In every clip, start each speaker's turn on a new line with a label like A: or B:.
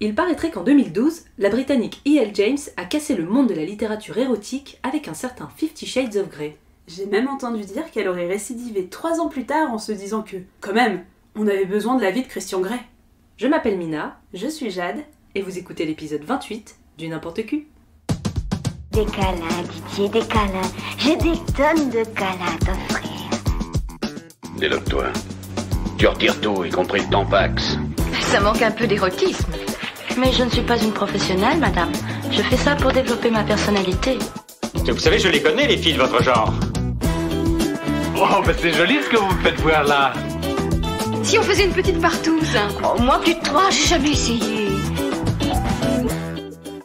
A: Il paraîtrait qu'en 2012, la Britannique E.L. James a cassé le monde de la littérature érotique avec un certain 50 Shades of Grey.
B: J'ai même entendu dire qu'elle aurait récidivé 3 ans plus tard en se disant que, quand même, on avait besoin de l'avis de Christian Grey.
A: Je m'appelle Mina,
B: Je suis Jade,
A: et vous écoutez l'épisode 28 du N'importe Q.
C: Des câlins, Didier, des câlins. J'ai des tonnes de câlins à t'offrir.
D: Déloque-toi. Tu retires tout, y compris le tampax.
E: Ça manque un peu d'érotisme. Mais je ne suis pas une professionnelle, madame. Je fais ça pour développer ma personnalité.
F: Vous savez, je les connais, les filles de votre genre. Oh, bah c'est joli ce que vous me faites voir là.
E: Si on faisait une petite partouze.
C: Oh, moi, plus de 3, j'ai jamais essayé.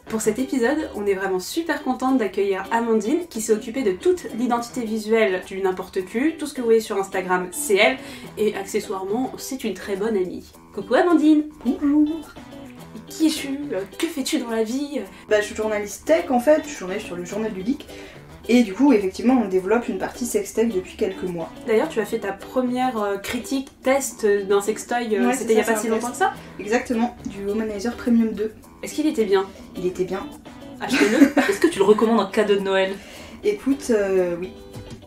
B: Pour cet épisode, on est vraiment super contente d'accueillir Amandine qui s'est occupée de toute l'identité visuelle du N'importe Q. Tout ce que vous voyez sur Instagram, c'est elle. Et accessoirement, c'est une très bonne amie. Coucou Amandine.
G: Bonjour.
B: Qui es-tu? Que fais-tu dans la vie?
G: Je suis journaliste tech en fait, je suis journaliste sur le journal du geek. Et du coup, effectivement, on développe une partie sextech depuis quelques mois.
B: D'ailleurs, tu as fait ta première critique test d'un sextoy,
G: Ouais,
B: c'était il y a pas si longtemps que ça?
G: Exactement, du Womanizer Premium 2.
B: Est-ce qu'il était bien?
G: Il était bien.
B: Achetez-le.
A: Est-ce que tu le recommandes en cadeau de Noël?
G: Écoute, oui.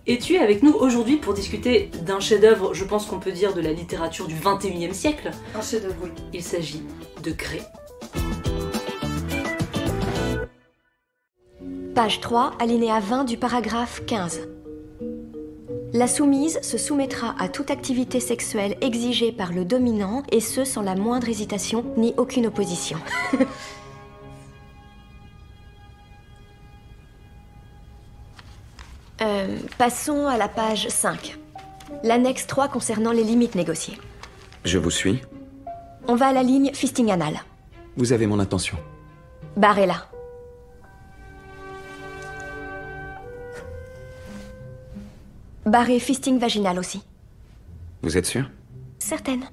A: Et tu es avec nous aujourd'hui pour discuter d'un chef-d'œuvre, je pense qu'on peut dire, de la littérature du 21e siècle.
G: Un chef-d'œuvre, oui.
A: Il s'agit de Grey.
H: Page 3, alinéa 20 du paragraphe 15. La soumise se soumettra à toute activité sexuelle exigée par le dominant, et ce sans la moindre hésitation ni aucune opposition. Passons à la page 5. L'annexe 3 concernant les limites négociées.
I: Je vous suis.
H: On va à la ligne fisting anal.
I: Vous avez mon intention.
H: Barrez-la. Barrez fisting vaginal aussi.
I: Vous êtes sûr?
H: Certaine.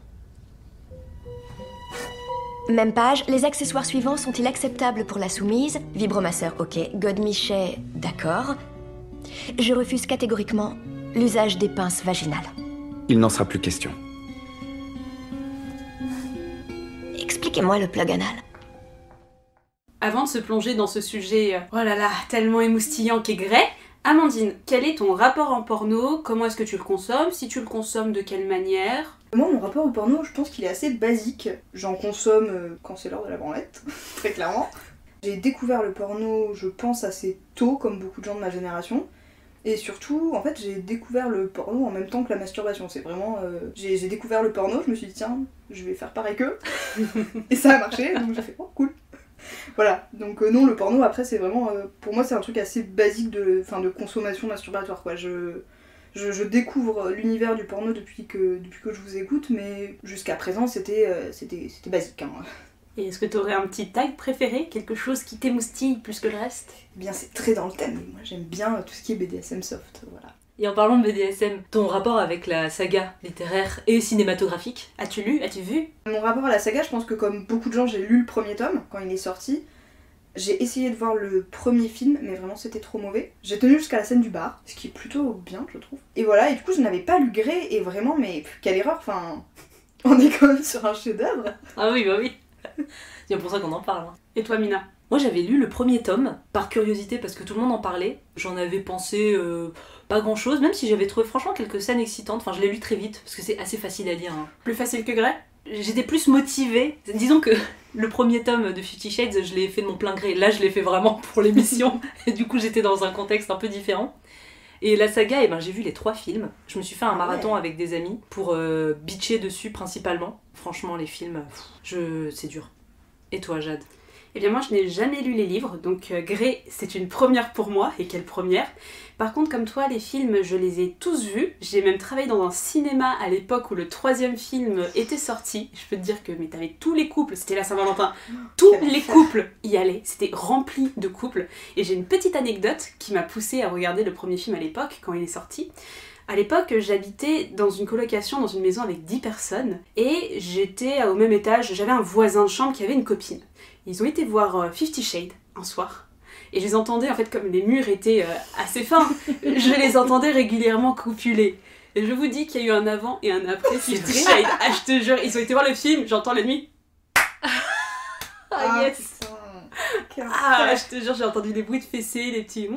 H: Même page, les accessoires suivants sont-ils acceptables pour la soumise? Vibromasseur, ok. Godemichet, d'accord. Je refuse catégoriquement l'usage des pinces vaginales.
I: Il n'en sera plus question.
H: Expliquez-moi le plug anal.
B: Avant de se plonger dans ce sujet, oh là là, tellement émoustillant qu'est Grey, Amandine, quel est ton rapport en porno? Comment est-ce que tu le consommes? Si tu le consommes, de quelle manière?
G: Moi, mon rapport au porno, je pense qu'il est assez basique. J'en consomme quand c'est l'heure de la branlette, très clairement. J'ai découvert le porno, je pense, assez tôt, comme beaucoup de gens de ma génération. Et surtout, en fait, j'ai découvert le porno en même temps que la masturbation. C'est vraiment... J'ai découvert le porno, je me suis dit, tiens, je vais faire pareil qu'eux. Et ça a marché, donc j'ai fait, oh, cool. Voilà, donc non, le porno, après, c'est vraiment... pour moi, c'est un truc assez basique de consommation masturbatoire, quoi. Je découvre l'univers du porno depuis que je vous écoute, mais jusqu'à présent, c'était basique, hein.
B: Et est-ce que tu aurais un petit tag préféré? Quelque chose qui t'émoustille plus que le reste?
G: Eh bien, c'est très dans le thème. Moi, j'aime bien tout ce qui est BDSM soft, voilà.
A: Et en parlant de BDSM, ton rapport avec la saga littéraire et cinématographique?
B: As-tu lu? As-tu vu?
G: Mon rapport à la saga, je pense que comme beaucoup de gens, j'ai lu le premier tome quand il est sorti. J'ai essayé de voir le premier film, mais vraiment c'était trop mauvais. J'ai tenu jusqu'à la scène du bar, ce qui est plutôt bien, je trouve. Et voilà, et du coup, je n'avais pas lu Grey, et vraiment, mais quelle erreur, enfin... On est quand même sur un chef-d'œuvre.
A: Ah oui, bah oui. C'est pour ça qu'on en parle.
B: Et toi, Mina?
A: Moi, j'avais lu le premier tome, par curiosité, parce que tout le monde en parlait. J'en avais pensé pas grand-chose, même si j'avais trouvé franchement quelques scènes excitantes. Enfin, je l'ai lu très vite, parce que c'est assez facile à lire. Hein.
B: Plus facile que Grey?
A: J'étais plus motivée. Disons que le premier tome de 50 Shades, je l'ai fait de mon plein gré. Là, je l'ai fait vraiment pour l'émission. Et du coup, j'étais dans un contexte un peu différent. Et la saga, j'ai vu les 3 films. Je me suis fait un marathon avec des amis pour bitcher dessus principalement. Franchement, les films, c'est dur. Et toi, Jade?
B: Eh bien moi je n'ai jamais lu les livres, donc Grey c'est une première pour moi, et quelle première. Par contre comme toi, les films je les ai tous vus, j'ai même travaillé dans un cinéma à l'époque où le 3e film était sorti. Je peux te dire que t'avais tous les couples, c'était la Saint-Valentin, tous les couples y allaient, c'était rempli de couples. Et j'ai une petite anecdote qui m'a poussée à regarder le premier film à l'époque, quand il est sorti. À l'époque, j'habitais dans une colocation, dans une maison avec 10 personnes, et j'étais au même étage, j'avais un voisin de chambre qui avait une copine. Ils ont été voir 50 Shades un soir, et je les entendais, en fait, comme les murs étaient assez fins, je les entendais régulièrement copuler. Et je vous dis qu'il y a eu un avant et un après 50 Shades. Ah, je te jure, ils ont été voir le film, j'entends la nuit.
A: Ah, yes.
G: Putain.
B: Ah, je te jure, j'ai entendu les bruits de fessées, les petits...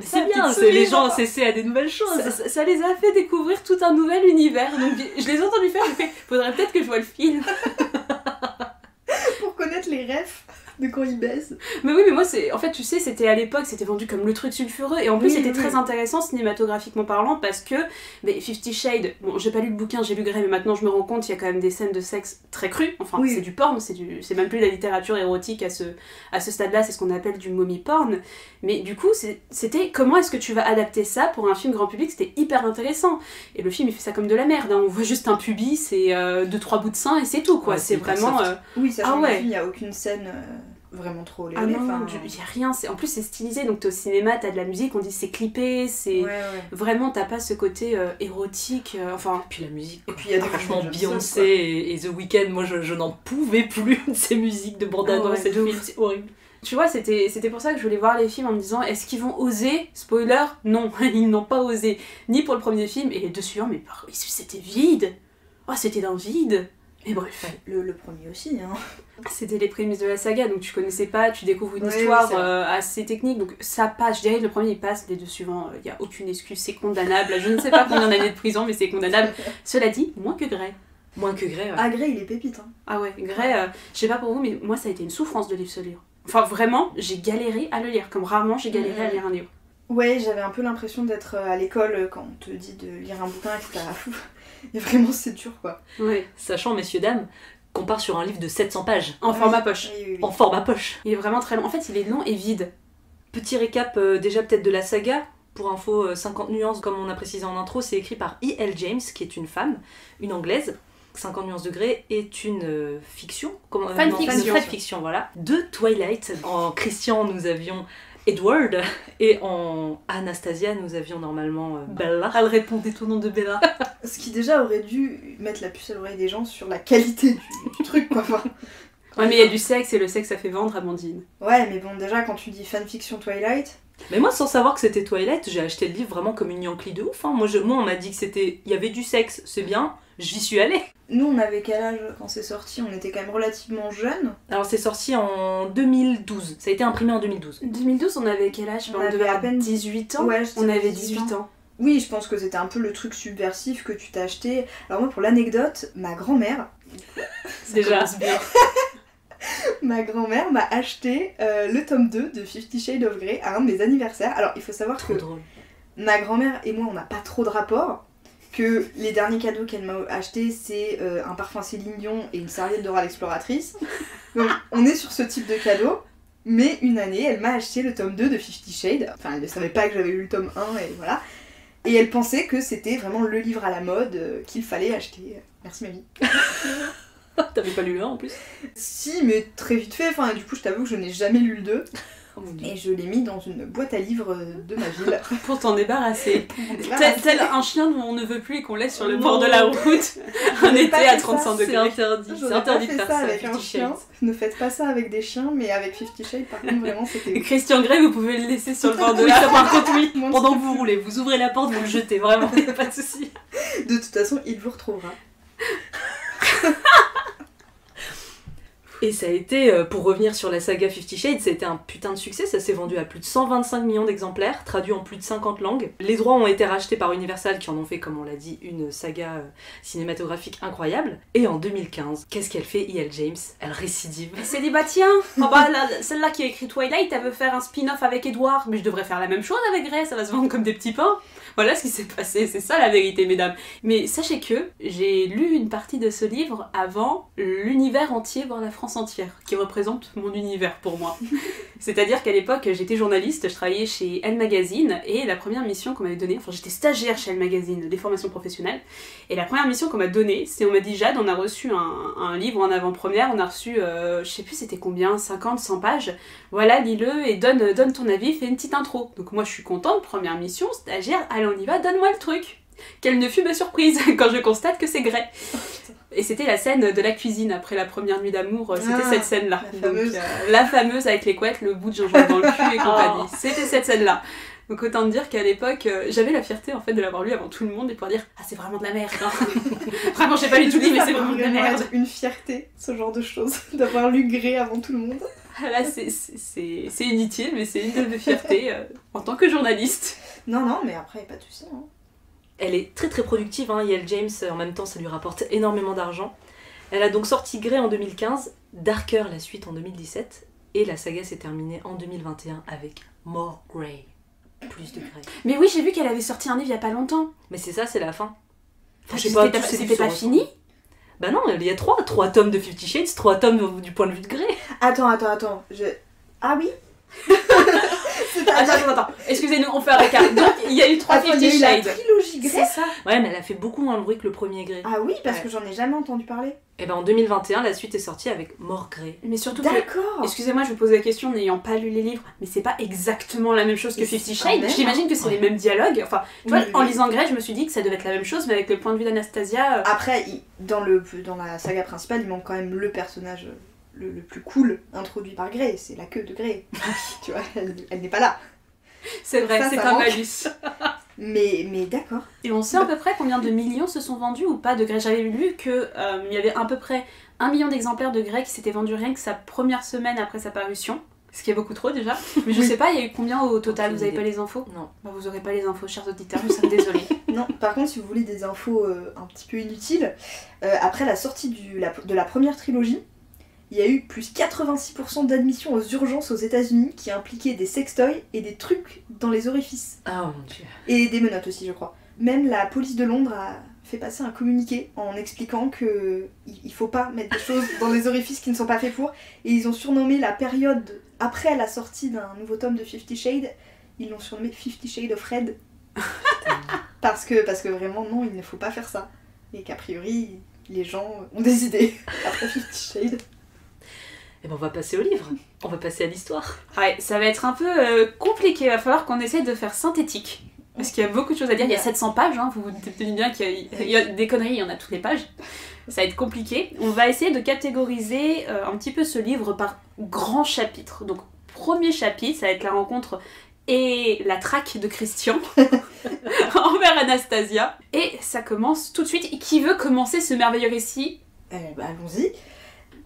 A: C'est bien, c'est les gens s'essaient à des nouvelles choses.
B: Ça les a fait découvrir tout un nouvel univers. Donc je les ai entendus faire, j'ai fait, faudrait peut-être que je vois le film.
G: Pour connaître les refs de quand ils baissent.
B: Mais oui, mais moi, en fait, tu sais, c'était à l'époque, c'était vendu comme le truc sulfureux, et en plus, c'était très intéressant cinématographiquement parlant, parce que, mais 50 Shades, bon, j'ai pas lu le bouquin, j'ai lu Grey, mais maintenant je me rends compte, il y a quand même des scènes de sexe très crues, enfin, c'est du porn, c'est même plus de la littérature érotique à ce stade-là, c'est ce qu'on appelle du mommy porn, mais du coup, c'était comment est-ce que tu vas adapter ça pour un film grand public, c'était hyper intéressant, et le film, il fait ça comme de la merde, hein. On voit juste un pubis et 2-3 bouts de sein, et c'est tout, quoi, c'est vraiment...
G: Oui, ça change, il y a aucune scène... vraiment trop léger.
B: Ah non, il y a rien, en plus c'est stylisé, donc t'es au cinéma, t'as de la musique, on dit c'est clippé, c'est... Vraiment, t'as pas ce côté érotique, enfin...
A: Et puis la musique,
G: et puis il y a
A: franchement Beyoncé et The Weeknd, moi je n'en pouvais plus de ces musiques de bande-annonce et de films, c'est horrible.
B: Tu vois, c'était pour ça que je voulais voir les films en me disant, est-ce qu'ils vont oser? Spoiler, non, ils n'ont pas osé, ni pour le premier film, et les deux suivants, mais c'était vide. Oh, c'était dans le vide. Mais bref.
G: Le premier aussi, hein.
B: C'était les prémices de la saga, donc tu connaissais pas, tu découvres une histoire assez technique, donc ça passe. Je dirais que le premier il passe, les deux suivants, il y a aucune excuse, c'est condamnable. Je ne sais pas combien d'années de prison, mais c'est condamnable. Cela dit, moins que Grey.
A: Moins que Grey, ouais.
G: Ah, Grey, il est pépite, hein.
B: Ah ouais, Grey, je sais pas pour vous, mais moi ça a été une souffrance de lire ce livre. Enfin vraiment, j'ai galéré à le lire, comme rarement j'ai galéré à lire un livre.
G: Ouais, j'avais un peu l'impression d'être à l'école quand on te dit de lire un bouquin et que t'as... Et vraiment, c'est dur, quoi.
B: Ouais.
A: Sachant, messieurs, dames, qu'on part sur un livre de 700 pages.
B: En format poche.
G: Oui.
A: En format poche.
B: Il est vraiment très long. En fait, il est long et vide.
A: Petit récap déjà peut-être de la saga. Pour info, 50 nuances, comme on a précisé en intro, c'est écrit par E.L. James, qui est une femme, une anglaise. 50 nuances de Grey est une fiction. Fanfiction, voilà. De Twilight. En Christian, nous avions... Edward, et en Anastasia nous avions normalement Bella.
B: Elle répondait au nom de Bella.
G: Ce qui déjà aurait dû mettre la puce à l'oreille des gens sur la qualité du truc, quoi. Enfin,
B: ouais, mais il y a du sexe et le sexe ça fait vendre, Amandine.
G: Ouais, mais bon, déjà quand tu dis fanfiction Twilight...
A: Mais moi, sans savoir que c'était Twilight, j'ai acheté le livre vraiment comme une Yankee de ouf, hein. Moi on m'a dit que il y avait du sexe, c'est bien, j'y suis allée.
G: Nous, on avait quel âge quand c'est sorti? On était quand même relativement jeunes.
A: Alors c'est sorti en 2012, ça a été imprimé en 2012.
B: 2012, on avait quel âge? On devait à peine 18 ans.
G: Ouais,
B: on avait 18 ans.
G: Oui, je pense que c'était un peu le truc subversif que tu t'as acheté. Alors moi, pour l'anecdote, ma grand-mère...
B: Déjà
G: bien. Ma grand-mère m'a acheté le tome 2 de 50 Shades of Grey à un de mes anniversaires. Alors, il faut savoir que ma grand-mère et moi, on n'a pas trop de rapport. Que les derniers cadeaux qu'elle m'a acheté, c'est un parfum Céline Dion et une serviette Dora l'exploratrice. Donc, on est sur ce type de cadeau. Mais une année, elle m'a acheté le tome 2 de 50 Shades. Enfin, elle ne savait pas que j'avais lu le tome 1 et voilà. Et elle pensait que c'était vraiment le livre à la mode qu'il fallait acheter. Merci mamie.
A: T'avais pas lu le 1 en plus?
G: Si, mais très vite fait. Enfin, du coup, je t'avoue que je n'ai jamais lu le 2.
A: Oh
G: et je l'ai mis dans une boîte à livres de ma ville.
B: Pour t'en débarrasser. Tel un chien dont on ne veut plus et qu'on laisse sur le bord de la route un été à 35 degrés.
A: C'est interdit. C'est interdit de faire ça
G: avec un chien. Ne faites pas ça avec des chiens, mais avec 50 Shades, par contre, vraiment, c'était...
B: Christian Grey, vous pouvez le laisser sur le bord de la route.
A: Par contre, oui. Pendant que vous roulez, vous ouvrez la porte, vous le jetez, vraiment, pas de soucis.
G: De toute façon, il vous retrouvera.
A: Et ça a été, pour revenir sur la saga 50 Shades, ça a été un putain de succès, ça s'est vendu à plus de 125 millions d'exemplaires, traduit en plus de 50 langues. Les droits ont été rachetés par Universal, qui en ont fait, comme on l'a dit, une saga cinématographique incroyable. Et en 2015, qu'est-ce qu'elle fait, E.L. James? Elle récidive.
B: Elle s'est dit, bah tiens, oh bah, celle-là qui a écrit Twilight, elle veut faire un spin-off avec Edward, mais je devrais faire la même chose avec Grey, ça va se vendre comme des petits pains. Voilà ce qui s'est passé, c'est ça la vérité, mesdames. Mais sachez que j'ai lu une partie de ce livre avant l'univers entier, voire la France entière, qui représente mon univers pour moi. C'est-à-dire qu'à l'époque, j'étais journaliste, je travaillais chez Elle Magazine, et la première mission qu'on m'avait donnée, enfin j'étais stagiaire chez Elle Magazine, des formations professionnelles, et la première mission qu'on m'a donnée, c'est on m'a dit, Jade, on a reçu un livre en avant-première, on a reçu, je sais plus c'était combien, 50, 100 pages, voilà, lis-le et donne ton avis, fais une petite intro. Donc moi je suis contente, première mission, stagiaire, allez on y va, donne-moi le truc. Quelle ne fut ma surprise quand je constate que c'est Grey. Et c'était la scène de la cuisine après la première nuit d'amour, c'était cette scène-là.
G: La fameuse.
B: Donc, la fameuse avec les couettes, le bout de gingembre dans le cul et compagnie. C'était cette scène-là. Donc autant dire qu'à l'époque, j'avais la fierté en fait de l'avoir lu avant tout le monde et pouvoir dire « Ah, c'est vraiment de la merde hein. !» Vraiment, j'ai pas lu tout le livre, mais c'est vraiment de la merde.
G: Être une fierté, ce genre de choses, d'avoir lu Grey avant tout le monde.
B: Là, c'est inutile, mais c'est une de mes fiertés en tant que journaliste.
G: Non, mais après, pas de soucis. Hein.
A: Elle est très très productive, hein. E.L. James, en même temps, ça lui rapporte énormément d'argent. Elle a donc sorti Grey en 2015, Darker la suite en 2017, et la saga s'est terminée en 2021 avec More Grey. Plus de Grey.
B: Mais oui, j'ai vu qu'elle avait sorti un livre il y a pas longtemps.
A: Mais c'est ça, c'est la fin.
B: Enfin, c'était pas fini?
A: Bah non, il y a 3 tomes de 50 Shades, 3 tomes du point de vue de Grey.
G: Attends. Ah oui.
B: Attends. Excusez-nous, on fait un récap. Donc, il y a eu 3 50
G: Shades. La
B: Shades.
G: trilogie Grey.
B: C'est ça.
A: Ouais, mais elle a fait beaucoup moins de bruit que le premier Grey.
G: Ah oui, parce que j'en ai jamais entendu parler.
A: Et ben en 2021, la suite est sortie avec More Grey.
B: Mais surtout
G: D'accord.
B: Excusez-moi, je vous pose la question n'ayant pas lu les livres, mais c'est pas exactement la même chose que 50 Shades. J'imagine que c'est les mêmes dialogues. Enfin, tu vois, en lisant Grey, je me suis dit que ça devait être la même chose, mais avec le point de vue d'Anastasia.
G: Après, dans la saga principale, il manque quand même le personnage le plus cool introduit par Grey. C'est la queue de Grey. Tu vois, elle n'est pas là.
B: C'est vrai, c'est un malus.
G: Mais d'accord.
B: Et on sait à peu près combien de millions se sont vendus ou pas de Grey. J'avais lu qu'il y avait à peu près 1 million d'exemplaires de Grey qui s'étaient vendus rien que sa première semaine après sa parution. Ce qui est beaucoup trop déjà. Mais je sais pas, il y a eu combien au total? Vous avez pas les infos?
A: Non.
B: Bah, vous aurez pas les infos, chers auditeurs, nous sommes désolés.
G: Non, par contre, si vous voulez des infos un petit peu inutiles, après la sortie de la première trilogie, il y a eu plus 86% d'admissions aux urgences aux États-Unis qui impliquaient des sextoys et des trucs dans les orifices.
A: Ah mon dieu.
G: Et des menottes aussi, je crois. Même la police de Londres a fait passer un communiqué en expliquant que il faut pas mettre des choses dans les orifices qui ne sont pas faits pour. Et ils ont surnommé la période après la sortie d'un nouveau tome de 50 Shades, ils l'ont surnommé 50 Shades of Red. parce que vraiment, non, il ne faut pas faire ça. Et qu'a priori, les gens ont des idées après 50 Shades.
A: Et ben on va passer au livre, on va passer à l'histoire.
B: Ouais, ça va être un peu compliqué, il va falloir qu'on essaie de faire synthétique. Parce qu'il y a beaucoup de choses à dire, il y a 700 pages, hein, vous vous dites bien qu'il y a des conneries, il y en a toutes les pages. Ça va être compliqué. On va essayer de catégoriser un petit peu ce livre par grands chapitres. Donc, premier chapitre, ça va être la rencontre et la traque de Christian envers Anastasia. Et ça commence tout de suite. Qui veut commencer ce merveilleux récit?
G: Allons-y.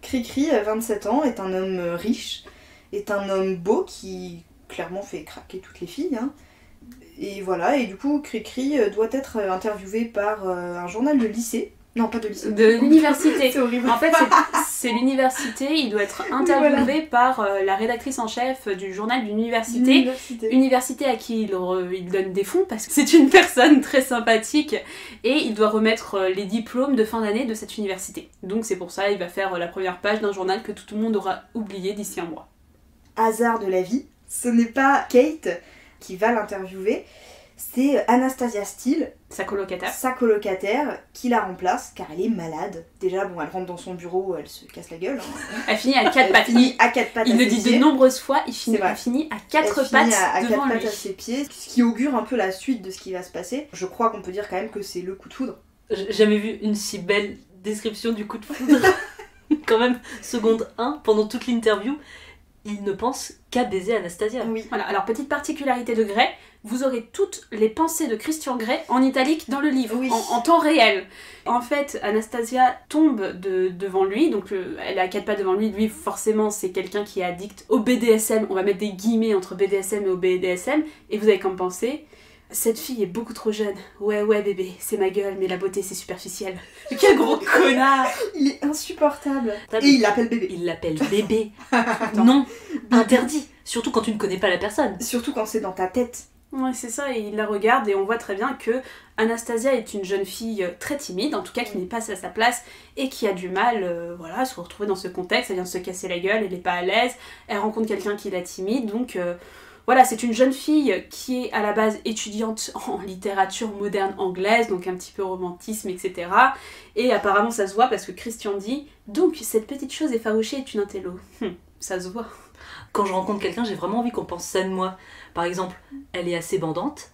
G: Cricri, 27 ans, est un homme riche, est un homme beau qui clairement fait craquer toutes les filles. Hein. Et voilà, et du coup, Cricri doit être interviewé par un journal de lycée. Non, pas de lycée.
B: De l'université.
G: C'est horrible.
B: En fait, c'est l'université, il doit être interviewé par la rédactrice en chef du journal d'une université. Université à qui il donne des fonds parce que c'est une personne très sympathique et il doit remettre les diplômes de fin d'année de cette université. Donc c'est pour ça il va faire la première page d'un journal que tout le monde aura oublié d'ici un mois.
G: Hasard de la vie, ce n'est pas Kate qui va l'interviewer, c'est Anastasia Steele, sa colocataire, qui la remplace car elle est malade. Déjà, bon, elle rentre dans son bureau, elle se casse la gueule. Hein.
B: Elle finit à 4 pattes. Il le dit de nombreuses fois, elle finit à 4 pattes devant lui.
G: À ses pieds, ce qui augure un peu la suite de ce qui va se passer. Je crois qu'on peut dire quand même que c'est le coup de foudre.
A: J'ai jamais vu une si belle description du coup de foudre. Quand même, seconde 1, pendant toute l'interview, il ne pense qu'à baiser Anastasia.
B: Oui. Voilà, alors petite particularité de Grey, vous aurez toutes les pensées de Christian Grey en italique dans le livre, oui. en temps réel. En fait, Anastasia tombe devant lui, donc elle est à 4 pas devant lui, lui forcément c'est quelqu'un qui est addict au BDSM, on va mettre des guillemets entre BDSM et au BDSM, et vous avez comme pensée, cette fille est beaucoup trop jeune. Ouais bébé, c'est ma gueule, mais la beauté c'est superficiel. Quel gros connard.
G: Il est insupportable. Et il l'appelle bébé.
A: Il l'appelle bébé. Non, interdit. Surtout quand tu ne connais pas la personne.
G: Surtout quand c'est dans ta tête.
B: Ouais, c'est ça, et il la regarde et on voit très bien que Anastasia est une jeune fille très timide, en tout cas qui n'est pas à sa place et qui a du mal à se retrouver dans ce contexte. Elle vient de se casser la gueule, elle n'est pas à l'aise, elle rencontre quelqu'un qui la timide, donc voilà, c'est une jeune fille qui est à la base étudiante en littérature moderne anglaise, donc un petit peu romantisme, etc. Et apparemment ça se voit parce que Christian dit « Donc cette petite chose effarouchée est une intello. » Ça se voit.
A: Quand je rencontre quelqu'un, j'ai vraiment envie qu'on pense ça de moi. Par exemple, elle est assez bandante.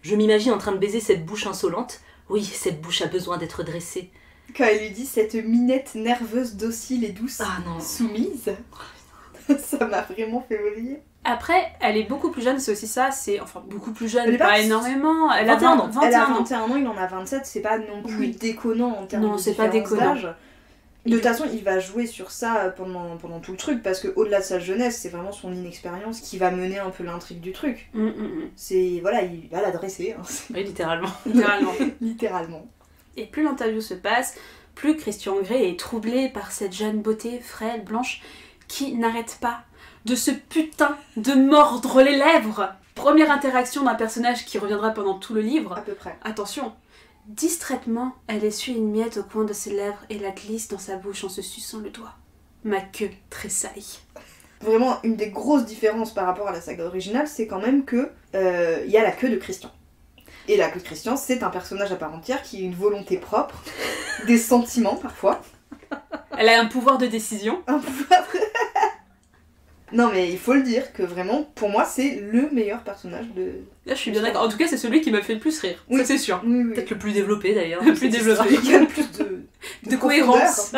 A: Je m'imagine en train de baiser cette bouche insolente. Oui, cette bouche a besoin d'être dressée.
G: Quand elle lui dit cette minette nerveuse, docile et douce,
A: ah non.
G: soumise, ça m'a vraiment fait rire.
B: Après, elle est beaucoup plus jeune, c'est aussi ça, c'est... Enfin, beaucoup plus jeune,
G: Elle est
B: pas énormément. Elle a
A: 21 ans.
B: 21
G: Elle a
B: ans.
G: 21 ans, il en a 27, c'est pas non plus
B: Oui.
G: déconnant en termes
B: Non,
G: de
B: c'est pas
G: différence
B: déconnant.
G: d'âge. De toute façon, il va jouer sur ça pendant tout le truc, parce que au-delà de sa jeunesse, c'est vraiment son inexpérience qui va mener un peu l'intrigue du truc. C'est... Voilà, il va l'adresser. Hein.
A: Oui, littéralement.
B: Littéralement.
G: Littéralement.
B: Et plus l'interview se passe, plus Christian Grey est troublé par cette jeune beauté frêle, blanche, qui n'arrête pas de se putain de mordre les lèvres. Première interaction d'un personnage qui reviendra pendant tout le livre.
G: À peu près.
B: Attention, distraitement, elle essuie une miette au coin de ses lèvres et la glisse dans sa bouche en se suçant le doigt. Ma queue tressaille.
G: Vraiment, une des grosses différences par rapport à la saga originale, c'est quand même que il y a la queue de Christian. Et la queue de Christian, c'est un personnage à part entière qui a une volonté propre, des sentiments parfois.
B: Elle a un pouvoir de décision.
G: Un pouvoir... Non mais il faut le dire que vraiment, pour moi, c'est le meilleur personnage de...
B: Là, je suis bien d'accord. En tout cas, c'est celui qui m'a fait le plus rire.
G: Oui.
B: Ça, c'est sûr.
G: Oui, oui.
A: Peut-être le plus développé d'ailleurs.
B: Le plus développé.
G: Il y a le plus
B: De cohérence.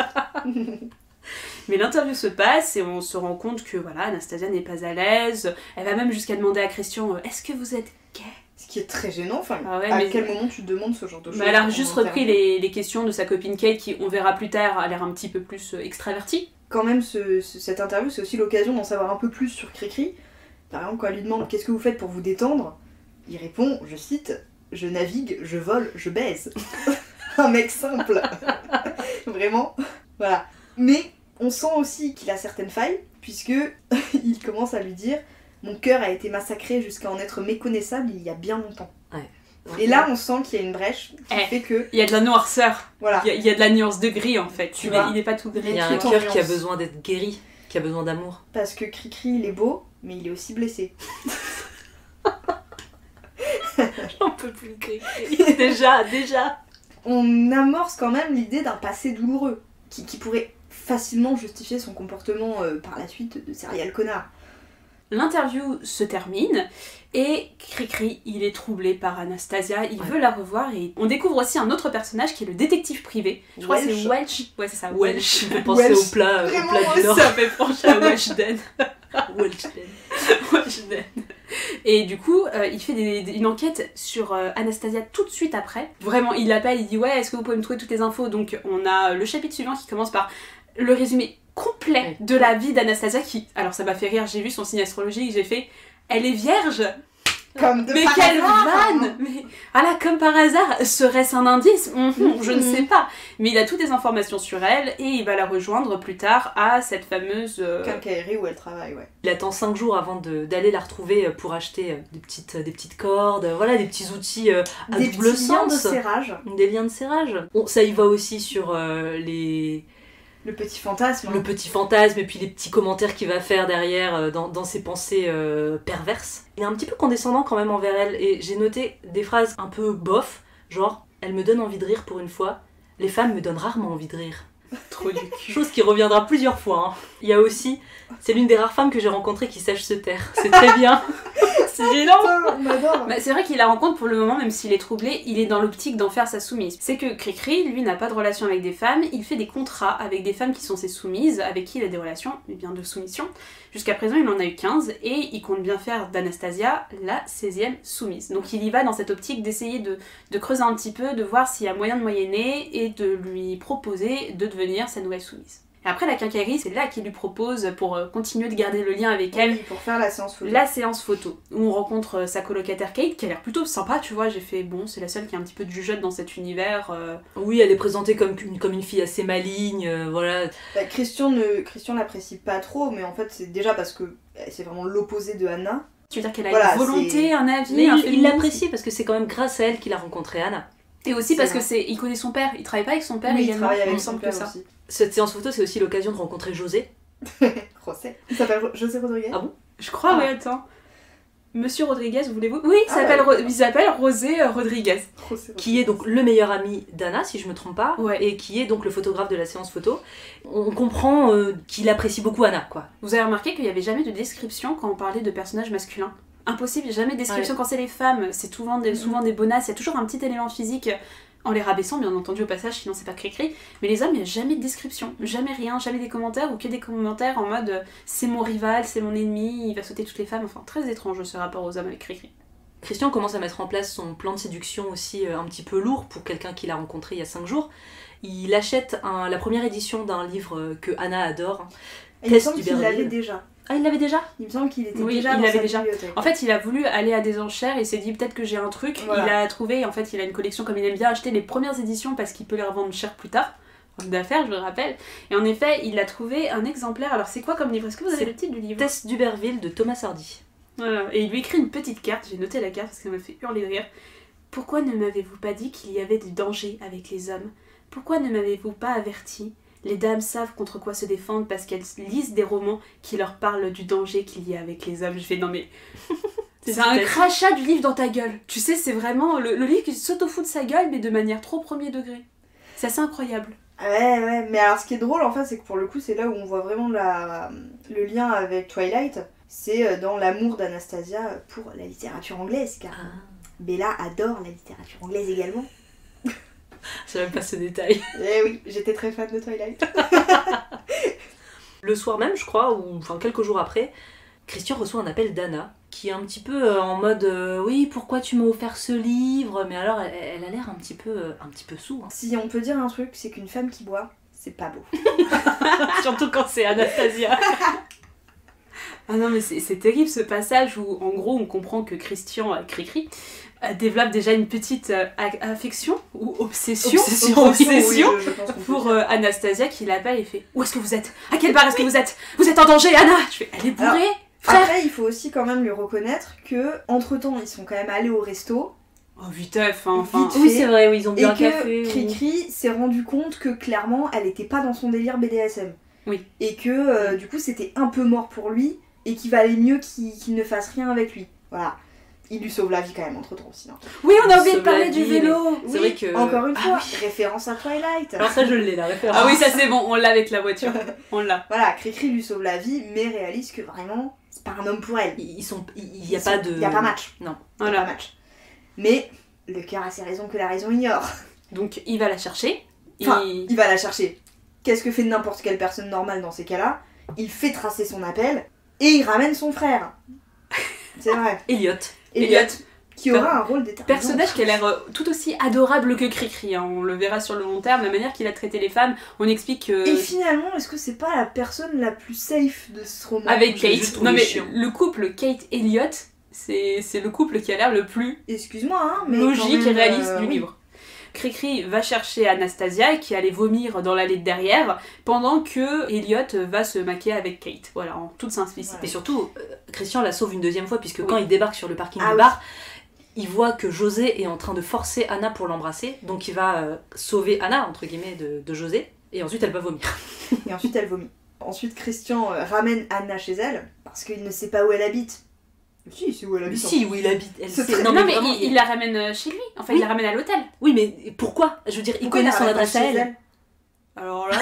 B: Mais l'interview se passe et on se rend compte que voilà, Anastasia n'est pas à l'aise. Elle va même jusqu'à demander à Christian est-ce que vous êtes gay?
G: Ce qui est très gênant, enfin,
B: Ah ouais,
G: à
B: mais-
G: quel moment tu demandes ce genre de choses?
B: Elle a
G: en
B: juste
G: interview.
B: repris les questions de sa copine Kate qui, on verra plus tard, a l'air un petit peu plus extravertie.
G: Quand même, cette interview, c'est aussi l'occasion d'en savoir un peu plus sur Cricri. Par exemple, quand elle lui demande qu'est-ce que vous faites pour vous détendre, il répond, je cite, je navigue, je vole, je baise. Un mec simple. Vraiment. Voilà. Mais on sent aussi qu'il a certaines failles, puisque il commence à lui dire mon cœur a été massacré jusqu'à en être méconnaissable il y a bien longtemps.
A: Ouais.
G: Et là, on sent qu'il y a une brèche qui fait que.
B: Il y a de la noirceur.
G: Voilà.
B: Il y a de la nuance de gris en fait.
G: Tu
B: Il
G: vois.
B: est pas tout gris.
A: Il y a un
G: Tout en
A: cœur qui a
G: nuance.
A: besoin d'être guéri, qui a besoin d'amour.
G: Parce que Cricri, il est beau, mais il est aussi blessé.
B: J'en peux plus de déjà.
G: On amorce quand même l'idée d'un passé douloureux, qui pourrait facilement justifier son comportement par la suite de serial connard.
B: L'interview se termine et Cricri, il est troublé par Anastasia, il veut la revoir et on découvre aussi un autre personnage qui est le détective privé. Je crois que c'est Welch. Ouais, c'est ça,
A: Welch,
B: Welch.
A: je pensais
G: Welch.
A: au plat
G: Vraiment,
A: du Nord.
B: Ça fait pencher à Welchden.
A: Welchden.
B: Et du coup, il fait une enquête sur Anastasia tout de suite après. Vraiment, il l'appelle, il dit ouais, est-ce que vous pouvez me trouver toutes les infos? Donc on a le chapitre suivant qui commence par le résumé complet de la vie d'Anastasia qui... Alors ça m'a fait rire, j'ai vu son signe astrologique, j'ai fait elle est vierge.
G: Comme de
B: Mais
G: par
B: quelle
G: hasard.
B: vanne! Mais, voilà, comme par hasard, serait-ce un indice? Je ne sais pas. Mais il a toutes les informations sur elle et il va la rejoindre plus tard à cette fameuse...
G: Quincaillerie où elle travaille, ouais.
A: Il attend 5 jours avant d'aller la retrouver pour acheter des petites cordes, voilà, des petits outils à
G: Des
A: double
G: petits liens de
A: sens.
G: serrage.
A: Des liens de serrage. Bon, ça y va aussi sur
G: Le petit fantasme.
A: le petit fantasme et puis les petits commentaires qu'il va faire derrière dans ses pensées perverses. Il est un petit peu condescendant quand même envers elle et j'ai noté des phrases un peu bof, genre « Elle me donne envie de rire pour une fois, les femmes me donnent rarement envie de rire ».
B: Trop du cul.
A: Chose qui reviendra plusieurs fois. Hein. Il y a aussi, c'est l'une des rares femmes que j'ai rencontrées qui sache se taire. C'est très bien. C'est gênant.
G: Putain, on adore.
B: Bah, c'est vrai qu'il la rencontre pour le moment, même s'il est troublé, il est dans l'optique d'en faire sa soumise. C'est que Cricri, lui, n'a pas de relation avec des femmes, il fait des contrats avec des femmes qui sont ses soumises, avec qui il a des relations de soumission. Jusqu'à présent, il en a eu 15, et il compte bien faire d'Anastasia la 16e soumise. Donc il y va dans cette optique d'essayer de creuser un petit peu, de voir s'il y a moyen de moyenner, et de lui proposer de devenir sa nouvelle soumise. Et après la quincaillerie, c'est là qu'il lui propose, pour continuer de garder le lien avec elle,
G: Oui, pour faire la séance photo.
B: la séance photo, où on rencontre sa colocataire Kate, qui a l'air plutôt sympa, tu vois, j'ai fait, bon, c'est la seule qui est un petit peu de jugeote dans cet univers.
A: Oui, elle est présentée comme une fille assez maligne, voilà.
G: Bah, Christian l'apprécie pas trop, mais en fait c'est déjà parce que c'est vraiment l'opposé de Anna.
B: Tu veux dire qu'elle a
G: Voilà,
B: une volonté, un avis,
A: Mais
B: un
A: il
B: féminisme.
A: l'apprécie parce que c'est quand même grâce à elle qu'il a rencontré Anna.
B: Et aussi parce que
G: vrai.
B: il connaît son père, il travaille pas avec son père
G: Oui, il
B: également,
G: travaille
B: il me
G: avec son
B: semble
G: père
B: que ça.
G: aussi.
A: Cette séance photo, c'est aussi l'occasion de rencontrer José.
G: José. Il s'appelle José Rodriguez.
A: Ah bon?
B: Je crois,
G: Ah.
B: oui, attends. Monsieur Rodriguez, voulez-vous? Oui,
G: Ah,
B: il s'appelle José Rodriguez.
G: José
A: Qui est donc le meilleur ami d'Anna, si je me trompe pas,
B: Ouais.
A: et qui est donc le photographe de la séance photo. On comprend qu'il apprécie beaucoup Anna, quoi.
B: Vous avez remarqué qu'il n'y avait jamais de description quand on parlait de personnages masculins? Impossible, jamais de description
A: Ouais.
B: quand c'est les femmes, c'est souvent des bonasses, il y a toujours un petit élément physique en les rabaissant bien entendu au passage, sinon c'est pas Cricri, mais les hommes, il n'y a jamais de description, jamais rien, jamais des commentaires, ou que des commentaires en mode c'est mon rival, c'est mon ennemi, il va sauter toutes les femmes, enfin très étrange ce rapport aux hommes avec Cricri.
A: Christian commence à mettre en place son plan de séduction aussi un petit peu lourd pour quelqu'un qu'il a rencontré il y a 5 jours. Il achète la première édition d'un livre que Anna adore.
G: Il me semble qu'il l'avait déjà.
A: Ah, il l'avait déjà ?
G: Il me semble qu'il était
B: Oui,
G: déjà
B: il
G: dans
B: l'avait
G: sa
B: déjà.
G: bibliothèque.
B: En fait, il a voulu aller à des enchères et s'est dit peut-être que j'ai un truc.
G: Voilà.
B: Il a trouvé, en fait, il a une collection comme il aime bien acheter les premières éditions parce qu'il peut les revendre cher plus tard. Homme d'affaires, je le rappelle. Et en effet, il a trouvé un exemplaire. Alors, c'est quoi comme livre ? Est-ce que vous avez le titre du livre ?
A: Tess d'Uberville de Thomas Hardy.
B: Voilà. Et il lui écrit une petite carte. J'ai noté la carte parce qu'elle m'a fait hurler de rire. Pourquoi ne m'avez-vous pas dit qu'il y avait du danger avec les hommes ? Pourquoi ne m'avez-vous pas averti ? Les dames savent contre quoi se défendre parce qu'elles lisent des romans qui leur parlent du danger qu'il y a avec les hommes. Je fais non mais... c'est un crachat du livre dans ta gueule. Tu sais, c'est vraiment le livre qui s'auto-fout de sa gueule mais de manière trop premier degré. C'est assez incroyable.
G: Ouais, mais alors ce qui est drôle en fait, c'est que pour le coup, c'est là où on voit vraiment le lien avec Twilight. C'est dans l'amour d'Anastasia pour la littérature anglaise, car Bella adore la littérature anglaise également.
A: Je savais pas ce détail.
G: Eh oui, j'étais très fan de Twilight.
A: Le soir même, je crois, ou enfin quelques jours après, Christian reçoit un appel d'Anna, qui est un petit peu en mode oui, pourquoi tu m'as offert ce livre ? Mais alors, elle a l'air un petit peu saoule. Hein.
G: Si on peut dire un truc, c'est qu'une femme qui boit, c'est pas beau.
A: Surtout quand c'est Anastasia.
B: Ah non mais c'est terrible ce passage où en gros on comprend que Christian Cricri développe déjà une petite affection ou obsession pour Anastasia qui l'appelle et fait « Où est-ce que vous êtes ? À quel bar est-ce que vous êtes ? Vous êtes en danger, Anna !» Je fais « Elle est bourrée,
G: alors,
B: frère !»
G: Après, il faut aussi quand même lui reconnaître que entre temps ils sont quand même allés au resto.
B: Oh viteuf, hein, enfin...
G: Vite
A: Oui
G: fait.
A: c'est vrai, oui, ils ont bu
G: Et
A: un
G: que
A: café.
G: Cricri s'est rendu compte que clairement elle était pas dans son délire BDSM.
B: Oui.
G: Et que du coup c'était un peu mort pour lui et qu'il valait mieux qu'il ne fasse rien avec lui. Voilà. Il lui sauve la vie quand même entre temps aussi. Hein.
B: Oui, on a oublié de
A: Sauve la
B: parler du
A: vie,
B: vélo.
A: C'est
G: Oui,
A: vrai que...
G: encore une fois,
A: oui.
G: référence à Twilight.
A: Alors ça je l'ai, la référence.
B: Ah oui, ça c'est bon, on l'a avec la voiture. On l'a.
G: Voilà, Cricri lui sauve la vie, mais réalise que vraiment, c'est pas un homme pour elle.
A: Il y a pas de...
G: Il y a pas match.
A: Non.
G: Il y a pas match. Mais le cœur a ses raisons que la raison ignore.
B: Donc il va la chercher.
G: Enfin, il va la chercher. Qu'est-ce que fait n'importe quelle personne normale dans ces cas-là ? Il fait tracer son appel et il ramène son frère. C'est vrai.
A: Elliot.
G: Qui aura un rôle déterminant.
B: Personnage qui a l'air tout aussi adorable que Cricri, hein. On le verra sur le long terme, la manière qu'il a traité les femmes, on explique que...
G: Et finalement, est-ce que c'est pas la personne la plus safe de ce roman ?
B: Avec
A: J'ai juste
B: Kate.
A: trouvé
B: Non mais
A: chiant.
B: le couple Kate-Elliot, c'est le couple qui a l'air le plus
G: Excuse-moi, hein, mais
B: logique
G: quand même,
B: et réaliste du
G: oui.
B: livre. Cricri va chercher Anastasia qui allait vomir dans l'allée de derrière pendant que Elliot va se maquiller avec Kate. Voilà, en toute simplicité.
A: Et surtout, Christian la sauve une deuxième fois, puisque
B: Oui.
A: quand il débarque sur le parking
G: Ah
A: du
G: oui.
A: bar, il voit que José est en train de forcer Anna pour l'embrasser, donc il va sauver Anna, entre guillemets, de José, et ensuite elle va vomir.
G: Et ensuite, elle vomit. Ensuite, Christian ramène Anna chez elle, parce qu'il ne sait pas où elle habite. Si, il sait où elle habite.
A: Si, où il habite, elle
G: C'est
A: sait.
G: très-
B: Non mais
A: vraiment,
B: il la ramène chez lui, enfin
A: Oui.
B: il la ramène à l'hôtel.
A: Oui, mais pourquoi ? Je veux dire, il
G: Pourquoi
A: connaît
G: la
A: son
G: ramène
A: adresse
G: pas
A: à
G: chez
A: elle.
B: Alors là...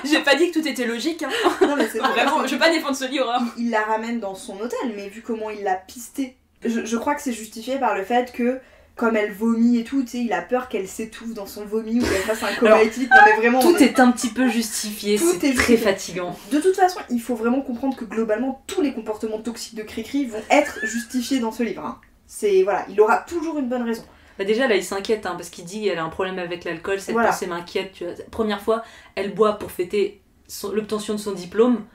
B: J'ai pas dit que tout était logique, hein.
G: Non, mais c'est
B: Vraiment, je vais pas défendre ce livre. Hein.
G: Il la ramène dans son hôtel, mais vu comment il l'a pistée, je crois que c'est justifié par le fait que, comme elle vomit et tout, tu sais, il a peur qu'elle s'étouffe dans son vomi ou qu'elle fasse un coma
A: Alors,
G: éthylique. Non, mais vraiment,
A: Tout est un petit peu justifié,
G: Tout
A: c'est
G: est
A: très
G: justifié.
A: fatigant.
G: De toute façon, il faut vraiment comprendre que globalement, tous les comportements toxiques de Cricri vont être justifiés dans ce livre. Hein. C'est, voilà, il aura toujours une bonne raison.
A: Bah déjà là il s'inquiète hein, parce qu'il dit qu'elle a un problème avec l'alcool, cette
G: Voilà.
A: pensée m'inquiète. Tu vois. Première fois, elle boit pour fêter l'obtention de son diplôme.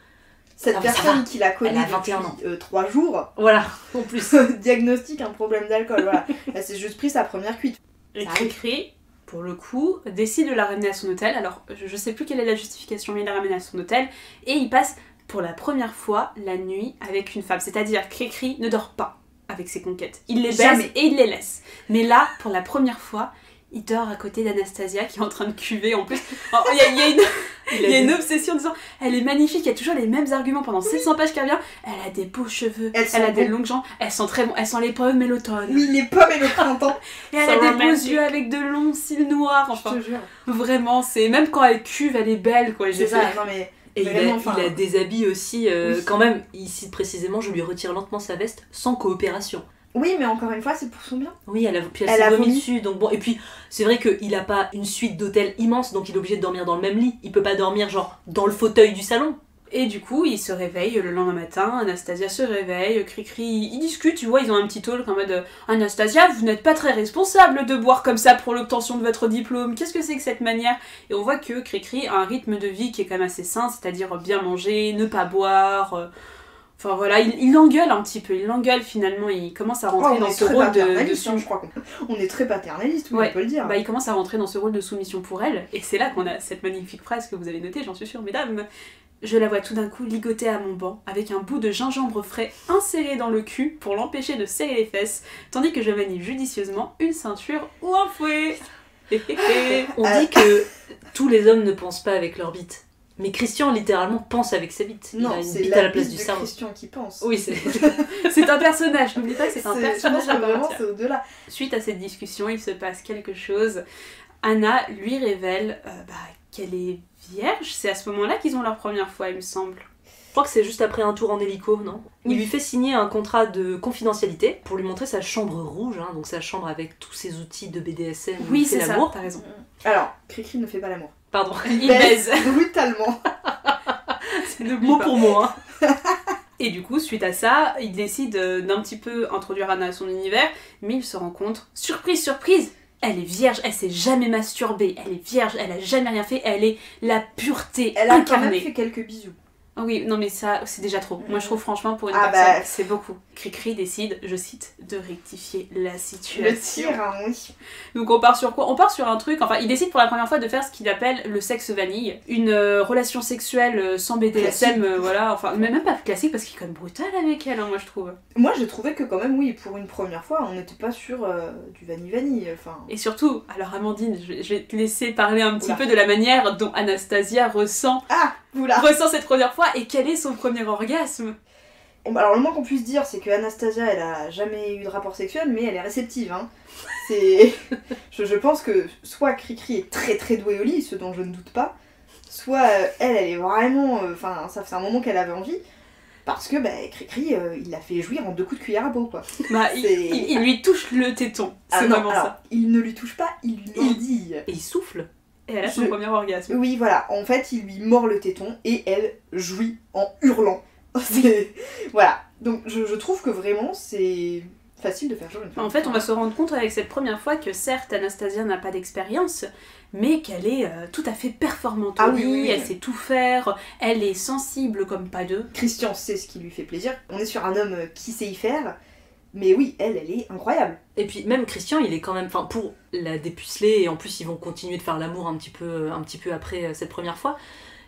G: Cette
A: Ah, ça
G: personne
A: va.
G: qui la connaît
A: Elle a 21 ans.
G: depuis 3 jours
A: Voilà, en plus.
G: diagnostique un problème d'alcool. Voilà. Elle s'est juste pris sa première cuite.
B: Et
G: Ça arrive.
B: Cricri, pour le coup, décide de la ramener à son hôtel. Alors, je sais plus quelle est la justification, mais il la ramène à son hôtel. Et il passe, pour la première fois, la nuit avec une femme. C'est-à-dire, Cricri ne dort pas avec ses conquêtes. Il les baise
G: Jamais.
B: et il les laisse. Mais là, pour la première fois, il dort à côté d'Anastasia qui est en train de cuver en plus. Oh, il y a une obsession en disant elle est magnifique, il y a toujours les mêmes arguments pendant 700 pages qui revient. Elle a des beaux cheveux,
G: Elle sent
B: elle a des
G: bon.
B: longues jambes, elle sent très bon, elle sent les pommes et l'automne.
G: Oui, les pommes et le printemps.
B: Et elle
A: So
B: a des beaux
A: romantic.
B: yeux avec de longs cils noirs. Enfin,
G: Je te jure.
B: vraiment, c'est même quand elle cuve, elle est belle quoi.
G: C'est
B: J'ai
G: ça,
B: fait-
G: non mais.
A: Et
G: Vraiment, enfin,
A: il a des habits aussi,
G: oui.
A: quand même, il cite précisément, je lui retire lentement sa veste, sans coopération.
G: Oui, mais encore une fois, c'est pour son bien.
A: Oui, puis elle
G: Elle
A: s'est
G: a
A: remis
G: vomi.
A: dessus, donc bon. Et puis, c'est vrai qu'il a pas une suite d'hôtels immense, donc il est obligé de dormir dans le même lit. Il peut pas dormir, genre, dans le fauteuil du salon.
B: Et du coup, il se réveille le lendemain matin, Anastasia se réveille, Cricri, ils discutent, tu vois, ils ont un petit talk en mode « Anastasia, vous n'êtes pas très responsable de boire comme ça pour l'obtention de votre diplôme, qu'est-ce que c'est que cette manière ?» Et on voit que Cricri a un rythme de vie qui est quand même assez sain, c'est-à-dire bien manger, ne pas boire... Enfin voilà, il l'engueule un petit peu, il l'engueule finalement, il commence à rentrer dans ce rôle de
G: je crois qu'on est très paternaliste, oui, on peut le dire.
B: Bah, il commence à rentrer dans ce rôle de soumission pour elle, et c'est là qu'on a cette magnifique phrase que vous avez notée, j'en suis sûre, mesdames. Je la vois tout d'un coup ligoter à mon banc, avec un bout de gingembre frais inséré dans le cul pour l'empêcher de serrer les fesses, tandis que je manie judicieusement une ceinture ou un fouet.
A: On dit que tous les hommes ne pensent pas avec leur bite. Mais Christian, littéralement, pense avec sa bite.
G: Non,
A: il a une
G: c'est
A: bite
G: la
A: à la place
G: bite
A: du
G: de
A: cerveau.
G: Christian qui pense.
A: Oui, c'est...
B: C'est un personnage, n'oublie pas que c'est un personnage à part
G: vraiment,
B: entière.
G: c'est au-delà.
B: Suite à cette discussion, il se passe quelque chose. Anna lui révèle qu'elle est vierge. C'est à ce moment-là qu'ils ont leur première fois, il me semble.
A: Je crois que c'est juste après un tour en hélico, non ?
G: Oui.
A: Il lui fait signer un contrat de confidentialité pour lui montrer sa chambre rouge, hein, donc sa chambre avec tous ses outils de BDSM où
B: Oui,
A: il fait
B: c'est ça,
A: l'amour.
B: t'as raison.
G: Alors, Cricri ne fait pas l'amour.
A: Pardon.
B: Il baise.
G: Brutalement.
B: N'oublie
A: Mot
B: pas.
A: pour mot, hein.
B: Et du coup, suite à ça, il décide d'un petit peu introduire Anna à son univers, mais il se rend compte, surprise, surprise, elle est vierge, elle s'est jamais masturbée, elle est vierge, elle a jamais rien fait, elle est la pureté
G: Elle a quand
B: incarnée.
G: même fait quelques bisous.
B: Ah oui, non mais ça, c'est déjà trop. Moi je trouve franchement pour une
G: Ah
B: personne,
G: bah.
B: c'est beaucoup. Cricri décide, je cite, de rectifier la
G: Le
B: situation.
G: tir, hein, oui.
B: Donc on part sur quoi ? On part sur un truc, enfin il décide pour la première fois de faire ce qu'il appelle le sexe vanille. Une relation sexuelle sans BDSM, voilà, enfin mais même pas classique parce qu'il est quand même brutal avec elle, hein, moi je trouve.
G: Moi j'ai trouvé que quand même, oui, pour une première fois, on n'était pas sur du vanille, enfin...
B: Et surtout, alors Amandine, je vais te laisser parler un petit
G: Oula.
B: peu de la manière dont Anastasia ressent
G: Oula.
B: cette première fois et quel est son premier orgasme.
G: Alors le moins qu'on puisse dire, c'est que Anastasia, elle a jamais eu de rapport sexuel, mais elle est réceptive, hein. C'est... je pense que soit Cricri est très très douée au lit, ce dont je ne doute pas, soit elle est vraiment... Enfin, ça fait un moment qu'elle avait envie, parce que Cricri, il l'a fait jouir en 2 coups de cuillère à peau, quoi.
B: Bah,
G: C'est-
B: il lui touche le téton, c'est
G: Ah non,
B: vraiment
G: alors,
B: ça.
G: il ne lui touche pas, il lui mordille.
A: Et il souffle.
B: Et elle a son
G: Je-
B: premier orgasme.
G: Oui, voilà, en fait, il lui mord le téton et elle jouit en hurlant. C'est... Voilà, donc je trouve que vraiment c'est facile de faire jouer une femme.
B: En fait, on va se rendre compte avec cette première fois que certes Anastasia n'a pas d'expérience, mais qu'elle est tout à fait performante au
G: Ah oui,
B: lit,
G: oui, oui.
B: elle sait tout faire, elle est sensible comme pas deux.
G: Christian sait ce qui lui fait plaisir. On est sur un homme qui sait y faire, mais oui, elle est incroyable.
A: Et puis même Christian, il est quand même, enfin pour la dépuceler, et en plus ils vont continuer de faire l'amour un petit peu après cette première fois,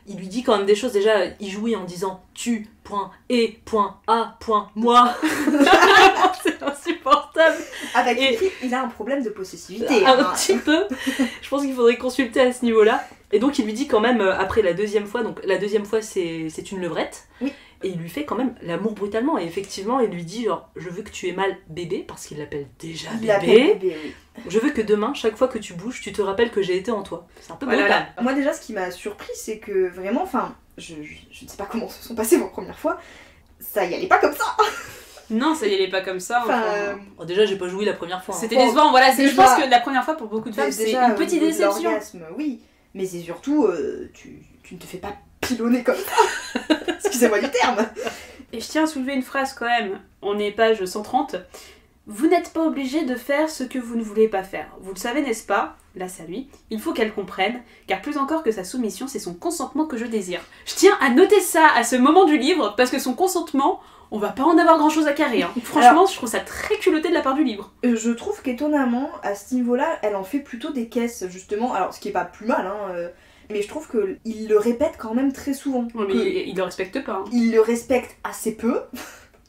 A: il lui dit quand même des choses. Déjà, il jouit en disant tu, point, et, point, a, point, moi. C'est insupportable.
G: Avec
A: Et-
G: Cricri, il a un problème de possessivité.
A: Un
G: hein.
A: petit peu. Je pense qu'il faudrait consulter à ce niveau-là. Et donc il lui dit quand même, après la deuxième fois, donc la deuxième fois c'est une levrette.
G: Oui.
A: Et il lui fait quand même l'amour brutalement. Et effectivement, il lui dit genre, je veux que tu aies mal bébé, parce qu'il l'appelle déjà
G: Il
A: bébé.
G: l'appelle bébé, oui.
A: Je veux que demain, chaque fois que tu bouges, tu te rappelles que j'ai été en toi. C'est un peu
B: Voilà,
A: brutal.
G: Moi déjà, ce qui m'a surpris, c'est que vraiment, enfin, je ne sais pas comment se sont passées vos premières fois, ça y allait pas comme ça.
B: Non, ça y est pas comme ça.
G: Enfin,
A: Oh, déjà, j'ai pas joué la première fois. hein.
B: C'était
G: bon,
B: décevant, voilà, je
G: déjà-
B: pense que la première fois pour beaucoup de femmes c'est
G: déjà,
B: une
G: au
B: petite
G: niveau de
B: déception.
G: l'orgasme, oui, mais c'est surtout, tu ne te fais pas pilonner comme ça. Excusez-moi du terme.
B: Et je tiens à soulever une phrase quand même, on est page 130. Vous n'êtes pas obligé de faire ce que vous ne voulez pas faire. Vous le savez, n'est-ce pas ? Là, c'est à lui. Il faut qu'elle comprenne, car plus encore que sa soumission, c'est son consentement que je désire. Je tiens à noter ça à ce moment du livre, parce que son consentement, on va pas en avoir grand-chose à carrer. Hein. Franchement, je trouve ça très culotté de la part du livre.
G: Je trouve qu'étonnamment, à ce niveau-là, elle en fait plutôt des caisses, justement. Alors, ce qui est pas plus mal, hein, mais je trouve qu'il le répète quand même très souvent.
B: Ouais, mais
G: Que
B: il le respecte pas. Hein.
G: il le respecte assez peu,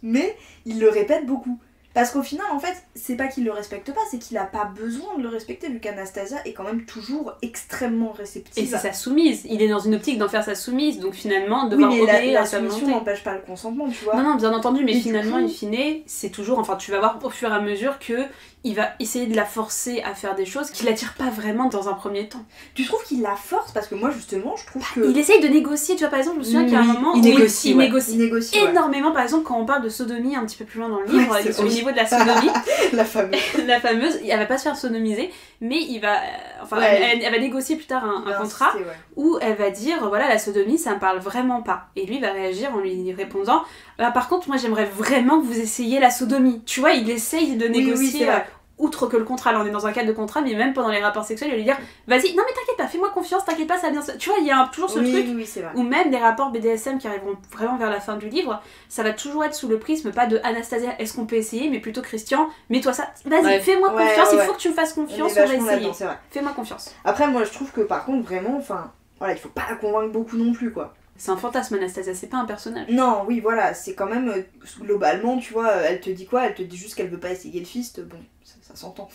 G: mais il le répète beaucoup. Parce qu'au final, en fait, c'est pas qu'il le respecte pas, c'est qu'il a pas besoin de le respecter, vu qu'Anastasia est quand même toujours extrêmement réceptive.
B: Et c'est sa soumise. Il est dans une optique d'en faire sa soumise, donc finalement,
G: Oui,
B: devoir
G: mais
B: obéir
G: la
B: à sa
G: soumission
B: volonté.
G: n'empêche pas le consentement, tu vois.
B: Non, non, bien entendu, mais
G: Et du
B: finalement,
G: coup-
B: in fine, c'est toujours... Enfin, tu vas voir au fur et à mesure que il va essayer de la forcer à faire des choses qui l'attirent pas vraiment dans un premier temps.
G: Tu trouves qu'il la force? Parce que moi, justement, je trouve que...
B: Il essaye de négocier, tu vois, par exemple, je me souviens qu'il y a un
G: Oui,
B: moment
A: il
B: où
A: négocie,
B: il
A: ouais.
B: négocie
G: Il négocie, ouais.
B: énormément, par exemple, quand on parle de sodomie un petit peu plus loin dans le livre,
G: Ouais, c'est
B: au
G: aussi.
B: niveau de la sodomie.
G: La fameuse.
B: La fameuse, elle va pas se faire sodomiser, mais il va, elle va négocier plus tard un contrat où elle va dire, voilà, la sodomie, ça me parle vraiment pas. Et lui va réagir en lui répondant, par contre, moi j'aimerais vraiment que vous essayiez la sodomie. Tu vois, il essaye de négocier. Outre que le contrat, là on est dans un cadre de contrat, mais même pendant les rapports sexuels, il va lui dire vas-y, non mais t'inquiète pas, fais-moi confiance, t'inquiète pas, ça va bien se... Tu vois, il y a toujours ce truc où même les rapports BDSM qui arriveront vraiment vers la fin du livre, ça va toujours être sous le prisme, pas de Anastasia, est-ce qu'on peut essayer, mais plutôt Christian, mets-toi ça, vas-y, fais-moi confiance, il faut que tu me fasses confiance, on va essayer. Fais-moi confiance.
G: Après, moi je trouve que par contre, vraiment, il faut pas la convaincre beaucoup non plus, quoi.
B: C'est un fantasme, Anastasia, c'est pas un personnage.
G: Non, oui, voilà, c'est quand même, globalement, tu vois, elle te dit quoi? Elle te dit juste qu'elle veut pas essayer le fist, bon, ça s'entend.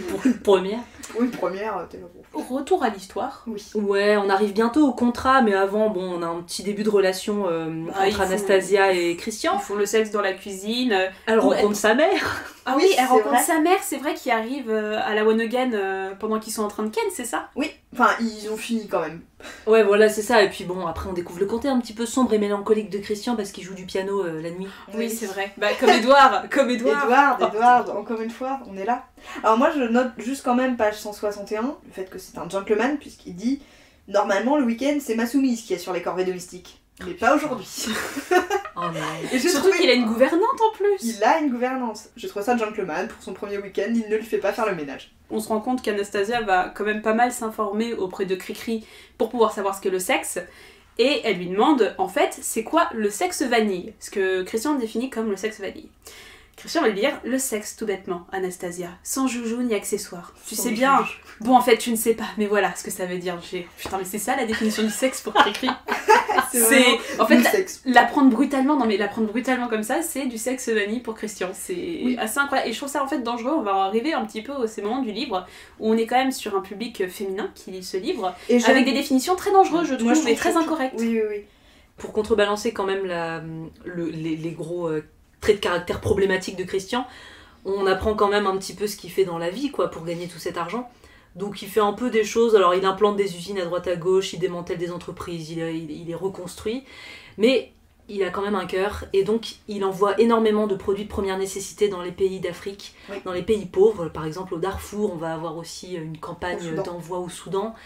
A: Pour une première.
G: Oui, une première, t'es là pour.
B: Retour à l'histoire.
G: Oui.
A: Ouais, on arrive bientôt au contrat, mais avant, bon, on a un petit début de relation entre Anastasia et Christian.
B: Ils font le sexe dans la cuisine.
A: Elle rencontre sa mère.
B: Ah oui, elle rencontre sa mère, c'est vrai, qui arrive à la One Again pendant qu'ils sont en train de ken, c'est ça?
G: Oui, enfin, ils ont fini quand même.
A: Ouais, voilà, c'est ça. Et puis bon, après, on découvre le côté un petit peu sombre et mélancolique de Christian parce qu'il joue du piano la nuit.
B: Oui, c'est vrai. Bah, comme Edouard.
G: Edouard, encore une fois, on est là. Alors moi, je note juste quand même, page 161, le fait que c'est un gentleman, puisqu'il dit « Normalement, le week-end, c'est ma soumise qui est sur les corvées domestiques. Mais pas aujourd'hui. »
A: Oh non.
B: Et surtout qu'il a une gouvernante en plus.
G: Il a une gouvernante. Je trouve ça gentleman, pour son premier week-end, il ne lui fait pas faire le ménage.
B: On se rend compte qu'Anastasia va quand même pas mal s'informer auprès de Cricri pour pouvoir savoir ce qu'est le sexe. Et elle lui demande, en fait, c'est quoi le sexe vanille? Ce que Christian définit comme le sexe vanille. Christian va lui dire le sexe, tout bêtement, Anastasia, sans joujou ni accessoires. Tu sais bien. Bon, en fait, tu ne sais pas, mais voilà ce que ça veut dire. Putain, mais c'est ça la définition du sexe pour Cricri. C'est en fait l'apprendre brutalement, comme ça, c'est du sexe vanille pour Christian. C'est assez incroyable. Et je trouve ça en fait dangereux. On va arriver un petit peu à ces moments du livre où on est quand même sur un public féminin qui lit ce livre, et avec des définitions très dangereuses, je trouve, mais très incorrectes.
G: Oui.
A: Pour contrebalancer quand même les gros traits de caractère problématiques de Christian, on apprend quand même un petit peu ce qu'il fait dans la vie, quoi, pour gagner tout cet argent. Donc il fait un peu des choses, alors il implante des usines à droite à gauche, il démantèle des entreprises, il les reconstruit, mais il a quand même un cœur, et donc il envoie énormément de produits de première nécessité dans les pays d'Afrique, dans les pays pauvres, par exemple au Darfour, on va avoir aussi une campagne d'envoi au Soudan.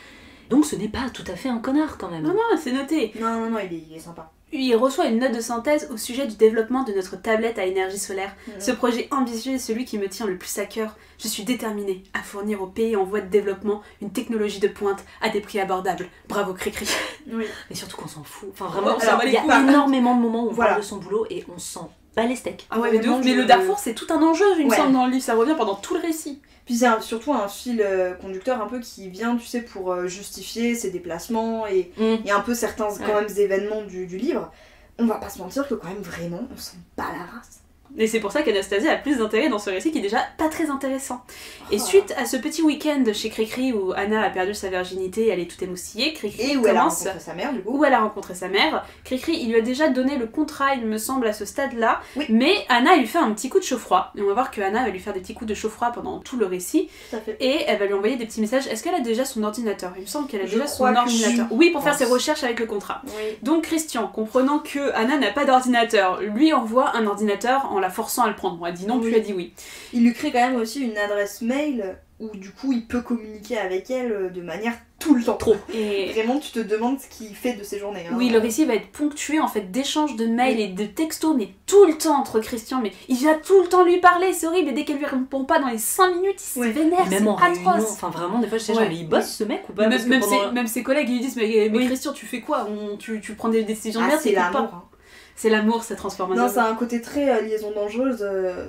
A: Donc ce n'est pas tout à fait un connard quand même.
B: Non, c'est noté.
G: Non, il est sympa.
B: Il reçoit une note de synthèse au sujet du développement de notre tablette à énergie solaire. Ce projet ambitieux est celui qui me tient le plus à cœur. Je suis déterminée à fournir aux pays en voie de développement une technologie de pointe à des prix abordables. Bravo Cricri.
A: Oui. Mais surtout qu'on s'en fout. Enfin vraiment, il y a énormément de moments où on parle de son boulot et on s'en bat les steaks.
B: Ah ouais, mais le Darfour c'est tout un enjeu, il me semble, dans le livre. Ça revient pendant tout le récit.
G: Puis c'est surtout un fil conducteur un peu qui vient, tu sais, pour justifier ses déplacements et un peu certains quand même événements du livre. On va pas se mentir que quand même vraiment on s'en bat la race.
B: Et c'est pour ça qu'Anastasia a plus d'intérêt dans ce récit qui est déjà pas très intéressant. Et suite à ce petit week-end chez Cricri où Anna a perdu sa virginité, elle est toute émoustillée, Cricri
G: où elle a rencontré sa mère, du coup.
B: Où elle a rencontré sa mère. Cricri, il lui a déjà donné le contrat, il me semble, à ce stade-là. Oui. Mais Anna, elle lui fait un petit coup de chaud-froid. Et on va voir que Anna va lui faire des petits coups de chaud-froid pendant tout le récit.
G: Tout à fait.
B: Et elle va lui envoyer des petits messages. Est-ce qu'elle a déjà son ordinateur? Il me semble qu'elle a déjà son ordinateur. Oui, pour faire ses recherches avec le contrat. Oui. Donc Christian, comprenant que Anna n'a pas d'ordinateur, lui envoie un ordinateur en la forçant à le prendre. Elle dit non, puis elle dit oui.
G: Il lui crée quand même aussi une adresse mail où du coup il peut communiquer avec elle de manière tout le temps.
A: Trop.
G: Et vraiment tu te demandes ce qu'il fait de ses journées.
B: Oui, le récit va être ponctué en fait d'échanges de mails et de textos, mais tout le temps entre Christian, mais il va tout le temps lui parler, c'est horrible, et dès qu'elle lui répond pas dans les 5 minutes, il se vénère,
A: même en
B: atroce.
A: Réunion, enfin vraiment des fois je sais jamais, il bosse ce mec ou pas?
B: Même ses collègues ils lui disent mais Christian tu fais quoi? Tu prends des décisions de merde,
G: c'est l'amour.
B: C'est l'amour, ça transforme en
G: Non, c'est un côté très liaison dangereuse,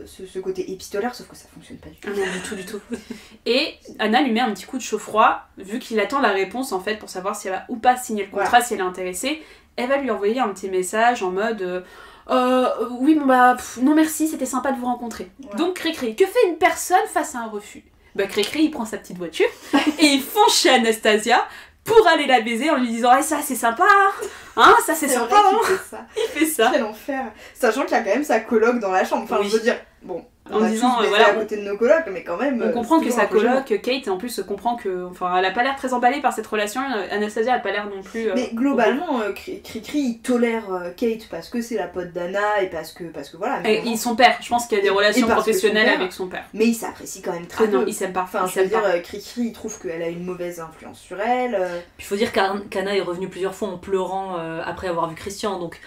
G: ce côté épistolaire, sauf que ça fonctionne pas du tout.
B: Ah non, du tout. Et Anna lui met un petit coup de chaud-froid, vu qu'il attend la réponse en fait pour savoir si elle va ou pas signer le contrat, si elle est intéressée. Elle va lui envoyer un petit message en mode oui, bon bah, non merci, c'était sympa de vous rencontrer. Donc Cricri, que fait une personne face à un refus? Bah Cricri, il prend sa petite voiture et il fonce chez Anastasia pour aller la baiser en lui disant ça c'est sympa, Hein, ça c'est
G: C'est
B: sympa,
G: vrai
B: hein.
G: qu'il fait ça.
B: Il fait ça.
G: Quel enfer. Sachant qu'il y a quand même sa coloc dans la chambre. Enfin,
B: Oui.
G: je veux dire, bon,
B: En
G: on a
B: disant,
G: tous baisé
B: voilà,
G: à côté de nos colocs, mais quand même.
B: On comprend
G: c'est
B: que
G: toujours
B: sa
G: un peu gênant.
B: coloc, Kate, en plus comprend que... Enfin, elle a pas l'air très emballée par cette relation, Anastasia a pas l'air non plus...
G: Mais globalement, Cricri il tolère Kate parce que c'est la pote d'Anna et parce que voilà. Mais,
B: Et son père, je pense qu'il y a des relations
G: parce que
B: professionnelles
G: son père.
B: avec son père.
G: mais il s'apprécie quand même très
B: Ah non,
G: peu.
B: ils s'aiment pas.
G: Enfin,
B: Ils
G: je veux
B: s'aiment pas.
G: dire, Cricri il trouve qu'elle a une mauvaise influence sur elle.
A: Il faut dire qu'Anna est revenue plusieurs fois en pleurant après avoir vu Christian, donc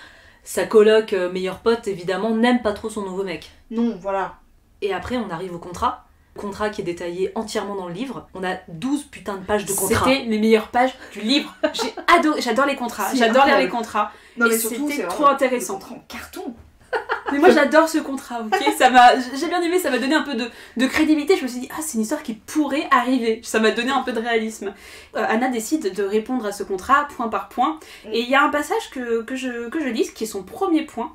A: sa coloc meilleure pote évidemment n'aime pas trop son nouveau mec.
G: Non, voilà.
A: Et après on arrive au contrat. Contrat qui est détaillé entièrement dans le livre. On a 12 putains de pages de contrat.
B: C'était les meilleures pages du livre. J'adore les contrats.
G: C'est
B: J'adore lire
G: incroyable.
B: les contrats.
G: Non,
B: Et
G: mais surtout,
B: c'était
G: c'est
B: trop
G: vraiment
B: intéressant.
G: des contrats en carton.
B: Mais moi j'adore ce contrat, ok. J'ai bien aimé, ça m'a donné un peu de crédibilité. Je me suis dit, ah, c'est une histoire qui pourrait arriver. Ça m'a donné un peu de réalisme. Anna décide de répondre à ce contrat point par point. Et il y a un passage que je lis, qui est son premier point.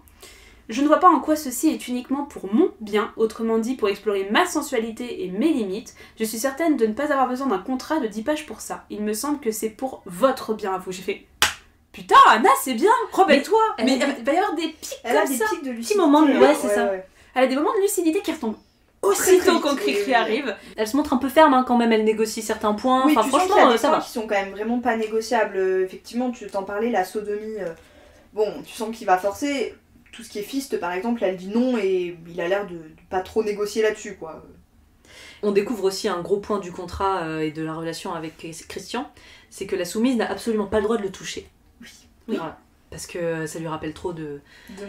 B: Je ne vois pas en quoi ceci est uniquement pour mon bien, autrement dit pour explorer ma sensualité et mes limites. Je suis certaine de ne pas avoir besoin d'un contrat de 10 pages pour ça. Il me semble que c'est pour votre bien à vous. J'ai fait... Putain, Anna, c'est bien, rebelle-toi. Mais il va y avoir des pics
G: Elle a
B: comme
G: des
B: ça.
G: pics de lucidité.
A: Petit moment de... Ouais, c'est ça.
G: Ouais.
B: Elle a des moments de lucidité qui retombent
G: Très,
B: aussitôt
G: très
B: quand
G: vite,
B: Cricri
G: oui.
B: arrive.
A: Elle se montre un peu ferme hein, quand même, elle négocie certains points.
G: Oui,
A: Enfin
G: tu sens qu'il y a
A: franchement
G: des
A: ça
G: points
A: va.
G: qui sont quand même vraiment pas négociables. Effectivement, tu t'en parlais, la sodomie. Bon, tu sens qu'il va forcer. Tout ce qui est fist, par exemple, elle dit non et il a l'air de pas trop négocier là-dessus, quoi.
A: On découvre aussi un gros point du contrat et de la relation avec Christian, c'est que la soumise n'a absolument pas le droit de le toucher.
G: Oui.
A: Voilà. Parce que ça lui rappelle trop de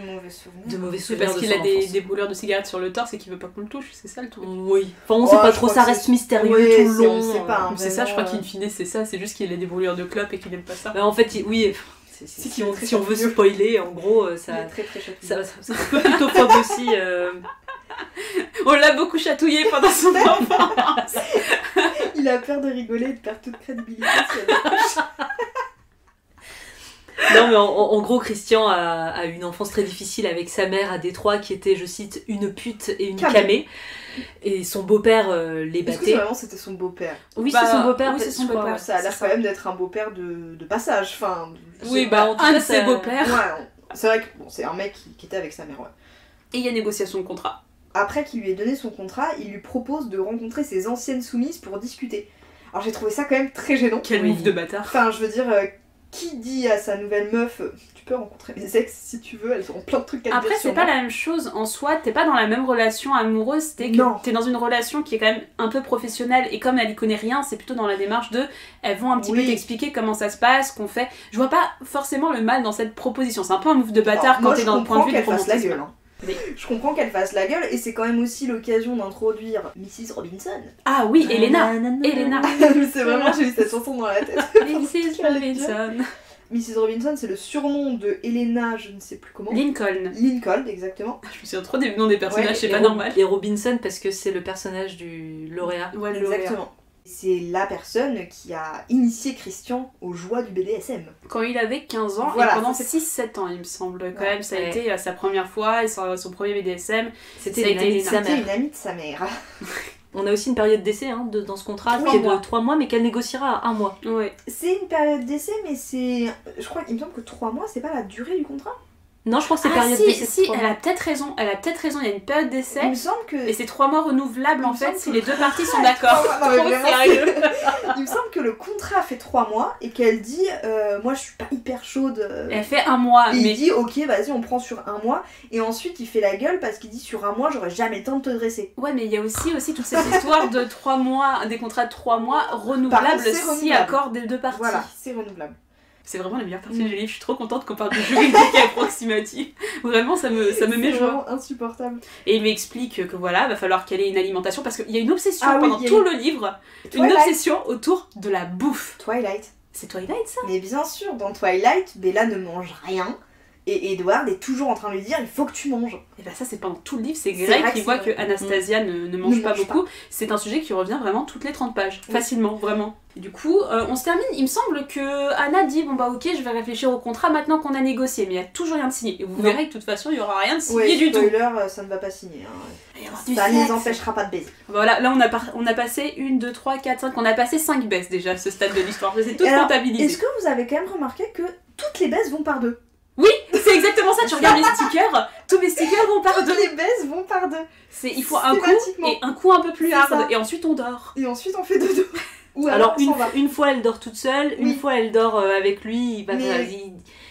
G: mauvais souvenirs.
A: mauvais
B: C'est
A: souvenirs
B: parce
A: de
B: qu'il
A: son
B: a
A: enfance.
B: des brûlures de cigarettes sur le torse et qu'il veut pas qu'on le touche, c'est ça le truc.
A: Oui. Enfin on
G: Oh,
A: sait pas
G: je
A: trop,
G: crois
A: ça
G: que
A: reste
G: c'est-
A: mystérieux
G: Oui,
A: tout le
G: c'est-
A: long.
G: on sait pas, hein.
B: C'est ça, je crois
G: Vraiment,
B: qu'in fine c'est ça, c'est juste qu'il a des brûlures de clope et qu'il aime pas ça.
A: Bah, en fait, oui,
G: C'est
A: si on
G: très
A: veut
G: chatouilleux.
A: spoiler, en gros,
G: Il est
A: ça
G: très très chatouilleux.
A: ça peut plutôt pop aussi.
B: On l'a beaucoup chatouillé pendant son enfance.
G: Il a peur de rigoler et de perdre toute crédibilité si elle touche.
A: Non, mais en gros, Christian a une enfance très difficile avec sa mère à Détroit qui était, je cite, une pute et une
G: Camé.
A: camée. Et son beau-père les
G: Est-ce que
A: battait.
G: vraiment c'était son beau-père?
A: Oui,
B: Bah,
A: c'est son beau-père.
B: oui, c'est son
A: je crois,
B: beau-père.
A: ouais.
G: Ça a l'air
B: c'est
G: quand
B: ça.
G: même d'être un beau-père de passage. Enfin, je
B: Oui,
G: sais
B: bah
A: en tout
B: un
A: cas,
B: de ses
A: ça-
B: beaux-pères.
G: Ouais, c'est vrai que bon, c'est un mec qui était avec sa mère, ouais.
B: Et il y a négociation de contrat.
G: Après qu'il lui ait donné son contrat, il lui propose de rencontrer ses anciennes soumises pour discuter. Alors j'ai trouvé ça quand même très gênant.
B: Quel
A: Oui.
B: move de bâtard.
G: Enfin, je veux dire, qui dit à sa nouvelle meuf, tu peux rencontrer mes ex si tu veux, elles auront plein de trucs à te
B: Après,
G: dire
B: c'est
G: sur
B: pas
G: moi.
B: la même chose en soi, t'es pas dans la même relation amoureuse,
G: Non.
B: t'es dans une relation qui est quand même un peu professionnelle et comme elle y connaît rien, c'est plutôt dans la démarche de elles vont un petit
G: Oui.
B: peu t'expliquer comment ça se passe, qu'on fait. Je vois pas forcément le mal dans cette proposition, c'est un peu un move de bâtard
G: Alors, moi,
B: quand t'es
G: je
B: dans le point de
G: comprends
B: vue du
G: qu'elle fasse la
B: romantisme.
G: gueule. Hein.
B: Oui.
G: Je comprends qu'elle fasse la gueule et c'est quand même aussi l'occasion d'introduire Mrs. Robinson.
B: Ah oui, Elena. Elena.
G: C'est vraiment, j'ai eu cette chanson dans la tête.
B: Mrs. Robinson.
G: Mrs. Robinson, c'est le surnom de Elena, je ne sais plus comment.
B: Lincoln.
G: Lincoln, exactement.
B: Je me souviens trop des noms des personnages,
G: Ouais,
B: c'est
A: Et
B: pas
A: Rob-
B: normal.
A: Et Robinson, parce que c'est le personnage du lauréat.
B: Ouais, le lauréat.
G: Exactement. C'est la personne qui a initié Christian aux joies du BDSM.
B: Quand il avait 15 ans,
G: Voilà,
B: et pendant
G: c'est
B: 6-7 ans, il me semble, quand
G: Ouais.
B: même, ça a
A: Ouais.
B: été sa première fois, et son premier BDSM.
A: C'était
B: Ça a
A: une
B: été
A: amie de
B: Elena.
A: sa
G: C'était
A: mère.
G: une amie de sa mère.
A: On a aussi une période d'essai hein, dans ce contrat
B: 3
A: qui est
B: mois.
A: de 3 mois, mais qu'elle négociera à 1 mois.
B: Ouais.
G: C'est une période d'essai, mais c'est. Je crois qu'il me semble que 3 mois, c'est pas la durée du contrat.
A: Non, je crois que c'est
B: Ah
A: période
B: si,
A: d'essai. de
B: si,
A: 3
B: elle
A: mois.
B: a peut-être raison, il y a une période d'essai,
G: Il me semble que.
B: et c'est 3 mois renouvelables
G: Il
B: en
G: me
B: fait,
G: semble
B: si
G: que-
B: les deux parties sont d'accord.
G: Non, mais
B: Trop
G: vraiment,
B: sérieux.
G: Il me semble que le contrat fait 3 mois et qu'elle dit moi je suis pas hyper chaude.
B: Elle fait 1 mois,
G: Et
B: mais
G: il dit ok vas-y on prend sur 1 mois et ensuite il fait la gueule parce qu'il dit sur 1 mois j'aurai jamais le temps de te dresser.
B: ouais, mais il y a aussi toute cette histoire de 3 mois, des contrats de 3 mois renouvelables
G: Par contre, c'est
B: si
G: renouvelable.
B: accord des deux parties.
G: Voilà, c'est renouvelable.
B: C'est vraiment la meilleure partie du livre, je suis trop contente qu'on parle de juridique et approximatif. Vraiment, ça me met
G: C'est
B: joie.
G: vraiment insupportable.
B: Et il lui explique que voilà, va falloir qu'elle ait une alimentation parce qu'il y a une obsession
G: Ah oui,
B: pendant
G: il y a
B: tout
G: une-
B: le livre, une
G: Twilight.
B: obsession autour de la bouffe.
G: Twilight.
B: C'est Twilight ça?
G: Mais bien sûr, dans Twilight, Bella ne mange rien et Edward est toujours en train de lui dire il faut que tu manges.
B: Et bah ça c'est pendant tout le livre, c'est
G: C'est
B: Greg
G: vrai
B: qui
G: que
B: voit
G: c'est
B: que Anastasia ne mange pas beaucoup. C'est un sujet qui revient vraiment toutes les 30 pages,
G: Oui.
B: facilement, vraiment. Et du coup, on se termine, il me semble que Anna dit bon bah ok je vais réfléchir au contrat maintenant qu'on a négocié, mais il y a toujours rien de signé. Et vous
A: Non.
B: verrez que de toute façon il y aura rien de signé
G: Ouais,
B: du tout.
G: spoiler, ça ne va pas signer. Hein.
B: Il va y avoir du
G: Ça ne les
B: sexe.
G: empêchera pas de baiser.
B: Voilà, là on a passé 1, 2, 3, 4, 5, on a passé 5 baisses déjà à ce stade de l'histoire, je les ai toutes
G: Et alors,
B: comptabilisées.
G: Est-ce que vous avez quand même remarqué que toutes les baises vont par deux.
B: Oui, c'est exactement ça, tu regardes les stickers, tous mes stickers vont par deux.
G: Toutes les baises vont par deux.
B: Il faut un coup
G: Systématiquement.
B: et un coup un peu plus
G: C'est
B: hard,
G: ça.
B: et ensuite on dort.
G: Et ensuite on fait dodo. Ou
A: Alors
G: on s'en va.
A: une fois elle dort toute seule, une
G: Oui.
A: fois elle dort avec lui,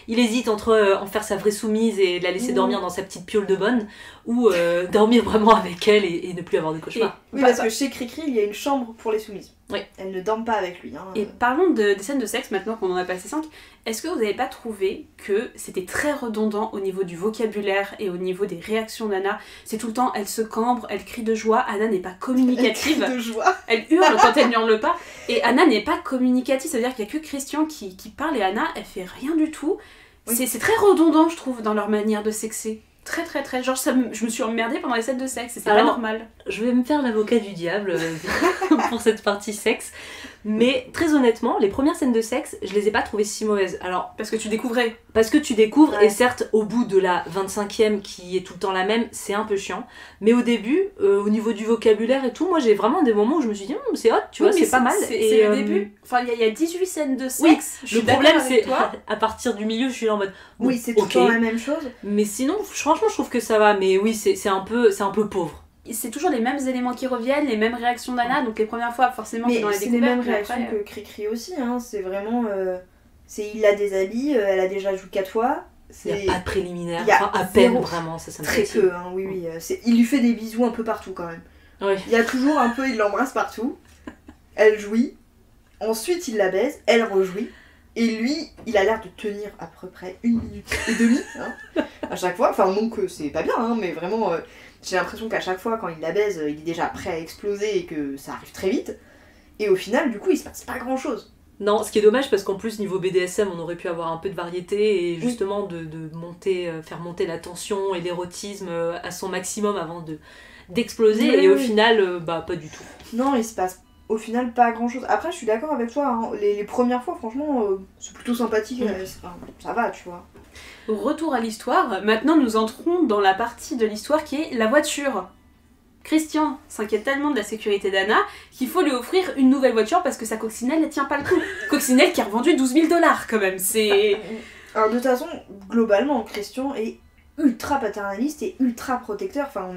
A: il hésite entre en faire sa vraie soumise et la laisser dormir dans sa petite piole de bonne, ou dormir vraiment avec elle et ne plus avoir de cauchemar.
G: Oui, parce que chez Cricri, il y a une chambre pour les soumises.
A: Oui.
G: Elles ne dorment pas avec lui. Hein.
B: Et parlons des scènes de sexe maintenant qu'on en a passé 5. Est-ce que vous n'avez pas trouvé que c'était très redondant au niveau du vocabulaire et au niveau des réactions d'Anna? C'est tout le temps, elle se cambre, elle crie de joie, Anna n'est pas communicative.
G: Elle crie de joie.
B: Elle hurle quand elle n'hurle pas. Et Anna n'est pas communicative, c'est-à-dire qu'il n'y a que Christian qui parle et Anna, elle fait rien du tout.
G: Oui.
B: C'est très redondant, je trouve, dans leur manière de sexer. Très très très. Genre, je me suis emmerdée pendant les scènes de sexe et c'est pas
A: Alors,
B: normal.
A: Je vais me faire l'avocat du diable pour cette partie sexe. Mais très honnêtement, les premières scènes de sexe, je les ai pas trouvées si mauvaises. Alors,
B: Parce que tu découvrais.
A: parce que tu découvres,
G: Ouais.
A: et certes, au bout de la 25e qui est tout le temps la même, c'est un peu chiant. Mais au début, au niveau du vocabulaire et tout, moi j'ai vraiment des moments où je me suis dit, c'est hot, tu vois,
B: Oui, mais
A: c'est pas mal.
B: C'est
A: Et,
B: le début. Enfin, il y a 18 scènes de
A: Oui,
B: sexe. Je
A: le
B: suis
A: problème,
B: d'accord avec
A: c'est
B: toi.
A: à partir du milieu, je suis là en mode. bon,
G: Oui, c'est tout
A: ok.
G: le temps la même chose.
A: Mais sinon, franchement, je trouve que ça va. Mais oui, c'est un peu pauvre.
B: C'est toujours les mêmes éléments qui reviennent, les mêmes réactions d'Anna, donc les premières fois, forcément,
G: Mais
B: c'est dans la
G: c'est les
B: découverte.
G: mêmes
B: mais
G: réactions
B: après,
G: que Cricri aussi. Hein. C'est vraiment. Il a des habits, elle a déjà joué 4 fois.
A: Il n'y a pas de préliminaire.
G: Il y a
A: Enfin, à peine,
G: zéro.
A: vraiment, ça me
G: Très
A: fatigue.
G: peu, hein, oui, oui. Il lui fait des bisous un peu partout quand même.
A: Oui.
G: Il y a toujours un peu, il l'embrasse partout. Elle jouit. Ensuite, il la baise. Elle rejouit. Et lui, il a l'air de tenir à peu près 1 minute et demie à chaque fois. Enfin, donc c'est pas bien, hein, mais vraiment, j'ai l'impression qu'à chaque fois, quand il la baise, il est déjà prêt à exploser et que ça arrive très vite. Et au final, du coup, il se passe pas grand chose.
A: Non, ce qui est dommage parce qu'en plus, niveau BDSM, on aurait pu avoir un peu de variété et justement de monter, faire monter la tension et l'érotisme à son maximum avant d'exploser.
G: Oui,
A: et au
G: oui.
A: final, pas du tout.
G: Non, il se passe au final pas grand chose. Après, je suis d'accord avec toi, hein, les premières fois, franchement, c'est plutôt sympathique. Ça va, tu vois.
B: Retour à l'histoire. Maintenant, nous entrons dans la partie de l'histoire qui est la voiture. Christian s'inquiète tellement de la sécurité d'Anna qu'il faut lui offrir une nouvelle voiture parce que sa coccinelle ne tient pas le coup. Coccinelle qui a revendu 12 000 $ quand même, c'est...
G: Alors de toute façon, globalement, Christian est ultra paternaliste et ultra protecteur. Enfin,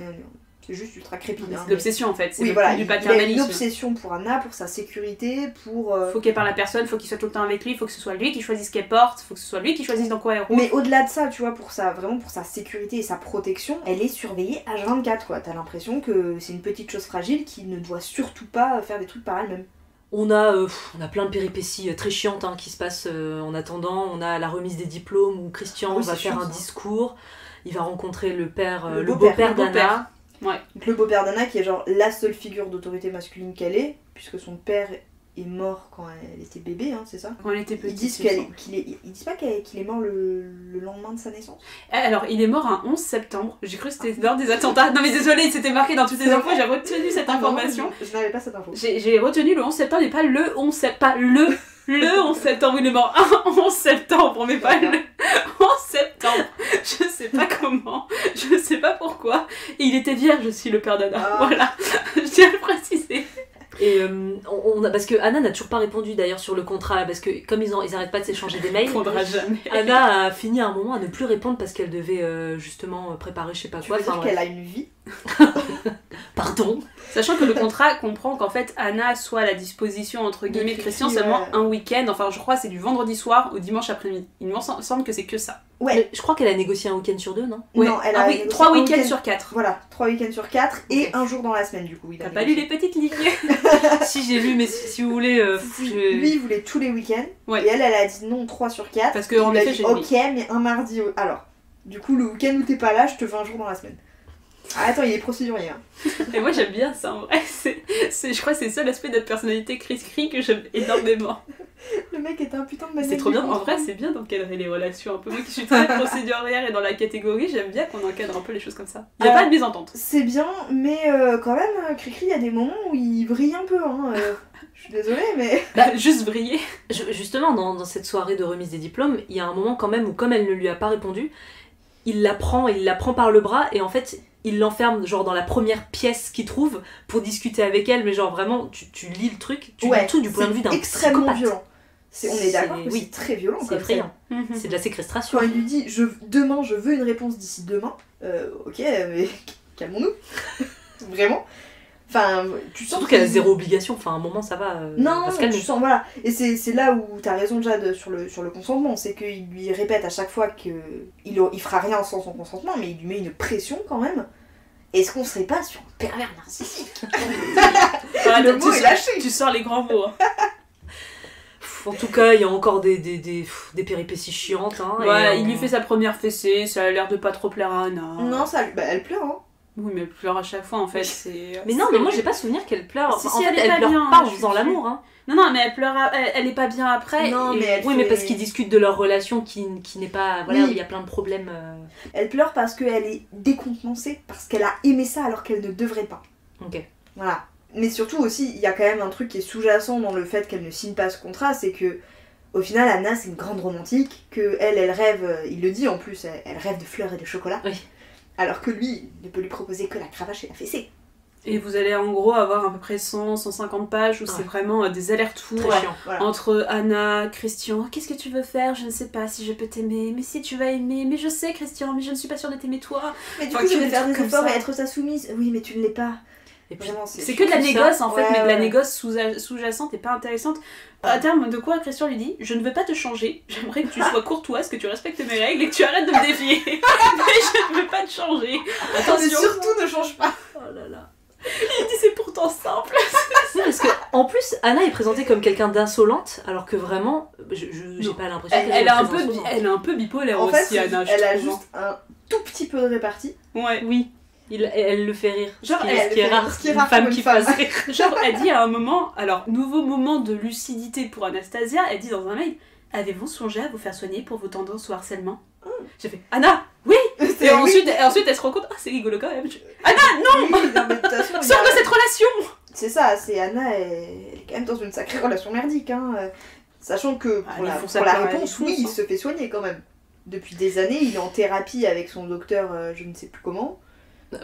G: c'est juste ultra crépide. Hein,
B: C'est l'obsession en fait, c'est
G: oui,
B: le
G: voilà,
B: coup du
G: il a une
B: paternalisme.
G: obsession pour Anna, pour sa sécurité, pour...
B: Faut qu'elle parle à personne, faut qu'il soit tout le temps avec lui, faut que ce soit lui qui choisisse ce qu'elle porte, faut que ce soit lui qui choisisse dans quoi elle roule.
G: Mais au-delà de ça, tu vois, vraiment pour sa sécurité et sa protection, elle est surveillée H24, quoi. T'as l'impression que c'est une petite chose fragile qui ne doit surtout pas faire des trucs par elle-même.
A: On a plein de péripéties très chiantes qui se passent en attendant. On a la remise des diplômes où Christian
G: Ah oui,
A: va
G: c'est
A: faire
G: chiant,
A: un
G: ça.
A: discours. Il va rencontrer le
G: Le
A: beau-père
G: beau-père
A: d'Anna.
B: Ouais.
G: Donc le beau-père d'Anna qui est genre la seule figure d'autorité masculine qu'elle est, puisque son père est mort quand elle était bébé, hein, c'est ça?
B: Quand elle était
G: Ils
B: petite.
G: disent,
B: il me semble.
G: ils disent pas qu'il est mort le lendemain de sa naissance?
B: Alors, il est mort un 11 septembre. J'ai cru que c'était lors des attentats. Non mais désolé, c'était marqué dans toutes les infos, j'ai retenu cette information.
G: Je n'avais pas cette info.
B: J'ai retenu le 11 septembre et pas le 11 septembre. Pas le 11 septembre. Il est mort un 11 septembre, mais pas le 11 septembre. Je sais pas comment, je sais pas pourquoi. Et il était vierge aussi, le père d'Anna.
G: Ah.
B: Voilà, je tiens à le préciser.
A: Et parce que Anna n'a toujours pas répondu d'ailleurs sur le contrat, parce que comme ils arrêtent pas de s'échanger des mails,
B: Faudra jamais.
A: Anna a fini à un moment à ne plus répondre parce qu'elle devait justement préparer je sais pas
G: Tu
A: quoi.
G: veux dire
A: Enfin,
G: qu'elle
A: bref.
G: a une vie?
A: Pardon.
B: Sachant que le contrat comprend qu'en fait Anna soit à la disposition entre guillemets de Christian seulement un week-end, enfin je crois c'est du vendredi soir au dimanche après-midi. Il me semble que c'est que ça.
G: Ouais.
A: Mais je crois qu'elle a négocié un week-end sur 2, non?
B: Ouais.
G: Non, elle
B: Ah
G: a
B: oui,
G: négocié
B: 3
G: un
B: week-ends
G: week-end.
B: sur 4.
G: Voilà, 3 week-ends sur 4 et un jour dans la semaine du coup.
B: T'as pas lu les petites lignes?
A: Si j'ai lu, mais si vous voulez,
G: Lui il voulait tous les week-ends
B: Ouais.
G: et elle a dit non 3 sur 4.
B: Parce que en
G: Il a
B: effet
G: dit
B: j'ai
G: ok mais un mardi. Alors, du coup le week-end où t'es pas là, je te fais un jour dans la semaine. Ah, attends, il est procédurier. Hein.
B: Et moi j'aime bien ça en vrai, je crois que c'est le seul aspect de notre personnalité Chris que j'aime énormément.
G: Le mec est un putain de maniaque.
B: C'est trop bien,
G: du
B: en vrai
G: contrôle.
B: c'est bien d'encadrer les relations un peu. Moi qui suis très procédurière et dans la catégorie, j'aime bien qu'on encadre un peu les choses comme ça. Il n'y a pas de mésentente.
G: C'est bien, mais quand même, Cricri, il y a des moments où il brille un peu. Hein. Je suis désolée, mais...
B: Juste briller.
A: Justement, dans cette soirée de remise des diplômes, il y a un moment quand même où, comme elle ne lui a pas répondu, il la prend par le bras et en fait, il l'enferme genre dans la première pièce qu'il trouve pour discuter avec elle. Mais genre vraiment, tu lis le truc, tu lis le truc du point de vue d'un
G: extrêmement
A: psychopathe.
G: violent. On est d'accord que
A: oui,
G: c'est très violent.
A: c'est
G: comme
A: effrayant.
B: Mhm.
A: C'est de la séquestration.
G: Quand il lui dit demain je veux une réponse d'ici demain, ok, mais calmons-nous. Vraiment. Enfin, tu sens
A: Surtout qu'elle a zéro obligation, enfin à un moment ça va.
G: Non,
A: va se calmer.
G: tu sens, voilà. Et c'est là où t'as raison, Jade, sur le consentement. C'est qu'il lui répète à chaque fois qu'il fera rien sans son consentement, mais il lui met une pression quand même. Est-ce qu'on serait pas sur un pervers narcissique? Le mot est lâché.
B: Tu sors les grands mots. Hein.
A: En tout cas, il y a encore des péripéties chiantes. Hein,
B: Ouais, il lui fait sa première fessée, ça a l'air de pas trop plaire à Anna.
G: Non, elle pleure, hein.
B: Oui, mais elle pleure à chaque fois en fait. C'est...
A: Mais non, mais moi j'ai pas souvenir qu'elle pleure.
B: Si,
A: En
B: si,
A: fait,
B: elle est
A: elle
B: pas
A: pleure
B: bien,
A: pas en
B: je
A: faisant
B: suis
A: l'amour. Hein.
B: Non, mais elle pleure, elle est pas bien après.
G: Non,
B: et-
G: mais elle
A: Oui,
G: fait-
A: mais parce qu'ils discutent de leur relation qui n'est pas. Voilà,
G: Oui.
A: où il y a plein de problèmes.
G: Elle pleure parce qu'elle est décontenancée, parce qu'elle a aimé ça alors qu'elle ne devrait pas.
A: Ok.
G: Voilà. Mais surtout aussi, il y a quand même un truc qui est sous-jacent dans le fait qu'elle ne signe pas ce contrat, c'est que au final, Anna, c'est une grande romantique, que elle rêve, il le dit en plus, elle rêve de fleurs et de chocolat.
A: Oui.
G: Alors que lui, il ne peut lui proposer que la cravache et la fessée.
B: Et vous allez en gros avoir à peu près 100-150 pages où c'est
A: Ouais.
B: vraiment des allers-retours
A: Très chiant.
G: Voilà.
B: entre Anna, Christian. Qu'est-ce que tu veux faire? Je ne sais pas si je peux t'aimer. Mais si tu vas aimer. Mais je sais, Christian, mais je ne suis pas sûre de t'aimer toi.
G: Mais du
B: Enfin,
G: coup, je
B: que
G: vais
B: des
G: faire
B: trucs
G: des
B: comme
G: efforts
B: ça.
G: et être sa soumise. Oui, mais tu ne l'es pas.
A: Et puis,
G: Vraiment,
B: C'est que de la
A: tout ça,
B: négoce en fait,
G: ouais,
B: mais de la
G: ouais.
B: négoce sous-jacente et pas intéressante. À terme de quoi Christian lui dit: je ne veux pas te changer, j'aimerais que tu sois courtoise, que tu respectes mes règles et que tu arrêtes de me défier. Mais je ne veux pas te changer.
G: Mais
B: Attention.
G: surtout, ne change pas.
A: Oh là là.
B: Il dit: c'est pourtant simple.
A: Oui, parce que en plus, Anna est présentée comme quelqu'un d'insolente, alors que vraiment, j'ai
B: Non.
A: pas l'impression qu'elle
B: Elle
A: soit
B: est un
A: très
B: peu,
A: insolente.
B: elle est un peu bipolaire
G: En fait,
B: aussi, Anna. je
G: elle a
B: trouve,
G: juste un tout petit peu de répartie.
B: hein. Ouais.
A: Oui, elle le fait rire.
B: Genre,
A: ce qui est rare,
G: ce qui est
A: une
G: rare
A: femme
G: pour une
A: qui
G: femme.
A: fasse rire.
B: Genre, elle dit à un moment, alors, nouveau moment de lucidité pour Anastasia, elle dit dans un mail: avez-vous songé à vous faire soigner pour vos tendances au harcèlement? J'ai fait: Anna, oui. Et ensuite, elle se rend compte: ah, c'est rigolo quand même. Anna, non,
G: Oui, non, mais de toute façon, il y
B: sors
G: a-
B: de cette relation.
G: C'est ça, c'est Anna, elle est quand même dans une sacrée relation merdique, hein. Sachant que
B: Ah,
G: pour
B: ils
G: la,
B: font ça
G: pour la
B: par
G: réponse,
B: la
G: oui, il
B: réponse,
G: se fait soigner quand même. Depuis des années, il est en thérapie avec son docteur, je ne sais plus comment.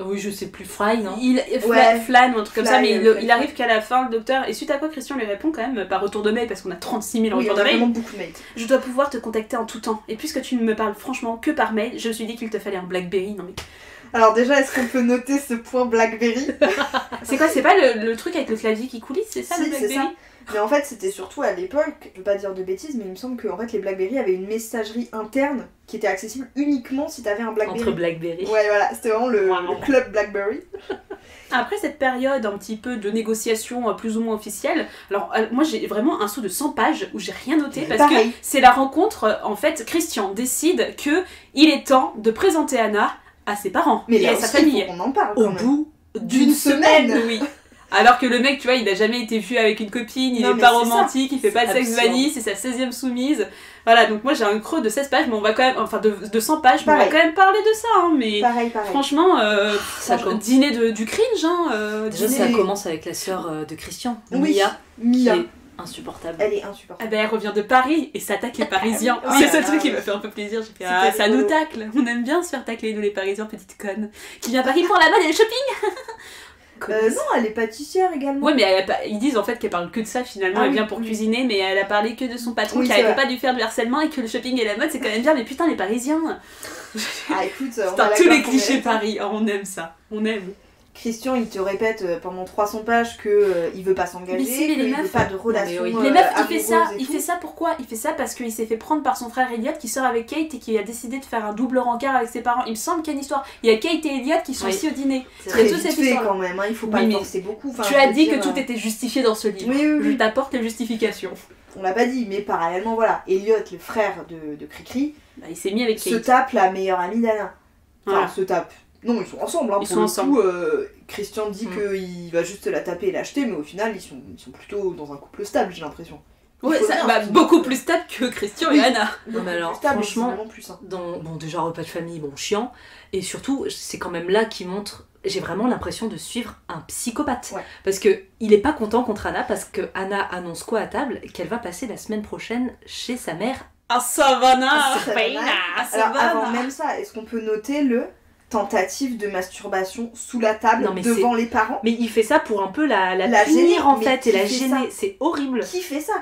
A: Oui, je sais plus, Fry, non?
G: Ouais.
B: Flan ou un truc comme ça,
G: Fly,
B: mais
G: Fly.
B: il arrive qu'à la fin, le docteur, et suite à quoi Christian lui répond quand même par retour de mail, parce qu'on a 36 000
G: Oui,
B: retours
G: on
B: de
G: a
B: mail:
G: vraiment beaucoup de mails.
B: je dois pouvoir te contacter en tout temps. Et puisque tu ne me parles franchement que par mail, je me suis dit qu'il te fallait un Blackberry. Non mais
G: Alors déjà, est-ce qu'on peut noter ce point Blackberry?
B: c'est quoi? C'est pas le truc avec le clavier qui coulisse, c'est ça
G: Si,
B: le
G: c'est
B: Blackberry?
G: ça. Mais en fait, c'était surtout à l'époque, je veux pas dire de bêtises, mais il me semble que en fait, les Blackberry avaient une messagerie interne qui était accessible uniquement si t'avais un Blackberry.
A: Entre Blackberry.
G: Ouais, voilà, c'était vraiment le
A: Wow.
G: club Blackberry.
B: Après cette période un petit peu de négociation plus ou moins officielle, alors moi j'ai vraiment un saut de 100 pages où j'ai rien noté parce
G: Pareil.
B: que c'est la rencontre, en fait, Christian décide que il est temps de présenter Anna à ses parents
G: Mais
B: et
G: là
B: à sa
G: aussi,
B: famille.
G: il faut qu'on en parle
A: Au
G: quand même.
A: bout
G: d'une semaine.
B: Oui. Alors que le mec, tu vois, il a jamais été vu avec une copine, il
G: Non,
B: est
G: mais
B: pas
G: c'est
B: romantique, il fait pas de
A: C'est
B: sexe
A: absurde.
B: vanille, c'est sa 16e soumise. Voilà, donc moi j'ai un creux de 16 pages, mais on va quand même, enfin de 100 pages, mais on va
G: Pareil.
B: quand même parler de ça, hein, mais
G: Pareil.
B: franchement,
A: Ça
B: franchement,
A: commence.
B: dîner du cringe, hein.
A: Déjà,
B: dîner-
A: ça commence avec la sœur de Christian,
G: Oui,
A: Mia, qui
G: Mia.
A: est insupportable.
G: Elle est
B: Ah
G: insupportable.
B: ben elle revient de Paris et s'attaque les Parisiens.
G: Ah,
B: C'est
G: oui.
B: le seul
G: Ah,
B: truc qui
G: oui.
B: m'a fait un peu plaisir. J'ai fait:
G: C'était
B: ah, ça
G: rigolo.
B: nous tacle. On aime bien se faire tacler, nous les Parisiens, petite conne. Qui vient à Paris pour la mode et le shopping. Connasse.
G: Non, elle est pâtissière également.
B: Ouais, mais ils disent en fait qu'elle parle que de ça finalement,
G: Ah
B: elle
G: oui,
B: vient pour
G: oui.
B: cuisiner, mais elle a parlé que de son patron
G: Oui,
B: qui
G: c'est
B: arrêtait
G: vrai.
B: pas de lui faire du harcèlement et que le shopping et la mode c'est quand même bien, mais putain, les Parisiens.
G: Ah écoute, on
B: Putain,
G: a
B: tous les
G: d'accord qu'on
B: clichés
G: est-
B: Paris, oh, on aime ça, on aime.
G: Christian, il te répète pendant 300 pages que il veut pas s'engager,
B: Mais si, mais les
G: qu'il veut
B: meufs-
G: pas de relation.
A: oui.
B: Les meufs, il fait ça,
G: amoureuse et
B: il
G: tout.
B: fait ça pourquoi? Il fait ça parce qu'il s'est fait prendre par son frère Elliot qui sort avec Kate et qui a décidé de faire un double rencard avec ses parents. Il me semble qu'il y a une histoire. Il y a Kate et Elliot qui sont
A: Oui.
B: aussi au dîner.
A: C'est
B: Il y a
G: Très
B: toute
G: vite
B: cette
G: fait
B: histoire.
G: quand même, hein, il faut pas
B: Oui,
G: le
B: mais
G: forcer beaucoup. Enfin,
B: Tu
G: je
B: as
G: veux
B: dit
G: dire,
B: que tout était justifié dans ce livre.
G: Oui, oui,
B: Je
G: oui.
B: t'apporte les justifications.
G: On l'a pas dit, mais parallèlement, voilà, Elliot, le frère de Cricri,
B: Bah, il s'est mis avec
G: se
B: Kate.
G: tape la meilleure amie d'Anna. Enfin,
B: Voilà.
G: se tape. Non, ils sont ensemble, hein,
B: Ils
G: pour
B: sont
G: le
B: ensemble.
G: coup, Christian dit
B: Mm.
G: qu'il va juste la taper et l'acheter, mais au final, ils sont plutôt dans un couple stable, j'ai l'impression. Il
B: Ouais,
G: faut
B: ça,
G: bien,
B: bah,
G: sinon-
B: beaucoup plus stable que Christian et
G: Oui.
B: Anna.
G: Beaucoup
A: mais alors,
G: plus stable,
A: franchement,
G: c'est vraiment plus sain.
A: Bon, déjà, repas de famille, bon, chiant. Et surtout, c'est quand même là qu'il montre... J'ai vraiment l'impression de suivre un psychopathe.
G: Ouais.
A: Parce que il est pas content contre Anna, parce que Anna annonce quoi à table? Qu'elle va passer la semaine prochaine chez sa mère.
B: Ah, Savannah!
G: Savannah. Alors, avant même ça, est-ce qu'on peut noter le tentative de masturbation sous la table
A: Non, mais
G: devant les parents?
A: Mais il fait ça pour un peu la
G: La
A: punir
G: gêner,
A: en
G: mais
A: fait,
G: qui
A: et la
G: fait
A: gêner.
G: ça
A: C'est horrible.
G: Qui fait ça?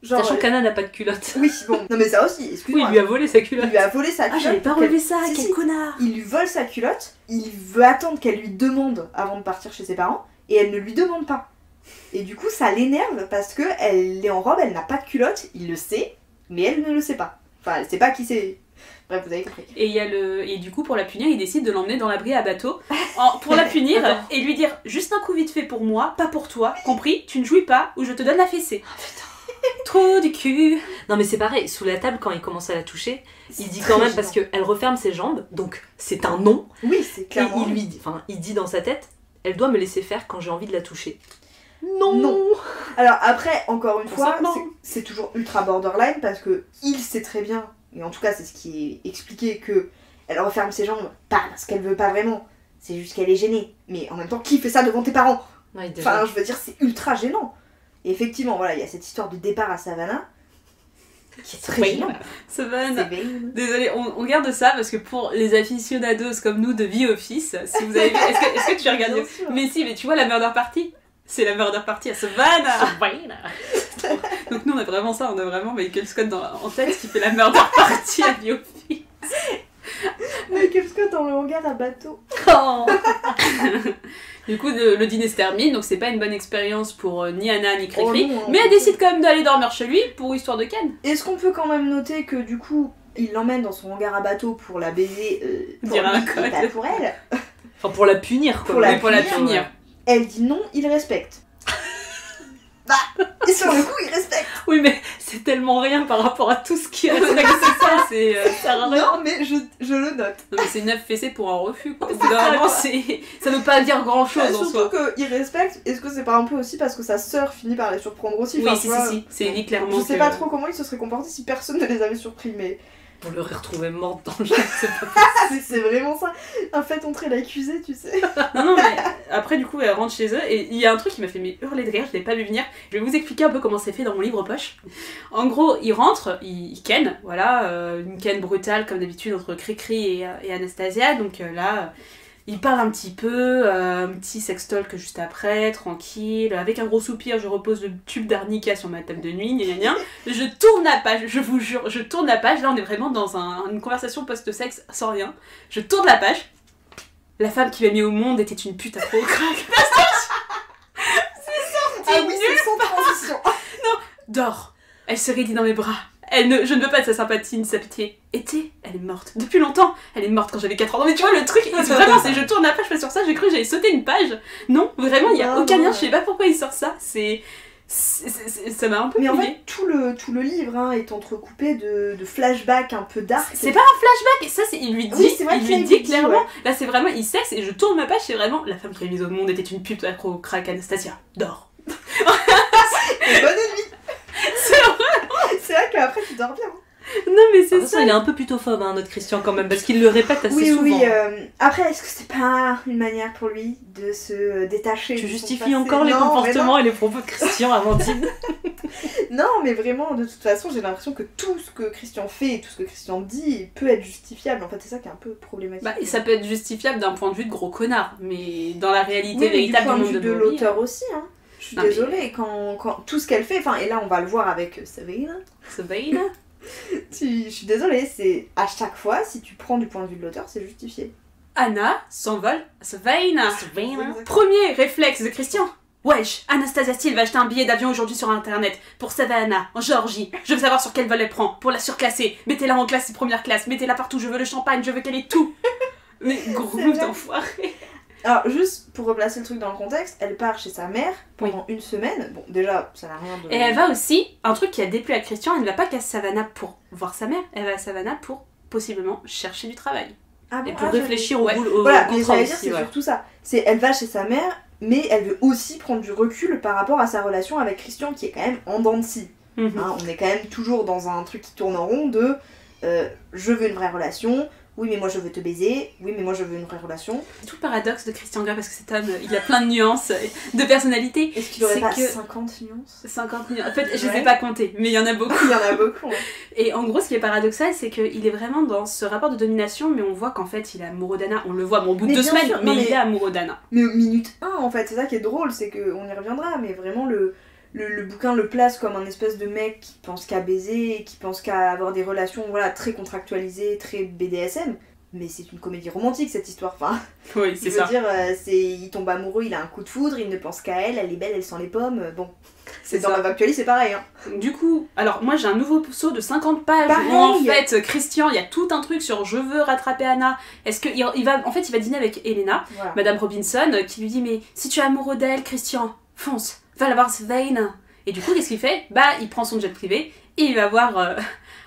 G: Genre,
A: Sachant qu'Anna n'a pas de culotte.
G: Oui, bon. Non mais ça aussi,
A: Oui,
G: excuse-moi.
A: il lui a volé sa culotte.
G: Il lui a volé sa culotte.
B: Ah, j'avais pas
G: pour qu'elle-
B: relevé ça,
G: Si,
B: quel
G: si.
B: connard.
G: Il lui vole sa culotte, il veut attendre qu'elle lui demande avant de partir chez ses parents, et elle ne lui demande pas. Et du coup, ça l'énerve parce que elle est en robe, elle n'a pas de culotte, il le sait, mais elle ne le sait pas. Enfin, elle sait pas qui c'est. Bref, vous avez compris.
B: Et, et du coup, pour la punir, il décide de l'emmener dans l'abri à bateau pour la punir et lui dire juste un coup vite fait pour moi, pas pour toi, compris? Tu ne jouis pas ou je te donne la fessée. Trop du cul.
A: Non mais c'est pareil, sous la table quand il commence à la toucher, il dit quand même parce qu'elle referme ses jambes, donc c'est un non.
G: Oui, c'est
A: Et
G: clairement.
A: il dit dans sa tête, elle doit me laisser faire quand j'ai envie de la toucher. Non.
G: Non. Alors après, encore une
B: Pour
G: fois,
B: ça que non.
G: c'est toujours ultra borderline parce que il sait très bien, et en tout cas c'est ce qui est expliqué, que elle referme ses jambes, pas parce qu'elle veut pas vraiment, c'est juste qu'elle est gênée. Mais en même temps, qui fait ça devant tes parents?
A: Ouais, déjà.
G: Enfin, je veux dire, c'est ultra gênant. Et effectivement, voilà, il y a cette histoire de départ à Savannah qui est très gênant.
B: Savannah.
G: C'est vain.
B: Désolée, on garde ça parce que pour les aficionados comme nous de The Office, si vous avez vu, est-ce que tu as regardé?
G: Bien sûr.
B: Mais si, mais tu vois la Murder Party? C'est la Murder Party à Savannah. Donc nous on a vraiment ça, on a vraiment Michael Scott en tête qui fait la Murder Party à The Office.
G: Michael Scott dans le hangar à bateau.
B: Du coup le dîner se termine, donc c'est pas une bonne expérience pour ni Anna ni Cricri,
G: Oh non,
B: mais elle décide quand même d'aller dormir chez lui pour histoire de Ken.
G: Est-ce qu'on peut quand même noter que du coup, il l'emmène dans son hangar à bateau pour la baiser pour
B: Dire un
G: lui et
B: code.
G: pas pour elle?
A: Enfin pour la punir quoi.
G: Pour la
B: Oui, pour la
G: punir,
B: punir.
G: Elle dit non, il respecte. Bah, et sur le coup, il respecte.
A: Oui mais c'est tellement rien par rapport à tout ce qui reste.
B: C'est ça, c'est ça sert à rien.
G: Non, mais je le note.
B: Non mais c'est 9 fessées pour un refus quoi. Au bout
G: C'est
B: d'un
G: ça,
B: moment
G: quoi.
B: ça veut pas dire grand chose en
G: Surtout
B: soi.
G: qu'il respecte, est-ce que c'est pas un peu aussi parce que sa sœur finit par les surprendre aussi?
B: Oui
G: Enfin,
B: si
G: tu vois,
B: c'est dit clairement
G: Je sais
B: que-
G: pas trop comment ils se seraient comportés si personne ne les avait surpris, mais
A: On l'aurait retrouvée morte dans le jeu, c'est pas
G: c'est vraiment ça. Un fait entrer l'accusé, tu sais.
B: Non, mais après, du coup, elle rentre chez eux et il y a un truc qui m'a fait hurler de rire, je l'ai pas vu venir. Je vais vous expliquer un peu comment c'est fait dans mon livre poche. En gros, ils rentrent, ils ken, voilà, une ken brutale comme d'habitude entre Cricri et Anastasia. Donc là, ils parlent un petit peu, un petit sextalk juste après, tranquille. Avec un gros soupir, je repose le tube d'arnica sur ma table de nuit, gna gna gna. Je tourne la page, je vous jure, je tourne la page. Là, on est vraiment dans une conversation post-sexe sans rien. Je tourne la page. La femme qui m'a mis au monde était une pute afro crack.
G: Ah oui, c'est sans transition.
B: Dors. Elle se raidit dans mes bras. Je ne veux pas de sa sympathie ni de sa pitié. Était, elle est morte. Depuis longtemps, elle est morte quand j'avais 4 ans. Non mais tu vois, le truc, vraiment, c'est je tourne la page, je fais sur ça, j'ai cru que j'allais sauter une page. Non, vraiment, il y a
G: Non,
B: aucun
G: non,
B: lien,
G: ouais.
B: je sais pas pourquoi il sort ça. Ça m'a un peu
G: Mais en
B: plié.
G: fait, tout le livre hein, est entrecoupé de flashbacks un peu dark.
B: C'est pas un flashback, et ça il lui dit,
G: Oui, c'est vrai
B: il
G: qu'il
B: lui
G: lui
B: dit
G: dit,
B: clairement,
G: ouais.
B: là c'est vraiment, il sexe et je tourne ma page, c'est vraiment, la femme qui a mise au monde était une pute accro au crack, Anastasia, dors.
G: Et bonne nuit.
B: C'est vrai.
G: C'est vrai qu'après tu dors bien.
B: Non mais
A: De
B: c'est
A: toute façon,
B: ça.
A: il est un peu plutophobe, hein, notre Christian quand même, parce qu'il le répète assez
G: Oui,
A: souvent.
G: oui. Après, est-ce que c'est pas une manière pour lui de se détacher de
A: Tu
G: son
A: justifies
G: passé?
A: encore les
G: Non, mais
A: comportements et les propos de Christian, Amandine.
G: Non, mais vraiment, de toute façon, j'ai l'impression que tout ce que Christian fait et tout ce que Christian dit peut être justifiable. En fait, c'est ça qui est un peu problématique.
B: Bah, ça peut être justifiable d'un point de vue de gros connard, mais dans la réalité
G: Oui, mais du
B: véritable
G: point
B: du
G: de
B: monde
G: vue de
B: Bobby,
G: l'auteur aussi, hein. Je suis
B: Non, mais-
G: désolée, quand tout ce qu'elle fait, enfin, et là on va le voir avec Savannah,
B: Savannah.
G: je suis désolée, c'est à chaque fois, si tu prends du point de vue de l'auteur, c'est justifié.
B: Anna s'envole à Savannah.
A: Savannah.
B: Premier réflexe de Christian. Wesh, Anastasia Steele va acheter un billet d'avion aujourd'hui sur internet pour Savannah, en Géorgie. Je veux savoir sur quel vol elle prend, pour la surclasser. Mettez-la en classe première classe, mettez-la partout, je veux le champagne, je veux qu'elle ait tout. Mais gros
G: C'est vrai.
B: enfoiré.
G: Alors, juste pour replacer le truc dans le contexte, elle part chez sa mère pendant une semaine. Bon, déjà, ça n'a rien de...
B: Et elle va aussi, un truc qui a déplu à Christian, elle ne va pas qu'à Savannah pour voir sa mère, elle va à Savannah pour possiblement chercher du travail.
G: Ah bon,
A: Et pour
G: j'avais-
A: réfléchir au
B: Ouais.
A: boulot, au
G: Voilà, mais
A: contrat
G: j'allais dire,
A: aussi,
G: c'est
A: ouais.
G: surtout ça. C'est, elle va chez sa mère, mais elle veut aussi prendre du recul par rapport à sa relation avec Christian, qui est quand même en dents de scie.
B: Mhm.
G: Hein, on est quand même toujours dans un truc qui tourne en rond de je veux une vraie relation, oui mais moi je veux te baiser, oui mais moi je veux une vraie relation.
B: C'est tout le paradoxe de Christian Grey parce que cet homme, il a plein de nuances, de personnalité.
G: Est-ce qu'il aurait
B: C'est
G: pas
B: que-
G: 50 nuances?
B: 50 nuances. En fait, je
G: Ouais.
B: sais pas compter, mais il y en a beaucoup.
G: Il y en a beaucoup. Hein.
B: Et en gros, ce qui est paradoxal, c'est qu'il est vraiment dans ce rapport de domination, mais on voit qu'en fait, il est amoureux d'Anna. On le voit, bon, au bout de
G: Mais
B: 2
G: bien
B: semaines,
G: sûr,
B: mais
G: non,
B: il
G: mais-
B: est amoureux d'Anna.
G: Mais minute 1 en fait, c'est ça qui est drôle, c'est qu'on y reviendra, mais vraiment le bouquin le place comme un espèce de mec qui pense qu'à baiser, qui pense qu'à avoir des relations voilà, très contractualisées, très BDSM. Mais c'est une comédie romantique cette histoire. Enfin,
B: oui, c'est ça.
G: Je veux dire, il tombe amoureux, il a un coup de foudre, il ne pense qu'à elle est belle, elle sent les pommes. Bon, c'est dans Love Actually, c'est pareil. Hein.
B: Du coup, alors moi j'ai un nouveau saut de 50 pages
G: pareil.
B: Où en fait Christian, il y a tout un truc sur je veux rattraper Anna. Est-ce que il va dîner avec Elena, voilà. Madame Robinson, qui lui dit mais si tu es amoureux d'elle, Christian, fonce, va la voir Svein. Et du coup, qu'est-ce qu'il fait ? Bah, il prend son jet privé et il va voir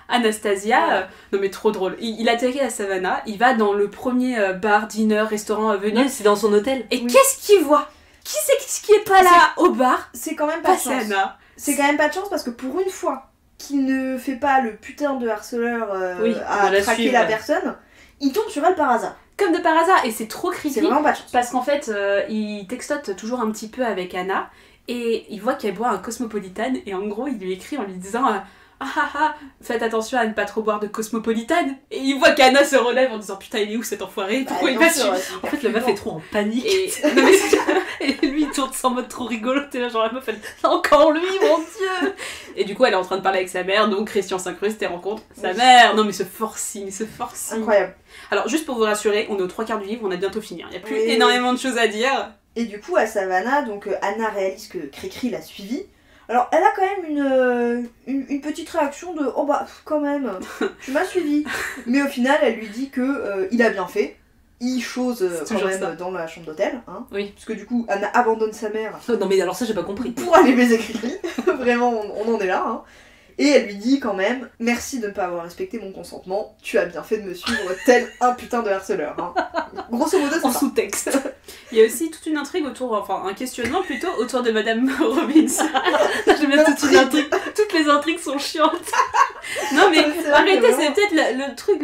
B: Anastasia. Non mais trop drôle. Il atterrit à Savannah, il va dans le premier bar, dîner, restaurant venu.
A: Ouais, c'est dans son hôtel.
B: Et qu'est-ce qu'il voit ? Qui c'est qui est pas là au bar ?
G: C'est quand même pas de chance.
B: Anna.
G: C'est quand même pas de chance parce que pour une fois qu'il ne fait pas le putain de harceleur à traquer la personne, il tombe sur elle par hasard.
B: Comme de par hasard, et c'est trop creepy.
G: C'est vraiment pas de chance.
B: Parce qu'en fait, il textote toujours un petit peu avec Anna, et il voit qu'elle boit un Cosmopolitan, et en gros, il lui écrit en lui disant faites attention à ne pas trop boire de Cosmopolitan. Et il voit qu'Anna se relève en disant putain, il est où cet enfoiré ? Pourquoi il m'a su ?
A: En fait, la meuf est trop en panique. Et lui, il tourne en mode trop rigolo. T'es là, genre la meuf, elle encore lui, mon dieu.
B: Et du coup, elle est en train de parler avec sa mère, donc Christian s'incruste et rencontre sa mère. Non, mais ce forcing.
G: Incroyable.
B: Alors, juste pour vous rassurer, on est aux 3/4 du livre, on a bientôt fini. Il n'y a plus énormément de choses à dire.
G: Et du coup, à Savannah, donc Anna réalise que Cricri l'a suivie. Alors, elle a quand même une petite réaction de « Oh bah, quand même, tu m'as suivi !» Mais au final, elle lui dit que il a bien fait. Il chose quand même dans la chambre d'hôtel. Hein,
A: oui.
G: Parce que du coup, Anna abandonne sa mère.
A: Non mais alors ça, j'ai pas compris.
G: Pour aller baiser Cricri. Vraiment, on en est là. Hein. Et elle lui dit quand même « Merci de ne pas avoir respecté mon consentement. Tu as bien fait de me suivre tel un putain de harceleur. Hein. » Grosso modo, c'est
B: en sous-texte. Il y a aussi toute une intrigue autour, enfin un questionnement plutôt autour de Madame Robinson.
A: J'aime bien toute une intrigue. Toutes les intrigues sont chiantes.
B: Non mais arrêtez, c'est peut-être le truc,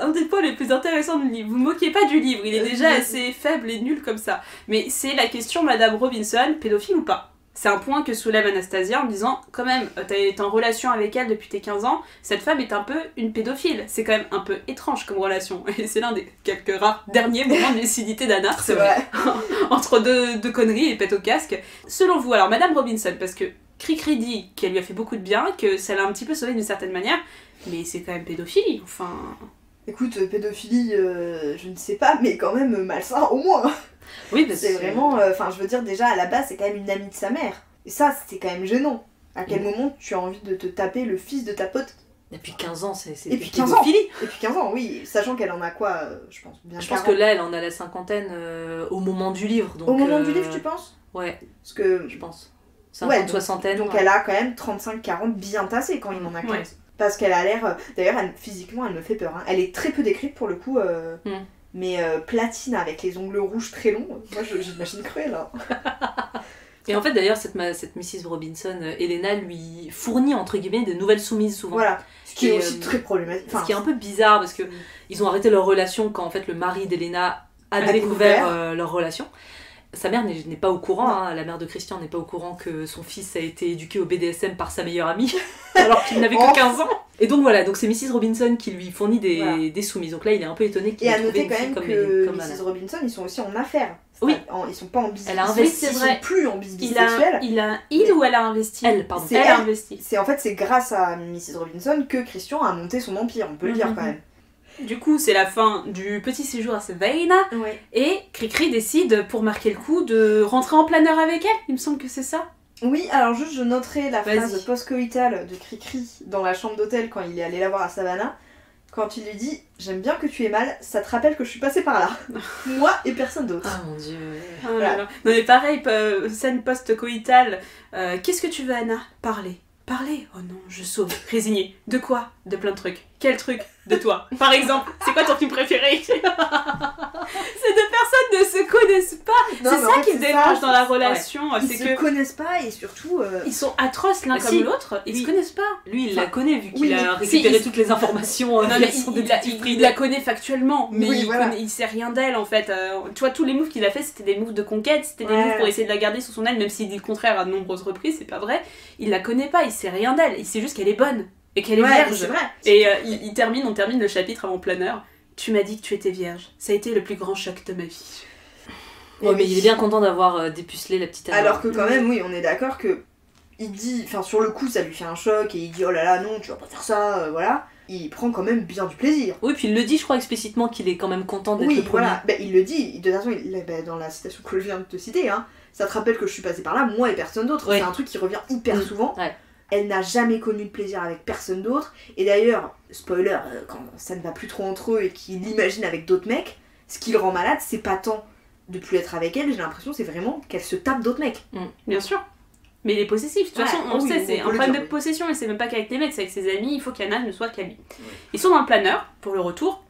B: un des points les plus intéressants du livre. Vous moquez pas du livre, il est déjà assez faible et nul comme ça. Mais c'est la question Madame Robinson, pédophile ou pas ? C'est un point que soulève Anastasia en disant quand même, t'es en relation avec elle depuis tes 15 ans, cette femme est un peu une pédophile. C'est quand même un peu étrange comme relation. Et c'est l'un des quelques rares derniers moments de lucidité d'Anna.
G: C'est vrai.
B: Entre deux conneries et pète au casque. Selon vous, alors Madame Robinson, parce que Cricri dit qu'elle lui a fait beaucoup de bien, que ça l'a un petit peu sauvée d'une certaine manière, mais c'est quand même pédophilie, enfin...
G: Écoute, pédophilie, je ne sais pas, mais quand même malsain au moins.
A: Oui,
G: c'est vraiment... Enfin, je veux dire, déjà, à la base, c'est quand même une amie de sa mère. Et ça, c'est quand même gênant. À quel moment tu as envie de te taper le fils de ta pote ?
A: Depuis 15 ans, c'est
G: Et puis 15 ans. Et puis 15 ans, oui. Sachant qu'elle en a quoi, je pense, bien 40.
A: Je pense que là, elle en a la cinquantaine au moment du livre. Donc,
G: au moment du livre, tu penses ?
A: Ouais.
G: Parce que...
A: Je pense. 50,
G: soixantaine. Donc elle a quand même 35-40 bien tassés quand il en a 15. Ouais. Parce qu'elle a l'air... D'ailleurs, physiquement, elle me fait peur. Hein. Elle est très peu décrite pour le coup. Mais platine avec les ongles rouges très longs, moi j'imagine cruel. Hein.
A: Et en fait d'ailleurs cette Mrs Robinson, Elena lui fournit entre guillemets de nouvelles soumises souvent.
G: Voilà, ce qui est aussi très problématique.
A: Ce qui est un peu bizarre parce que ils ont arrêté leur relation quand en fait le mari d'Elena a découvert leur relation. Sa mère n'est pas au courant, hein, la mère de Christian n'est pas au courant que son fils a été éduqué au BDSM par sa meilleure amie, alors qu'il n'avait que 15 ans. Et donc voilà, donc c'est Mrs Robinson qui lui fournit des soumises. Donc là, il est un peu étonné qu'il ait trouvé une fille comme Elena. Et à noter quand même que Mrs
G: Robinson, ils sont aussi en affaires.
B: Oui.
G: Ils sont pas en business.
B: Elle a investi,
G: ils sont plus en business sexuel.
B: Ou elle a investi.
G: Elle a investi. C'est grâce à Mrs Robinson que Christian a monté son empire, on peut le dire quand même.
B: Du coup, c'est la fin du petit séjour à Savannah, et Cricri décide, pour marquer le coup, de rentrer en planeur avec elle. Il me semble que c'est ça.
G: Oui, alors juste je noterai la phrase post-coïtale de Cricri dans la chambre d'hôtel quand il est allé la voir à Savannah, quand il lui dit « J'aime bien que tu aies mal, ça te rappelle que je suis passée par là. » Moi et personne d'autre.
A: Ah mon dieu.
B: Voilà. Non mais pareil, scène post-coïtale. Qu'est-ce que tu veux, Anna ? Parler. Parler ? Oh non, je sauve. Résignée. De quoi ? De plein de trucs. Quel truc ? De toi. Par exemple, c'est quoi ton film préféré ? Ces deux personnes ne se connaissent pas. Non, c'est ça qui me dérange dans la relation.
G: Ouais. Ils se connaissent pas et surtout...
B: Ils sont atroces l'un comme l'autre. Ils se connaissent pas.
A: Lui, il la connaît vu qu'il a récupéré toutes les informations.
B: Il la connaît factuellement, mais il sait rien d'elle en fait. Tu vois, tous les moves qu'il a fait, c'était des moves de conquête, c'était des moves pour essayer de la garder sous son aile, même s'il dit le contraire à de nombreuses reprises, c'est pas vrai. Il la connaît pas, il sait rien d'elle. Il sait juste qu'elle est bonne. Et qu'elle est vierge.
G: C'est vrai.
B: Et on termine le chapitre avant planeur. Tu m'as dit que tu étais vierge. Ça a été le plus grand choc de ma vie.
A: Ouais, mais il est bien content d'avoir dépucelé la petite Anna.
G: Alors que quand même, oui, on est d'accord que il dit, enfin sur le coup ça lui fait un choc et il dit oh là là non tu vas pas faire ça, voilà. Il prend quand même bien du plaisir.
A: Oui, puis il le dit, je crois explicitement qu'il est quand même content d'être
G: oui,
A: le premier.
G: Voilà, il le dit, de toute façon, dans la citation que je viens de te citer, hein, ça te rappelle que je suis passée par là, moi et personne d'autre.
A: Ouais.
G: C'est un truc qui revient hyper souvent.
A: Ouais.
G: Elle n'a jamais connu de plaisir avec personne d'autre. Et d'ailleurs, spoiler, quand ça ne va plus trop entre eux et qu'il l'imagine avec d'autres mecs, ce qui le rend malade, c'est pas tant de plus être avec elle, j'ai l'impression c'est vraiment qu'elle se tape d'autres mecs.
B: Bien sûr. Mais il est possessif, de toute façon, on
G: oui,
B: sait, c'est un problème de possession et c'est même pas qu'avec les mecs, c'est avec ses amis, il faut qu'Anna ne soit qu'à lui. Ils sont dans le planeur pour le retour.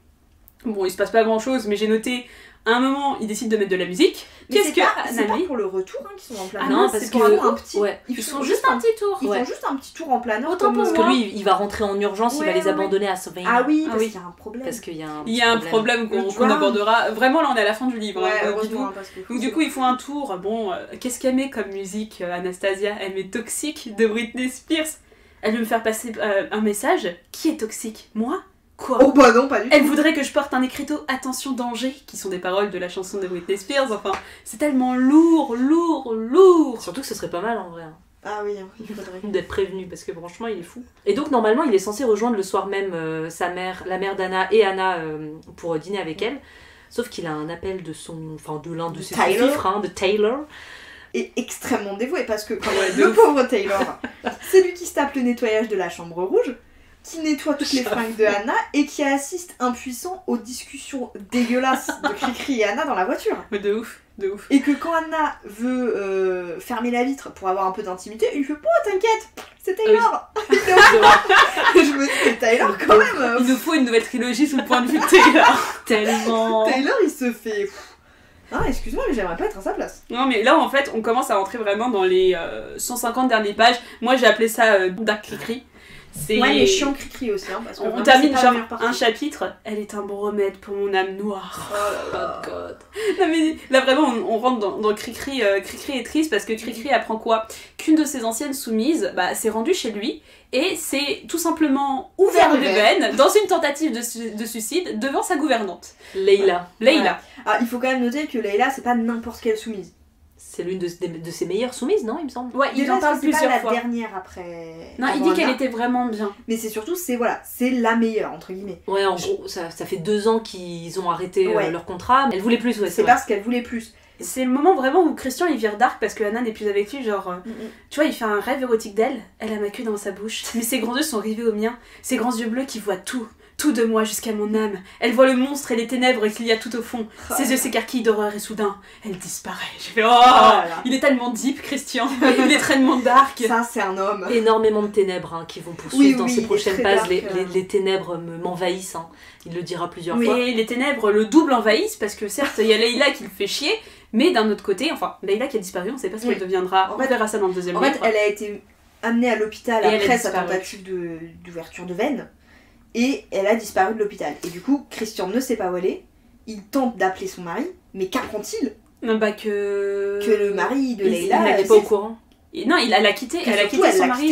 B: Bon, il se passe pas grand chose, mais j'ai noté, à un moment, ils décident de mettre de la musique.
G: Qu'est-ce que c'est pas pour le retour hein, qu'ils sont en planeur.
A: non, parce
G: c'est
A: que
G: un petit.
A: Ouais.
G: Ils
B: font juste un petit tour.
G: Ils font juste un petit tour en planeur.
B: Autant pour
A: Parce que lui, il va rentrer en urgence, il va les abandonner à Sylvain.
G: Ah oui, parce qu'il y a un problème.
A: Parce qu'il y a
B: Il y a un problème qu'on abordera. Vraiment, là, on est à la fin du livre.
G: Ouais,
B: hein,
G: heureusement, parce que
B: donc du coup, ils font un tour. Bon, qu'est-ce qu'elle met comme musique, Anastasia? Elle met Toxic de Britney Spears. Elle veut me faire passer un message. Qui est toxique? Moi? Quoi?
G: Oh bah non, pas du tout.
B: Elle voudrait que je porte un écriteau Attention danger, qui sont des paroles de la chanson de Britney Spears. Enfin, c'est tellement lourd.
A: Surtout que ce serait pas mal en vrai. Hein.
G: Ah oui, il faudrait.
A: D'être prévenu, parce que franchement, il est fou. Et donc, normalement, il est censé rejoindre le soir même sa mère, la mère d'Anna et Anna pour dîner avec elle. Sauf qu'il a un appel de l'un de ses fifres, hein, de Taylor.
G: Et extrêmement dévoué, parce que le pauvre Taylor, c'est lui qui se tape le nettoyage de la chambre rouge, qui nettoie toutes les fringues de Anna et qui assiste impuissant aux discussions dégueulasses de Cricri et Anna dans la voiture.
B: Mais de ouf.
G: Et que quand Anna veut fermer la vitre pour avoir un peu d'intimité, il lui fait « Oh, t'inquiète, c'est Taylor !» Et je me dis « Mais Taylor, quand même
B: Il nous faut une nouvelle trilogie sous le point de vue de Taylor. Tellement.
G: Taylor, il se fait... Ah, excuse-moi, mais j'aimerais pas être à sa place.
B: Non, mais là, en fait, on commence à rentrer vraiment dans les 150 dernières pages. Moi, j'ai appelé ça Dark Cricri. C'est...
G: Ouais, mais chiant Cricri aussi, hein, parce que
B: on termine genre un chapitre. Elle est un bon remède pour mon âme noire.
A: Oh God.
B: Non mais là vraiment on rentre dans Cricri. Cricri est triste parce que Cricri apprend quoi? Qu'une de ses anciennes soumises s'est rendue chez lui et s'est tout simplement ouvert les veines dans une tentative de suicide devant sa gouvernante.
A: Leila.
B: Leila.
G: Ah, il faut quand même noter que Leila, c'est pas n'importe quelle soumise.
A: C'est l'une de ses meilleures soumises, non, il me semble.
B: Ouais, il en parle plusieurs fois.
G: C'est pas la dernière après.
B: Non, il dit qu'elle était vraiment bien.
G: Mais c'est surtout, c'est la meilleure, entre guillemets.
A: Ouais, en gros, ça fait 2 ans qu'ils ont arrêté leur contrat. Elle voulait plus, ouais.
G: C'est parce qu'elle voulait plus.
B: C'est le moment vraiment où Christian il vire dark parce que Anna n'est plus avec lui, genre tu vois, il fait un rêve érotique d'elle, elle a ma queue dans sa bouche, mais ses grands yeux sont rivés aux miens, ses grands yeux bleus qui voient tout de moi jusqu'à mon âme. Elle voit le monstre et les ténèbres qu'il y a tout au fond. Ses yeux s'écarquillent d'horreur et soudain, elle disparaît. J'ai fait il est tellement deep, Christian. Il est tellement dark.
G: Ça, c'est un homme.
A: Énormément de ténèbres qui vont poursuivre dans ces prochaines pages. Les ténèbres m'envahissent. Hein. Il le dira plusieurs fois.
B: Mais les ténèbres le double envahissent parce que certes, il y a Leila qui le fait chier, mais d'un autre côté, enfin, Leila qui a disparu, on sait pas ce qu'elle deviendra. On verra ça dans le deuxième livre.
G: En fait, elle a été amenée à l'hôpital après sa tentative d'ouverture de veine. Et elle a disparu de l'hôpital. Et du coup, Christian ne sait pas où elle est. Il tente d'appeler son mari, mais qu'apprend-il? Que le mari de Leila
A: n'est pas au courant.
B: Non, elle a quitté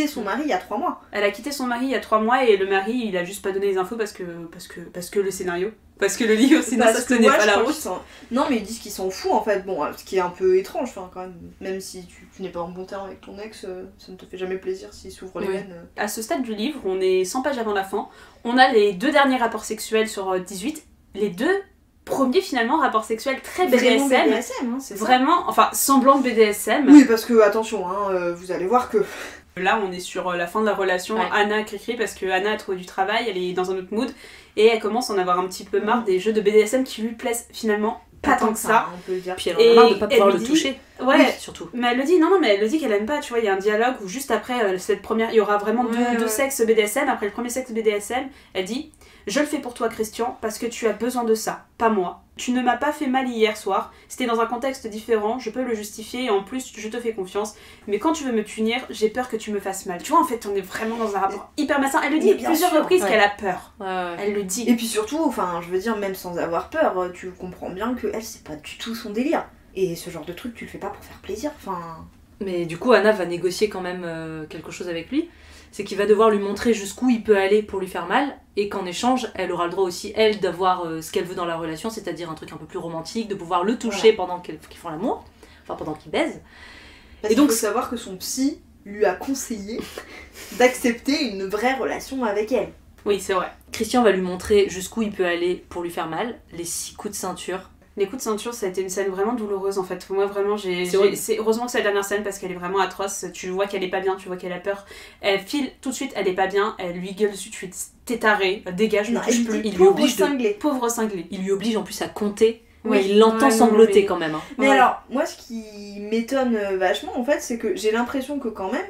G: son mari il y a 3 mois.
B: Elle a quitté son mari il y a 3 mois et le mari il a juste pas donné les infos parce que le scénario. Parce que le livre sinon ça se tenait pas la route.
G: Non mais ils disent qu'ils s'en foutent en fait. Bon, ce qui est un peu étrange quand même. Même si tu n'es pas en bon terme avec ton ex, ça ne te fait jamais plaisir s'il s'ouvre les veines.
B: À ce stade du livre, on est 100 pages avant la fin. On a les 2 derniers rapports sexuels sur 18. Les 2 premiers finalement rapports sexuels très BDSM.
G: BDSM, c'est
B: vraiment, enfin semblant de BDSM.
G: Oui, parce que attention, vous allez voir que...
B: Là, on est sur la fin de la relation Anna-Cricri parce que Anna a trouvé du travail, elle est dans un autre mood et elle commence à en avoir un petit peu marre des jeux de BDSM qui lui plaisent finalement pas tant que ça.
G: On peut le dire.
A: Puis elle en a marre de pas pouvoir le toucher.
B: Ouais,
A: oui, surtout.
B: Mais elle le dit, non, mais elle le dit qu'elle aime pas, tu vois, il y a un dialogue où juste après cette première, il y aura vraiment deux sexes BDSM, après le premier sexe BDSM, elle dit « Je le fais pour toi Christian, parce que tu as besoin de ça, pas moi. Tu ne m'as pas fait mal hier soir, c'était dans un contexte différent, je peux le justifier et en plus je te fais confiance, mais quand tu veux me punir, j'ai peur que tu me fasses mal. » Tu vois, en fait, on est vraiment dans un rapport hyper malsain. Elle le dit plusieurs reprises qu'elle a peur. Elle le dit.
G: Et puis surtout, enfin, je veux dire, même sans avoir peur, tu comprends bien que elle, c'est pas du tout son délire. Et ce genre de truc, tu le fais pas pour faire plaisir, enfin...
A: Mais du coup, Anna va négocier quand même quelque chose avec lui. C'est qu'il va devoir lui montrer jusqu'où il peut aller pour lui faire mal, et qu'en échange, elle aura le droit aussi, elle, d'avoir ce qu'elle veut dans la relation, c'est-à-dire un truc un peu plus romantique, de pouvoir le toucher pendant qu'ils font l'amour, enfin pendant qu'ils baisent.
G: Parce et donc, il faut savoir que son psy lui a conseillé d'accepter une vraie relation avec elle.
B: Oui, c'est vrai.
A: Christian va lui montrer jusqu'où il peut aller pour lui faire mal, les 6 coups de ceinture.
B: Les coups de ceinture, ça a été une scène vraiment douloureuse en fait. Moi vraiment, c'est heureusement que c'est la dernière scène parce qu'elle est vraiment atroce. Tu vois qu'elle est pas bien, tu vois qu'elle a peur. Elle file tout de suite, elle est pas bien, elle lui gueule dessus, tu fais t'es taré, dégage, ne touche plus.
A: Il lui oblige
B: pauvre cinglé.
A: Il lui oblige en plus à compter.
B: Oui.
A: Il l'entend sangloter quand même. Hein.
G: Mais alors, moi ce qui m'étonne vachement en fait, c'est que j'ai l'impression que quand même,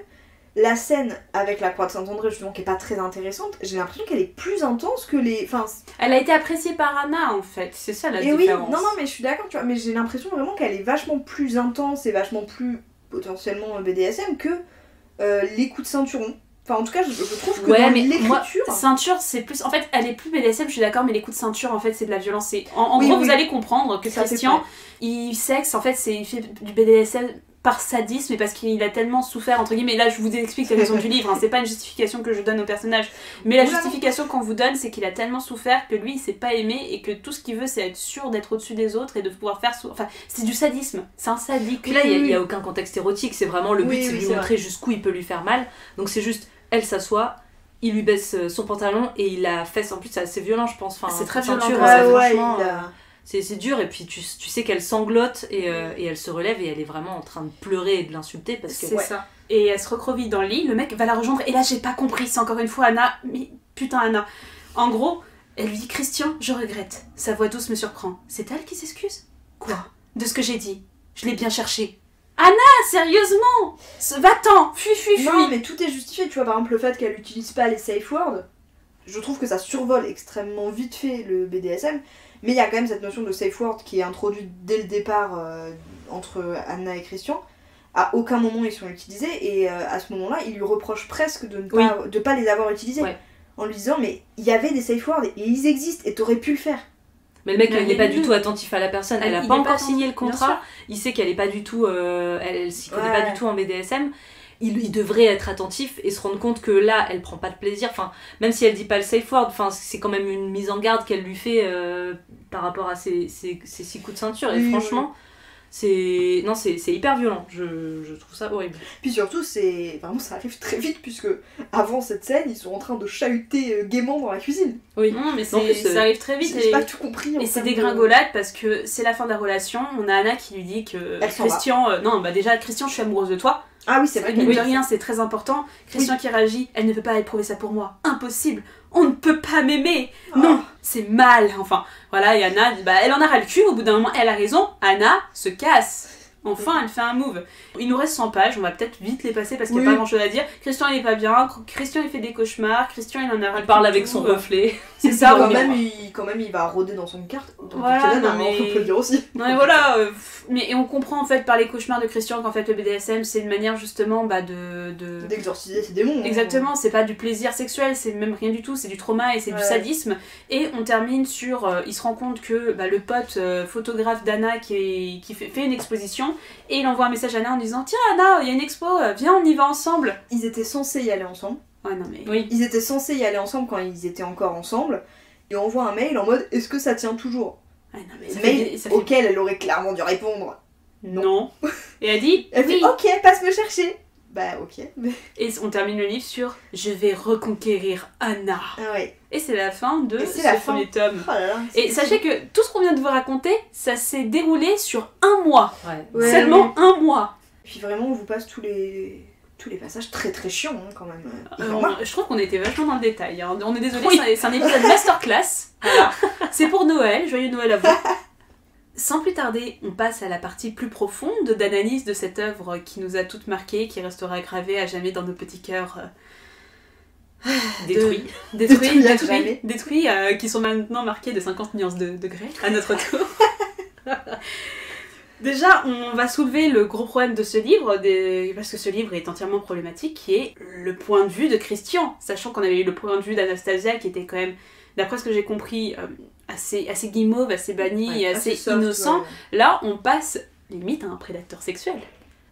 G: la scène avec la croix de Saint-André, justement, qui est pas très intéressante, j'ai l'impression qu'elle est plus intense que les... Enfin,
B: elle a été appréciée par Anna, en fait. C'est ça la
G: différence.
B: différence.
G: Oui, non, mais je suis d'accord, tu vois, mais j'ai l'impression vraiment qu'elle est vachement plus intense et vachement plus, potentiellement, BDSM que les coups de ceinturon. Enfin, en tout cas, je trouve que dans l'écriture...
B: Ceinture, c'est plus... En fait, elle est plus BDSM, je suis d'accord, mais les coups de ceinture, en fait, c'est de la violence. En gros, vous allez comprendre que Christian, il sexe, en fait, il fait du BDSM... par sadisme et parce qu'il a tellement souffert entre guillemets, là je vous explique les raisons du livre, hein. C'est pas une justification que je donne au personnage, mais la justification qu'on vous donne c'est qu'il a tellement souffert que lui il s'est pas aimé et que tout ce qu'il veut c'est être sûr d'être au-dessus des autres et de pouvoir faire enfin c'est du sadisme, c'est un sadique.
A: Puis là il y a aucun contexte érotique, c'est vraiment le but c'est de lui montrer jusqu'où il peut lui faire mal, donc c'est juste elle s'assoit, il lui baisse son pantalon et il la fesse, en plus c'est assez violent je pense, enfin,
B: c'est très violent,
A: franchement c'est dur et puis tu sais qu'elle sanglote et elle se relève et elle est vraiment en train de pleurer et de l'insulter parce que...
B: C'est ça. Et elle se recroqueville dans le lit, le mec va la rejoindre et là j'ai pas compris, c'est encore une fois Anna, mais putain Anna. En gros, elle lui dit Christian, je regrette. Sa voix douce me surprend. C'est elle qui s'excuse ? Quoi ? De ce que j'ai dit. Je l'ai bien cherché. Anna, sérieusement ? Va-t'en, fuis.
G: Non mais tout est justifié, tu vois par exemple le fait qu'elle utilise pas les safe words, je trouve que ça survole extrêmement vite fait le BDSM. Mais il y a quand même cette notion de safe word qui est introduite dès le départ entre Anna et Christian. À aucun moment ils sont utilisés et à ce moment-là, il lui reproche presque de pas les avoir utilisés. Ouais. En lui disant mais il y avait des safe words et ils existent et t'aurais pu le faire.
A: Mais le mec il n'est pas du tout attentif à la personne, elle a pas encore signé le contrat, il sait qu'elle est pas du tout, elle s'y connaît pas du tout en BDSM. Il devrait être attentif et se rendre compte que là elle prend pas de plaisir, enfin même si elle dit pas le safe word, enfin c'est quand même une mise en garde qu'elle lui fait par rapport à ses 6 coups de ceinture et franchement c'est hyper violent, je trouve ça horrible.
G: Puis surtout vraiment ça arrive très vite puisque avant cette scène ils sont en train de chahuter gaiement dans la cuisine.
B: Oui, non mais ça arrive très vite
G: j'ai pas tout compris.
B: Et c'est dégringolade parce que c'est la fin de la relation, on a Anna qui lui dit que Christian, déjà Christian je suis amoureuse de toi.
G: Ah oui, c'est vrai.
B: Mine de rien, c'est très important. Christian qui réagit, elle ne peut pas éprouver ça pour moi. Impossible. On ne peut pas m'aimer. Non, c'est mal. Enfin, voilà, et Anna, elle en a ras le cul. Au bout d'un moment, elle a raison. Anna se casse. Enfin, elle fait un move. Il nous reste 100 pages, on va peut-être vite les passer parce qu'il n'y a pas grand chose à dire. Christian il est pas bien, Christian il fait des cauchemars, Christian il en a ras le cul.
A: Il parle avec son reflet.
B: C'est ça,
G: quand même il va rôder dans son carte.
B: Voilà,
G: on peut le dire aussi.
B: Non mais voilà, et on comprend en fait par les cauchemars de Christian qu'en fait le BDSM c'est une manière justement
G: d'exorciser ses démons.
B: Exactement, c'est pas du plaisir sexuel, c'est même rien du tout, c'est du trauma et c'est du sadisme. Et on termine sur, il se rend compte que le pote photographe d'Anna qui fait une exposition et il envoie un message à Anna en disant tiens Anna, il y a une expo, viens on y va ensemble.
G: Ils étaient censés y aller ensemble.
B: Ouais non mais...
G: Oui. Ils étaient censés y aller ensemble quand ils étaient encore ensemble. Et on envoie un mail en mode est-ce que ça tient toujours ?
B: Ouais, non, mais
G: auquel elle aurait clairement dû répondre
B: non. Et elle dit
G: elle fait ok, passe me chercher. Bah ok.
B: Et on termine le livre sur je vais reconquérir Anna.
G: Ah ouais.
B: Et c'est la fin de ce premier tome.
G: Oh là là,
B: et sachez que tout ce qu'on vient de vous raconter, ça s'est déroulé sur 1 mois.
A: Ouais.
B: Seulement 1 mois.
G: Et puis vraiment on vous passe tous les passages très très chiants quand même.
B: Je trouve qu'on était vachement dans le détail. Hein. On est désolé, c'est un épisode masterclass. Voilà. C'est pour Noël, joyeux Noël à vous. Sans plus tarder, on passe à la partie plus profonde d'analyse de cette œuvre qui nous a toutes marquées, qui restera gravée à jamais dans nos petits cœurs détruits, qui sont maintenant marqués de 50 nuances de degrés à notre tour. Déjà, on va soulever le gros problème de ce livre, parce que ce livre est entièrement problématique, qui est le point de vue de Christian, sachant qu'on avait eu le point de vue d'Anastasia qui était quand même, d'après ce que j'ai compris, assez guimauve, assez banni et assez soft, innocent. Ouais. Là, on passe limite à un prédateur sexuel.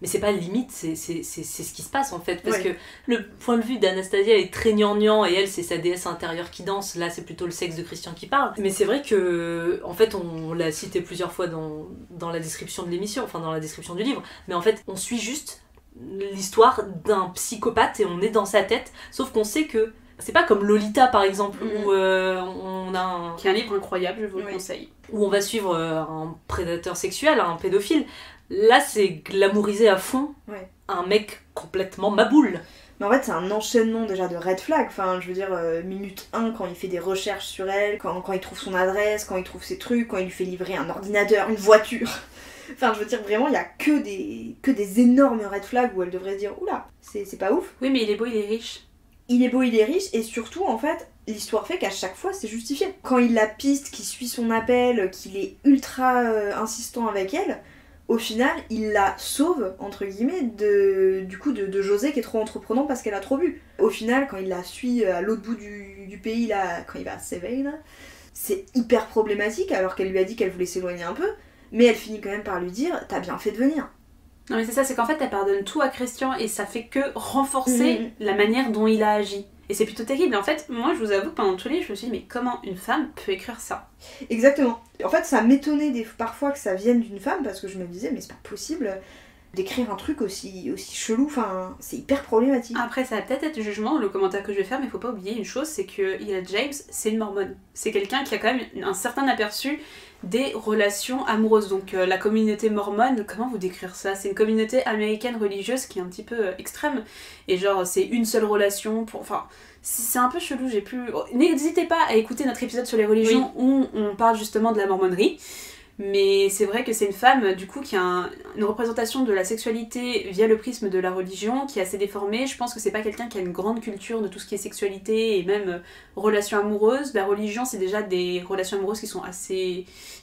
A: Mais c'est pas limite, c'est ce qui se passe en fait, parce que le point de vue d'Anastasia est très gnangnan et elle c'est sa déesse intérieure qui danse, là c'est plutôt le sexe de Christian qui parle. Mais c'est vrai que, en fait on l'a cité plusieurs fois dans la description de l'émission, enfin dans la description du livre, mais en fait on suit juste l'histoire d'un psychopathe et on est dans sa tête, sauf qu'on sait que c'est pas comme Lolita par exemple où on a
B: qui est un livre incroyable, je vous le conseille,
A: où on va suivre un prédateur sexuel, un pédophile. Là c'est glamourisé à fond, un mec complètement maboule.
G: Mais en fait, c'est un enchaînement déjà de red flags. Enfin, je veux dire, minute 1, quand il fait des recherches sur elle, quand il trouve son adresse, quand il trouve ses trucs, quand il lui fait livrer un ordinateur, une voiture. Enfin, je veux dire, vraiment, il y a que des énormes red flags où elle devrait se dire, oula, c'est pas ouf.
B: Oui, mais il est beau, il est riche.
G: Il est beau, il est riche, et surtout, en fait, l'histoire fait qu'à chaque fois, c'est justifié. Quand il la piste, qu'il suit son appel, qu'il est ultra insistant avec elle, au final, il la sauve, entre guillemets, de José qui est trop entreprenant parce qu'elle a trop bu. Au final, quand il la suit à l'autre bout du pays, là, quand il va à Sevein, c'est hyper problématique alors qu'elle lui a dit qu'elle voulait s'éloigner un peu, mais elle finit quand même par lui dire « t'as bien fait de venir ».
B: Non mais c'est ça, c'est qu'en fait elle pardonne tout à Christian et ça fait que renforcer la manière dont il a agi. Et c'est plutôt terrible. En fait, moi je vous avoue que pendant tout le livre, je me suis dit mais comment une femme peut écrire ça ?
G: Exactement. En fait, ça m'étonnait parfois que ça vienne d'une femme parce que je me disais mais c'est pas possible d'écrire un truc aussi chelou, enfin c'est hyper problématique.
B: Après ça va peut-être être du jugement, le commentaire que je vais faire, mais faut pas oublier une chose, c'est que Ella James, c'est une mormone. C'est quelqu'un qui a quand même un certain aperçu des relations amoureuses. Donc la communauté mormone, comment vous décrire ça ? C'est une communauté américaine religieuse qui est un petit peu extrême, et genre c'est une seule relation pour... Enfin, c'est un peu chelou, j'ai plus... N'hésitez pas à écouter notre épisode sur les religions où on parle justement de la mormonnerie. Mais c'est vrai que c'est une femme du coup qui a une représentation de la sexualité via le prisme de la religion qui est assez déformée. Je pense que c'est pas quelqu'un qui a une grande culture de tout ce qui est sexualité et même relations amoureuses. La religion, c'est déjà des relations amoureuses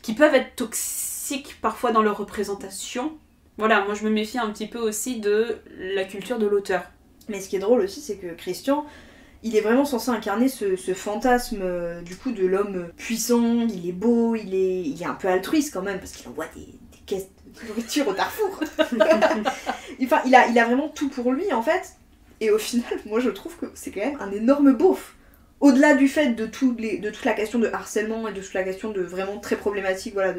B: qui peuvent être toxiques parfois dans leur représentation. Voilà, moi je me méfie un petit peu aussi de la culture de l'auteur.
G: Mais ce qui est drôle aussi, c'est que Christian, il est vraiment censé incarner ce fantasme du coup de l'homme puissant, il est beau, il est un peu altruiste quand même, parce qu'il envoie des caisses de nourriture au Darfour. Enfin, il a vraiment tout pour lui en fait, et au final, moi je trouve que c'est quand même un énorme beauf. Au-delà du fait de toute la question de harcèlement et de toute la question de vraiment très problématique, voilà,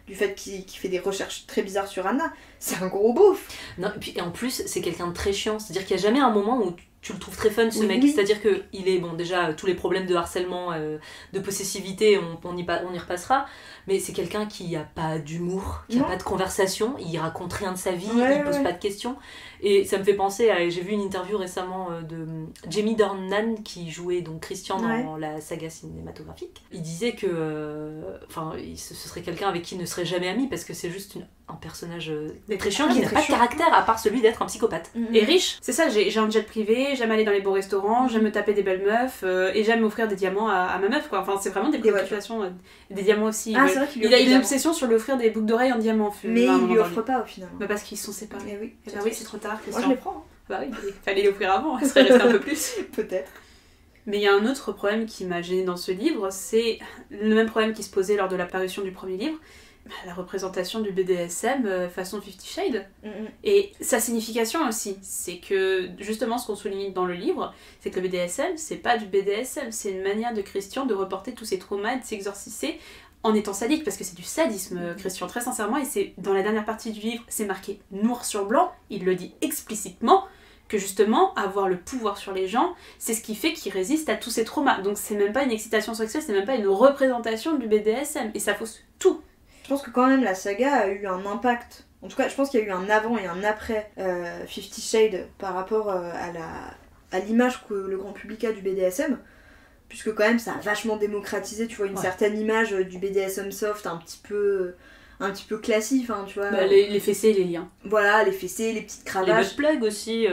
G: du fait qu'il fait des recherches très bizarres sur Anna, c'est un gros beauf.
A: Non, et en plus, c'est quelqu'un de très chiant, c'est-à-dire qu'il n'y a jamais un moment où tu le trouves très fun ce mec, c'est-à-dire qu'il est, bon déjà tous les problèmes de harcèlement, de possessivité, on y repassera, mais c'est quelqu'un qui a pas d'humour, qui a pas de conversation, il raconte rien de sa vie, il pose pas de questions, et ça me fait penser à, j'ai vu une interview récemment de Jamie Dornan qui jouait donc Christian dans la saga cinématographique. Il disait que ce serait quelqu'un avec qui il ne serait jamais ami parce que c'est juste un personnage très chiant qui n'a pas de caractère à part celui d'être un psychopathe.
B: Et riche, c'est ça, j'ai un jet privé, j'aime aller dans les beaux restaurants, j'aime me taper des belles meufs et j'aime offrir des diamants à ma meuf quoi. Enfin c'est vraiment des préoccupations, des diamants aussi.
G: Ah, c'est vrai qu'il
B: il a une obsession sur l'offrir des boucles d'oreilles en diamant.
G: Mais il lui offre pas au final.
B: Bah parce qu'ils sont séparés.
G: Et oui,
B: bah oui c'est trop tard Christian.
G: Moi je les prends.
B: Bah oui, il fallait l'offrir avant, il serait resté un peu plus.
G: Peut-être.
B: Mais il y a un autre problème qui m'a gênée dans ce livre, c'est le même problème qui se posait lors de la parution du premier livre, la représentation du BDSM façon 50 Shades. Et sa signification aussi, c'est que justement ce qu'on souligne dans le livre, c'est que le BDSM, c'est pas du BDSM, c'est une manière de Christian de reporter tous ses traumas et de s'exorciser en étant sadique, parce que c'est du sadisme, Christian, très sincèrement, et c'est dans la dernière partie du livre, c'est marqué noir sur blanc, il le dit explicitement, que justement, avoir le pouvoir sur les gens, c'est ce qui fait qu'ils résistent à tous ces traumas. Donc c'est même pas une excitation sexuelle, c'est même pas une représentation du BDSM, et ça fausse tout.
G: Je pense que quand même la saga a eu un impact, en tout cas je pense qu'il y a eu un avant et un après 50 Shades par rapport à l'image que le grand public a du BDSM, puisque quand même ça a vachement démocratisé, tu vois, une certaine image du BDSM soft un petit peu classique, hein, tu vois.
B: Bah, les fessées, les liens.
G: Voilà, les fessées, les petites cravaches.
A: Les butt plugs aussi,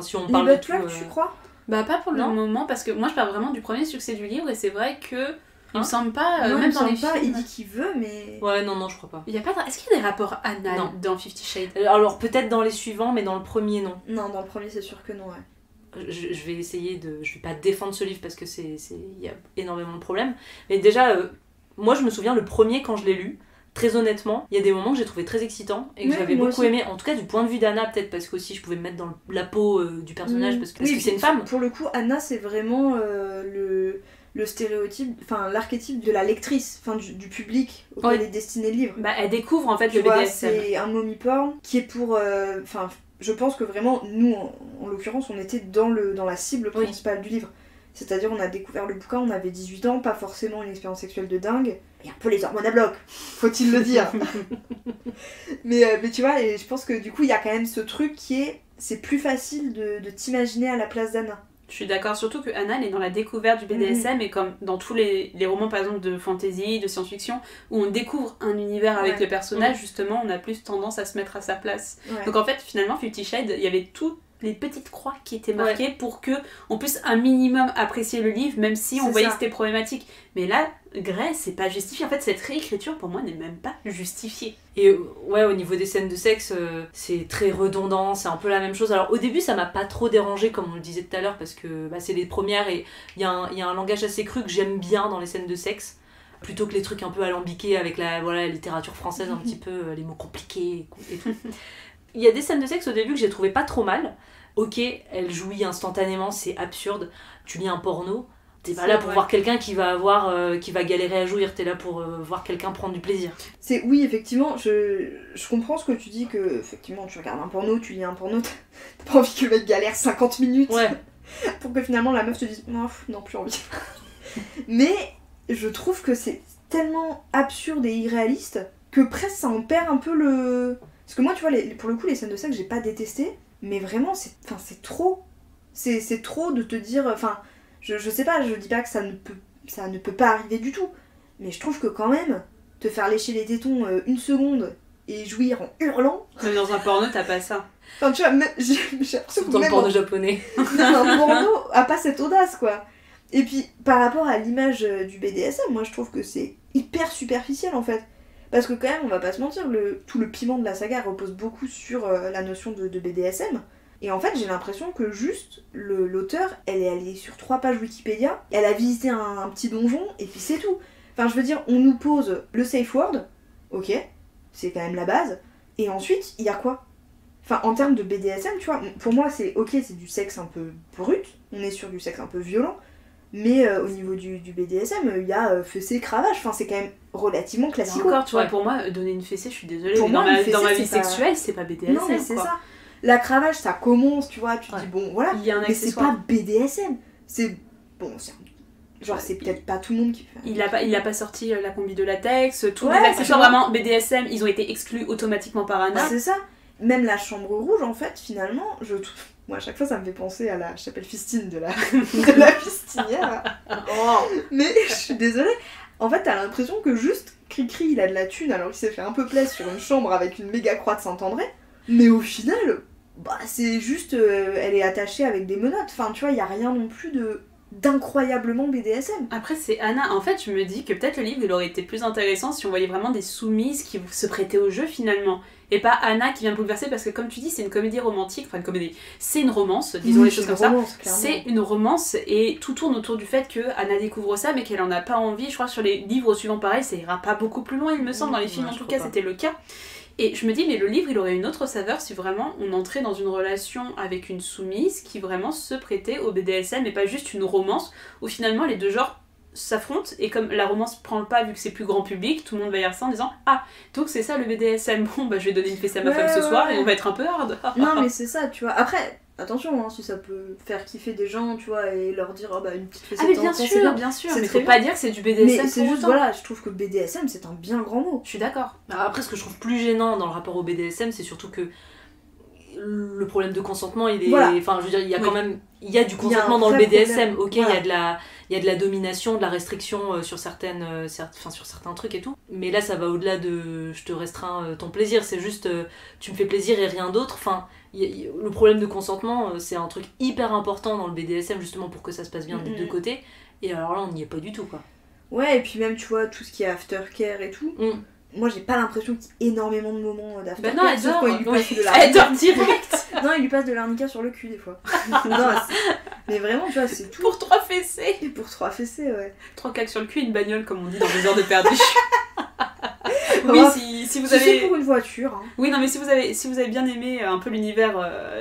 A: si on parle
G: les
A: de
G: butt plugs, tu crois ?
B: Bah pas pour le moment, parce que moi je parle vraiment du premier succès du livre, et c'est vrai que il me semble pas,
G: non,
B: même dans les
G: films.
B: films.
G: Il dit qu'il veut, mais...
A: Ouais, non, je crois pas.
B: Il y a pas de... Est-ce qu'il y a des rapports anal dans 50 Shades ?
A: Alors peut-être dans les suivants, mais dans le premier, non.
G: Non, dans le premier, c'est sûr que non, ouais.
A: Je vais essayer je vais pas défendre ce livre parce que il y a énormément de problèmes. Mais déjà, moi je me souviens, le premier, quand je l'ai lu, très honnêtement, il y a des moments que j'ai trouvé très excitants et que j'avais beaucoup aimé, en tout cas du point de vue d'Anna, peut-être parce que aussi je pouvais me mettre dans la peau du personnage parce que c'est une femme.
G: Pour le coup, Anna c'est vraiment le stéréotype, enfin l'archétype de la lectrice, enfin du public auquel est destiné le livre.
B: Bah elle découvre en fait
G: tu
B: le
G: vois,
B: BDSM.
G: C'est un mommy porn qui est pour je pense que vraiment, nous, en l'occurrence, on était dans la cible principale du livre. C'est-à-dire, on a découvert le bouquin, on avait 18 ans, pas forcément une expérience sexuelle de dingue. Et un peu les hormones à bloc, faut-il le dire. mais tu vois, et je pense que du coup, il y a quand même ce truc qui est... C'est plus facile de t'imaginer à la place d'Anna.
B: Je suis d'accord, surtout que Anna elle est dans la découverte du BDSM et comme dans tous les romans par exemple de fantasy, de science-fiction, où on découvre un univers avec le personnage, justement on a plus tendance à se mettre à sa place. Donc en fait finalement 50 Shades, il y avait toutes les petites croix qui étaient marquées pour que on puisse un minimum apprécier le livre, même si on voyait que c'était problématique. Mais là, Grey, c'est pas justifié. En fait, cette réécriture pour moi n'est même pas justifiée.
A: Et ouais, au niveau des scènes de sexe, c'est très redondant, c'est un peu la même chose. Alors au début, ça m'a pas trop dérangé, comme on le disait tout à l'heure, parce que c'est les premières et il y a un langage assez cru que j'aime bien dans les scènes de sexe. Plutôt que les trucs un peu alambiqués avec la littérature française, un petit peu, les mots compliqués et tout. Il y a des scènes de sexe au début que j'ai trouvé pas trop mal. Ok, elle jouit instantanément, c'est absurde. Tu lis un porno, t'es pas là pour voir quelqu'un qui va galérer à jouir, t'es là pour voir quelqu'un prendre du plaisir.
G: Oui, effectivement, je comprends ce que tu dis, que effectivement tu regardes un porno, tu lis un porno, t'as pas envie que le mec galère 50 minutes pour que finalement la meuf te dise non, plus envie. Mais je trouve que c'est tellement absurde et irréaliste que presque ça en perd un peu le... Parce que moi, tu vois, pour le coup, les scènes de sexe, j'ai pas détesté, mais vraiment, c'est trop. C'est trop de te dire... Enfin, je sais pas, je dis pas que ça ne peut pas arriver du tout, mais je trouve que quand même, te faire lécher les tétons une seconde et jouir en hurlant...
B: Mais dans un porno, t'as pas ça.
G: Enfin, tu vois, j'ai l'impression que
A: dans le porno japonais.
G: Un porno a pas cette audace, quoi. Et puis, par rapport à l'image du BDSM, moi, je trouve que c'est hyper superficiel, en fait. Parce que quand même, on va pas se mentir, tout le piment de la saga repose beaucoup sur la notion de BDSM. Et en fait, j'ai l'impression que juste, l'auteur, elle est allée sur 3 pages Wikipédia, elle a visité un petit donjon, et puis c'est tout. Enfin, je veux dire, on nous pose le safe word, ok, c'est quand même la base, et ensuite, il y a quoi ? Enfin, en termes de BDSM, tu vois, pour moi, c'est du sexe un peu brut, on est sur du sexe un peu violent, mais au niveau du BDSM, il y a fessée, cravache, enfin c'est quand même relativement classique.
B: Encore, tu vois, pour moi, donner une fessée, je suis désolée, mais dans ma vie sexuelle, c'est pas BDSM.
G: Non, mais c'est ça. La cravache, ça commence, tu vois, tu te dis bon, voilà,
B: il y a un
G: mais c'est pas BDSM. C'est... Bon, c'est peut-être pas tout le monde qui fait...
B: Il a pas sorti la combi de latex, tous les accessoires vraiment BDSM, ils ont été exclus automatiquement par Anna.
G: C'est ça. Même la chambre rouge, en fait, finalement, je trouve... Moi, à chaque fois, ça me fait penser à la chapelle Fistine de la fistinière. Mais je suis désolée. En fait, t'as l'impression que juste Cricri, il a de la thune alors qu'il s'est fait un peu plaisir sur une chambre avec une méga croix de Saint-André. Mais au final, c'est juste... elle est attachée avec des menottes. Enfin, tu vois, il y a rien non plus d'incroyablement BDSM.
B: Après, c'est Anna. En fait, je me dis que peut-être le livre, il aurait été plus intéressant si on voyait vraiment des soumises qui se prêtaient au jeu, finalement. Et pas Anna qui vient bouleverser, parce que comme tu dis, c'est une comédie romantique, enfin une comédie, c'est une romance, disons les choses comme ça. C'est une romance et tout tourne autour du fait que Anna découvre ça, mais qu'elle en a pas envie. Je crois que sur les livres suivants, pareil, ça ira pas beaucoup plus loin, il me semble. Dans les films, en tout cas, c'était le cas. Et je me dis, mais le livre, il aurait une autre saveur si vraiment on entrait dans une relation avec une soumise qui vraiment se prêtait au BDSM et pas juste une romance où finalement les deux genres s'affrontent et comme la romance prend le pas vu que c'est plus grand public, tout le monde va y regarder ça en disant ah, donc c'est ça le BDSM, bon je vais donner une fessée à ma femme ce soir et on va être un peu hard.
G: Non mais c'est ça, tu vois. Après, attention, hein, si ça peut faire kiffer des gens, tu vois, et leur dire une petite fessée de temps en temps,
B: bien sûr, mais faut pas dire que c'est du BDSM.
G: Mais c'est juste, voilà, je trouve que BDSM c'est un bien grand mot.
B: Je suis d'accord.
A: Après, ce que je trouve plus gênant dans le rapport au BDSM, c'est surtout que le problème de consentement, il est... Voilà. Enfin, je veux dire, il y a quand même... Il y a du consentement dans le BDSM, ok, voilà. Il y a de la domination, de la restriction sur certains trucs et tout. Mais là, ça va au-delà de je te restreins ton plaisir, c'est juste tu me fais plaisir et rien d'autre. Enfin, le problème de consentement, c'est un truc hyper important dans le BDSM, justement pour que ça se passe bien des deux côtés. Et alors là, on n'y est pas du tout, quoi.
G: Ouais, et puis même, tu vois, tout ce qui est aftercare et tout... Moi, j'ai pas l'impression qu'il y ait énormément de moments d'aftercare.
B: Bah non, elle dort,
G: il lui passe de l'arnica.
B: Elle dort direct.
G: Non, il lui passe de l'arnica sur le cul, des fois. Non, mais vraiment, tu vois, c'est tout.
B: Pour 3 fessées.
G: Et pour 3 fessées, ouais.
B: 3 claques sur le cul, une bagnole, comme on dit dans les heures de perdu. Oui, si vous avez...
G: C'est pour une voiture. Hein.
B: Oui, non, mais si vous avez bien aimé un peu l'univers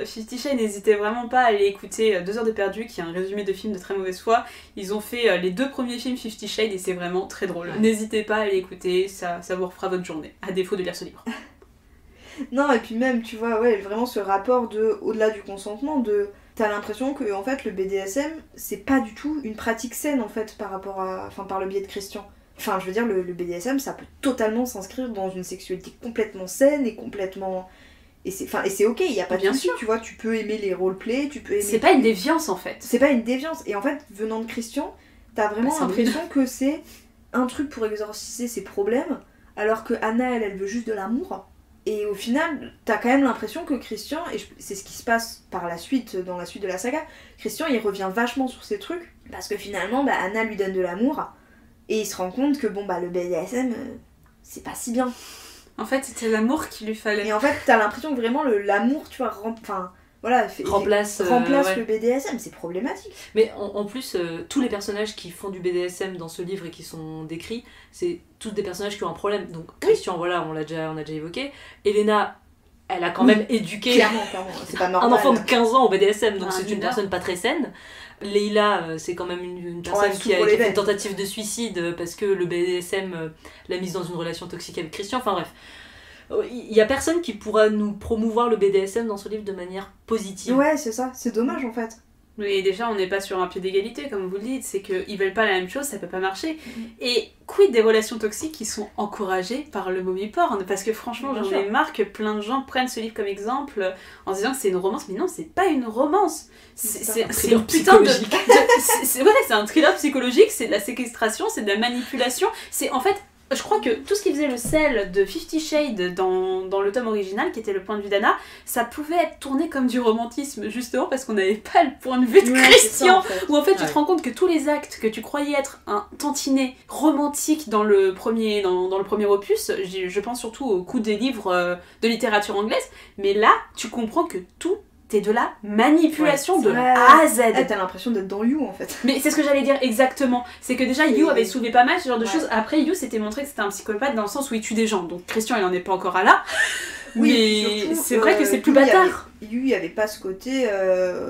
B: 50 Shades, n'hésitez vraiment pas à aller écouter 2 heures de perdu, qui est un résumé de films de très mauvaise foi. Ils ont fait les 2 premiers films 50 Shades et c'est vraiment très drôle. Ouais. N'hésitez pas à aller écouter, ça vous refera votre journée, à défaut de lire ce livre.
G: Non, et puis même, tu vois, ouais, vraiment ce rapport de, au-delà du consentement, de... T'as l'impression que, en fait, le BDSM, c'est pas du tout une pratique saine, en fait, par rapport à... Enfin, par le biais de Christian. Enfin, je veux dire, le BDSM, ça peut totalement s'inscrire dans une sexualité complètement saine et complètement... Et c'est ok, il y a pas de
B: Bien
G: souci,
B: sûr.
G: tu vois, tu peux aimer les roleplays, tu peux aimer...
B: C'est pas une déviance en fait.
G: C'est pas une déviance. Et en fait, venant de Christian, t'as vraiment
B: Bah, c'est
G: l'impression que c'est un truc pour exorciser ses problèmes, alors que Anna, elle veut juste de l'amour. Et au final, t'as quand même l'impression que Christian, et c'est ce qui se passe par la suite, dans la suite de la saga, Christian, il revient vachement sur ces trucs, parce que finalement, bah, Anna lui donne de l'amour, et il se rend compte que, bon, bah, le BDSM, c'est pas si bien.
B: En fait, c'était l'amour qu'il lui fallait.
G: Et en fait, t'as l'impression que vraiment, l'amour, tu vois, enfin... Voilà,
A: remplace
G: ouais.
A: Le
G: BDSM, c'est problématique.
A: Mais en plus, tous les personnages qui font du BDSM dans ce livre et qui sont décrits, c'est tous des personnages qui ont un problème. Donc Christian, voilà, on a déjà évoqué. Elena, elle a quand même éduqué
G: clairement, c'est pas normal.
A: un enfant de 15 ans au BDSM, donc c'est une
B: mineur.
A: personne pas très saine. Leila, c'est quand même une personne qui a fait une tentative de suicide parce que le BDSM l'a mise dans une relation toxique avec Christian. Enfin bref. Il y a personne qui pourra nous promouvoir le BDSM dans ce livre de manière positive.
G: Ouais, c'est ça, c'est dommage en fait.
B: Mais déjà, on n'est pas sur un pied d'égalité, comme vous le dites, c'est qu'ils veulent pas la même chose, ça peut pas marcher. Et quid des relations toxiques qui sont encouragées par le mommy porn? Parce que franchement, j'en ai marre que plein de gens prennent ce livre comme exemple en se disant que c'est une romance, mais non, c'est pas une romance. C'est une putain de. C'est un thriller psychologique, c'est de la séquestration, c'est de la manipulation, c'est en fait. Je crois que tout ce qui faisait le sel de 50 Shades dans le tome original, qui était le point de vue d'Anna, ça pouvait être tourné comme du romantisme, justement parce qu'on n'avait pas le point de vue de Christian, où en fait tu te rends compte que tous les actes que tu croyais être un tantinet romantique dans le premier opus, je pense surtout au coup des livres de littérature anglaise, mais là tu comprends que tout c'est de la manipulation de A à Z.
G: T'as l'impression d'être dans You en fait.
B: Mais c'est ce que j'allais dire exactement. C'est que déjà You avait soulevé pas mal ce genre de choses. Après You s'était montré que c'était un psychopathe dans le sens où il tue des gens. Donc Christian il en est pas encore à là.
G: Oui,
B: mais c'est vrai que c'est plus bâtard.
G: You il y avait pas ce côté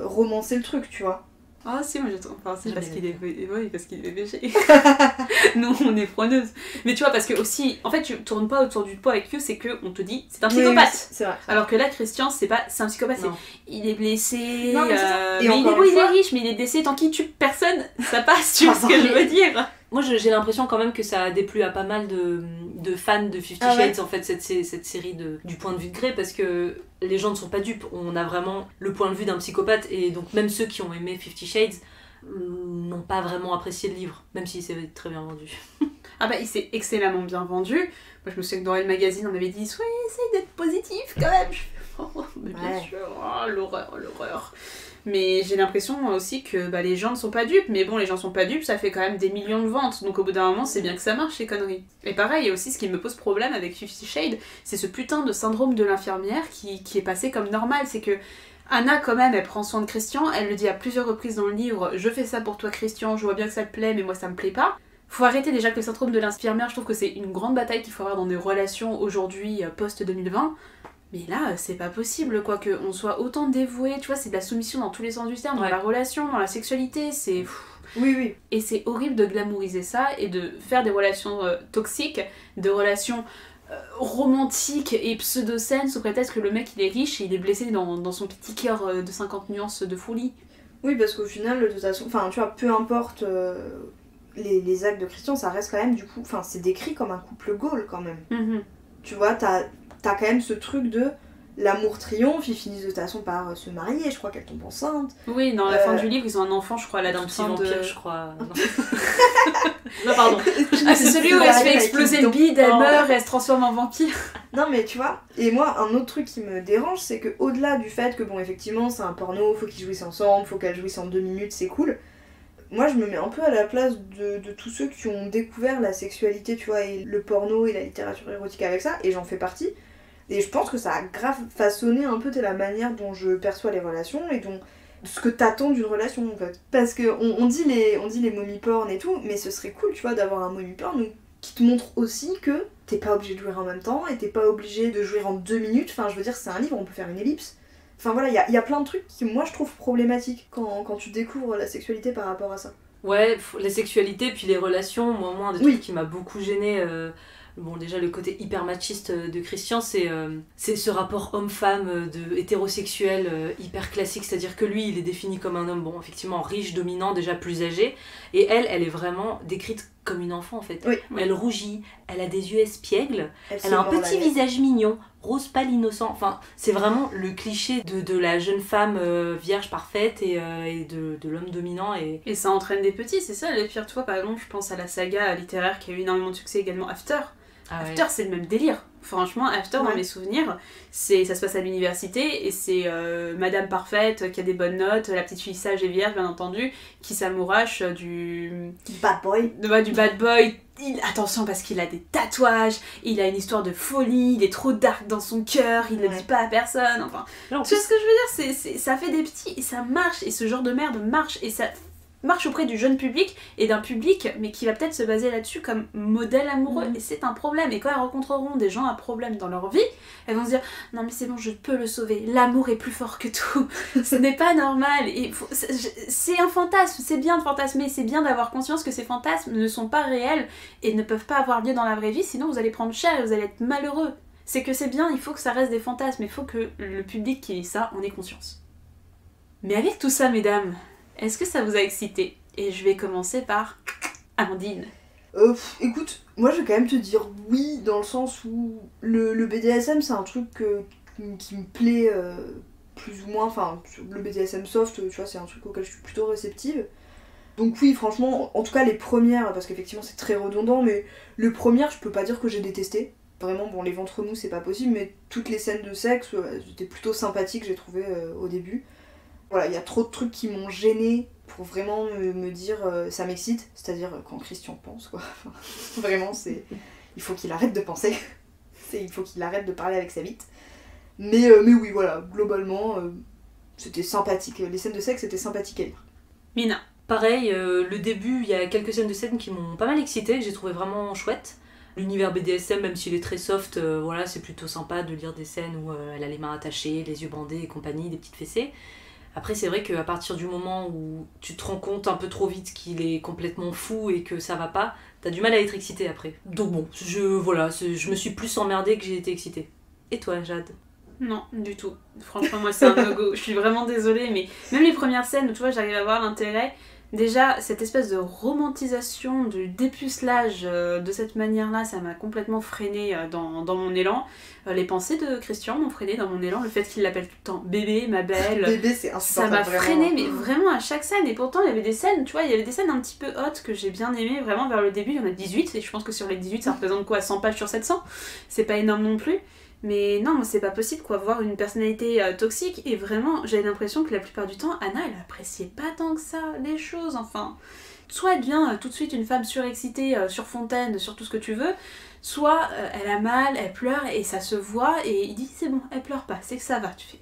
G: romancer le truc, tu vois.
B: Ah si, moi je trouve. Enfin, c'est parce qu'il est végé. Nous on est preneuse. Mais tu vois, parce que aussi, en fait, tu tournes pas autour du pot avec You, c'est que on te dit c'est un psychopathe.
G: Oui, c'est vrai.
B: Alors que là, Christian, c'est un psychopathe. Il est blessé.
G: Non, mais
B: il est riche, mais il est blessé. Tant qu'il tue personne, ça passe. Tu vois ce que je veux dire?
A: Moi j'ai l'impression quand même que ça a déplu à pas mal de fans de 50 Shades en fait cette série du point de vue de Grey, parce que les gens ne sont pas dupes, on a vraiment le point de vue d'un psychopathe, et donc même ceux qui ont aimé 50 Shades n'ont pas vraiment apprécié le livre, même s'il s'est très bien vendu.
B: Ah bah il s'est excellemment bien vendu. Moi je me souviens que dans le magazine on avait dit soyez essaye d'être positif quand même. Mais bien sûr, l'horreur. Mais j'ai l'impression aussi que les gens ne sont pas dupes, mais bon, les gens sont pas dupes, ça fait quand même des millions de ventes, donc au bout d'un moment, c'est bien que ça marche, ces conneries. Et pareil, il y a aussi ce qui me pose problème avec 50 Shades, c'est ce putain de syndrome de l'infirmière qui est passé comme normal, c'est que Anna, quand même, elle prend soin de Christian, elle le dit à plusieurs reprises dans le livre, je fais ça pour toi Christian, je vois bien que ça te plaît, mais moi ça me plaît pas. Faut arrêter déjà que le syndrome de l'infirmière, je trouve que c'est une grande bataille qu'il faut avoir dans des relations aujourd'hui, post-2020. Mais là, c'est pas possible, quoi, qu'on soit autant dévoué, tu vois, c'est de la soumission dans tous les sens du terme, dans la relation, dans la sexualité, c'est...
G: Oui.
B: Et c'est horrible de glamouriser ça, et de faire des relations toxiques, des relations romantiques et pseudo-saines, sous prétexte que le mec, il est riche et il est blessé dans son petit cœur de 50 nuances de folie.
G: Oui, parce qu'au final, de toute façon, enfin, tu vois, peu importe les actes de Christian, ça reste quand même, du coup, enfin, c'est décrit comme un couple Gaule, quand même.
B: Mm-hmm.
G: Tu vois, t'as quand même ce truc de l'amour triomphe, ils finissent de toute façon par se marier, je crois qu'elle tombe enceinte.
B: Oui, dans la fin du livre, ils ont un enfant, je crois, là, d'un
A: petit vampire, je crois.
B: Non, pardon. Ah, c'est celui où elle se fait exploser le bide, elle meurt et elle se transforme en vampire.
G: Non, mais tu vois, et moi, un autre truc qui me dérange, c'est que au-delà du fait que, bon, effectivement, c'est un porno, faut qu'ils jouissent ensemble, faut qu'elles jouissent en 2 minutes, c'est cool. Moi, je me mets un peu à la place de tous ceux qui ont découvert la sexualité, tu vois, et le porno et la littérature érotique avec ça, et j'en fais partie. Et je pense que ça a grave façonné un peu la manière dont je perçois les relations et dont ce que t'attends d'une relation en fait. Parce que on dit les mommy porn et tout, mais ce serait cool, tu vois, d'avoir un mommy porn qui te montre aussi que t'es pas obligé de jouer en même temps et t'es pas obligé de jouer en 2 minutes. Enfin, je veux dire, c'est un livre, on peut faire une ellipse. Enfin voilà, il y a plein de trucs qui, moi, je trouve problématiques quand tu découvres la sexualité par rapport à ça.
A: Ouais, la sexualité, puis les relations, moi, un des trucs qui m'a beaucoup gênée Bon, déjà, le côté hyper machiste de Christian, c'est ce rapport homme-femme hétérosexuel hyper classique, c'est-à-dire que lui, il est défini comme un homme, bon, effectivement, riche, dominant, déjà plus âgé, et elle est vraiment décrite comme une enfant, en fait.
G: Oui.
A: Elle rougit, elle a des yeux espiègles, elle a un petit visage mignon, rose pâle innocent, enfin, c'est vraiment le cliché de la jeune femme vierge parfaite et de l'homme dominant.
B: Et ça entraîne des petits, c'est ça, les pires. Toi, par exemple, je pense à la saga littéraire qui a eu énormément de succès également, After. After, c'est le même délire. Franchement, After, dans mes souvenirs, ça se passe à l'université et c'est Madame Parfaite qui a des bonnes notes, la petite fille sage et vierge, bien entendu, qui s'amourache du
G: bad boy.
B: Du bad boy. Attention, parce qu'il a des tatouages, il a une histoire de folie, il est trop dark dans son cœur, il ne le dit pas à personne. Enfin, tu vois ce que je veux dire, ça fait des petits et ça marche. Et ce genre de merde marche et ça marche auprès du jeune public et d'un public mais qui va peut-être se baser là-dessus comme modèle amoureux et c'est un problème. Et quand elles rencontreront des gens à problème dans leur vie, elles vont se dire non mais c'est bon, je peux le sauver, l'amour est plus fort que tout. Ce n'est pas normal. C'est un fantasme, c'est bien de fantasmer, c'est bien d'avoir conscience que ces fantasmes ne sont pas réels et ne peuvent pas avoir lieu dans la vraie vie, sinon vous allez prendre cher et vous allez être malheureux. C'est que c'est bien, il faut que ça reste des fantasmes, il faut que le public qui lit ça en ait conscience. Mais avec tout ça, mesdames, est-ce que ça vous a excité? Et je vais commencer par Amandine.
G: Écoute, moi je vais quand même te dire oui, dans le sens où le BDSM c'est un truc qui me plaît plus ou moins, enfin le BDSM soft, tu vois, c'est un truc auquel je suis plutôt réceptive. Donc oui, franchement, en tout cas les premières, parce qu'effectivement c'est très redondant, mais les premières je peux pas dire que j'ai détesté. Vraiment, bon, les ventres mous c'est pas possible, mais toutes les scènes de sexe, c'était plutôt sympathique, j'ai trouvé au début. Voilà, il y a trop de trucs qui m'ont gênée pour vraiment me dire ça m'excite, c'est-à-dire quand Christian pense, quoi. Vraiment, il faut qu'il arrête de penser, il faut qu'il arrête de parler avec sa bite. Mais oui, voilà, globalement, c'était sympathique. Les scènes de sexe, c'était sympathique à lire.
B: Mina.
A: Pareil, le début, il y a quelques scènes de scène qui m'ont pas mal excitée, que j'ai trouvé vraiment chouette. L'univers BDSM, même s'il est très soft, voilà, c'est plutôt sympa de lire des scènes où elle a les mains attachées, les yeux bandés et compagnie, des petites fessées. Après, c'est vrai qu'à partir du moment où tu te rends compte un peu trop vite qu'il est complètement fou et que ça va pas, t'as du mal à être excitée après. Donc bon, je me suis plus emmerdée que j'ai été excitée. Et toi, Jade?
B: Non, du tout. Franchement, moi, c'est un no-go. Je suis vraiment désolée, mais même les premières scènes où tu vois, j'arrive à voir l'intérêt. Déjà, cette espèce de romantisation, du dépucelage de cette manière-là, ça m'a complètement freinée dans mon élan. Les pensées de Christian m'ont freinée dans mon élan. Le fait qu'il l'appelle tout le temps bébé, ma belle.
G: Bébé, c'est insupportable.
B: Ça m'a freinée, mais vraiment à chaque scène. Et pourtant, il y avait des scènes, tu vois, il y avait des scènes un petit peu hautes que j'ai bien aimées. Vraiment, vers le début, il y en a 18. Et je pense que sur les 18, ça représente quoi, 100 pages sur 700. C'est pas énorme non plus. Mais non, c'est pas possible quoi, voir une personnalité toxique et vraiment j'avais l'impression que la plupart du temps Anna elle appréciait pas tant que ça les choses, enfin soit elle devient tout de suite une femme surexcitée, sur fontaine, sur tout ce que tu veux, soit elle a mal, elle pleure et ça se voit et il dit c'est bon, elle pleure pas, c'est que ça va, tu fais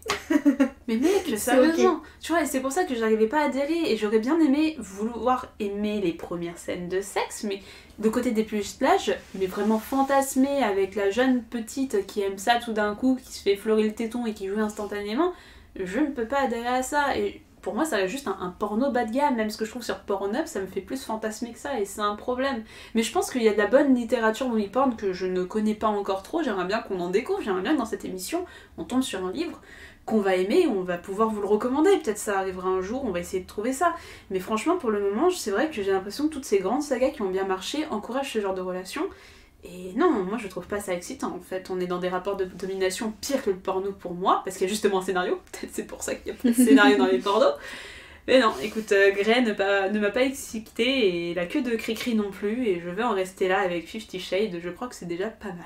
B: mais mec, sérieusement, okay. Tu vois, et c'est pour ça que j'arrivais pas à adhérer et j'aurais bien aimé vouloir aimer les premières scènes de sexe, mais de côté des dépucelage, mais vraiment fantasmé avec la jeune petite qui aime ça tout d'un coup, qui se fait fleurir le téton et qui joue instantanément, je ne peux pas adhérer à ça et pour moi ça reste juste un porno bas de gamme, même ce que je trouve sur Pornhub ça me fait plus fantasmer que ça et c'est un problème. Mais je pense qu'il y a de la bonne littérature movie porn que je ne connais pas encore trop, j'aimerais bien qu'on en découvre, j'aimerais bien que dans cette émission on tombe sur un livre qu'on va aimer, on va pouvoir vous le recommander, peut-être ça arrivera un jour, on va essayer de trouver ça. Mais franchement pour le moment c'est vrai que j'ai l'impression que toutes ces grandes sagas qui ont bien marché encouragent ce genre de relation. Et non, moi je trouve pas ça excitant en fait, on est dans des rapports de domination pire que le porno pour moi, parce qu'il y a justement un scénario, peut-être c'est pour ça qu'il y a pas de scénario dans les pornos. Mais non, écoute, Grey ne m'a pas excitée et la queue de Cricri non plus, et je vais en rester là avec 50 Shades, je crois que c'est déjà pas mal.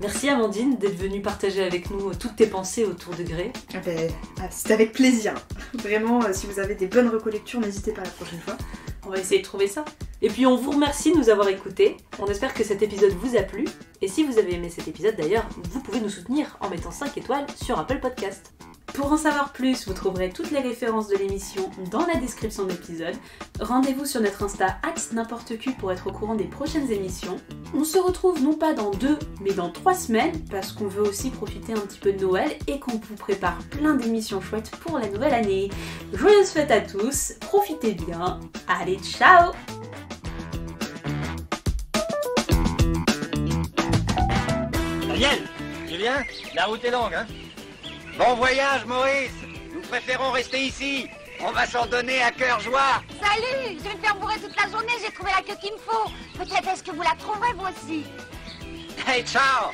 A: Merci Amandine d'être venue partager avec nous toutes tes pensées autour de Grey.
G: C'est avec plaisir. Vraiment, si vous avez des bonnes recollectures, n'hésitez pas la prochaine fois.
B: On va essayer de trouver ça.
A: Et puis on vous remercie de nous avoir écoutés. On espère que cet épisode vous a plu. Et si vous avez aimé cet épisode d'ailleurs, vous pouvez nous soutenir en mettant 5 étoiles sur Apple Podcast.
B: Pour en savoir plus, vous trouverez toutes les références de l'émission dans la description de l'épisode. Rendez-vous sur notre Insta @n'importecu pour être au courant des prochaines émissions. On se retrouve non pas dans 2, mais dans 3 semaines, parce qu'on veut aussi profiter un petit peu de Noël et qu'on vous prépare plein d'émissions chouettes pour la nouvelle année. Joyeuses fêtes à tous, profitez bien, allez ciao!
F: Daniel, tu viens? La route est longue, hein?
J: Bon voyage, Maurice. Nous préférons rester ici. On va s'en donner à cœur joie.
C: Salut, je vais me faire bourrer toute la journée, j'ai trouvé la queue qu'il me faut. Peut-être est-ce que vous la trouverez vous aussi.
J: Hey, ciao.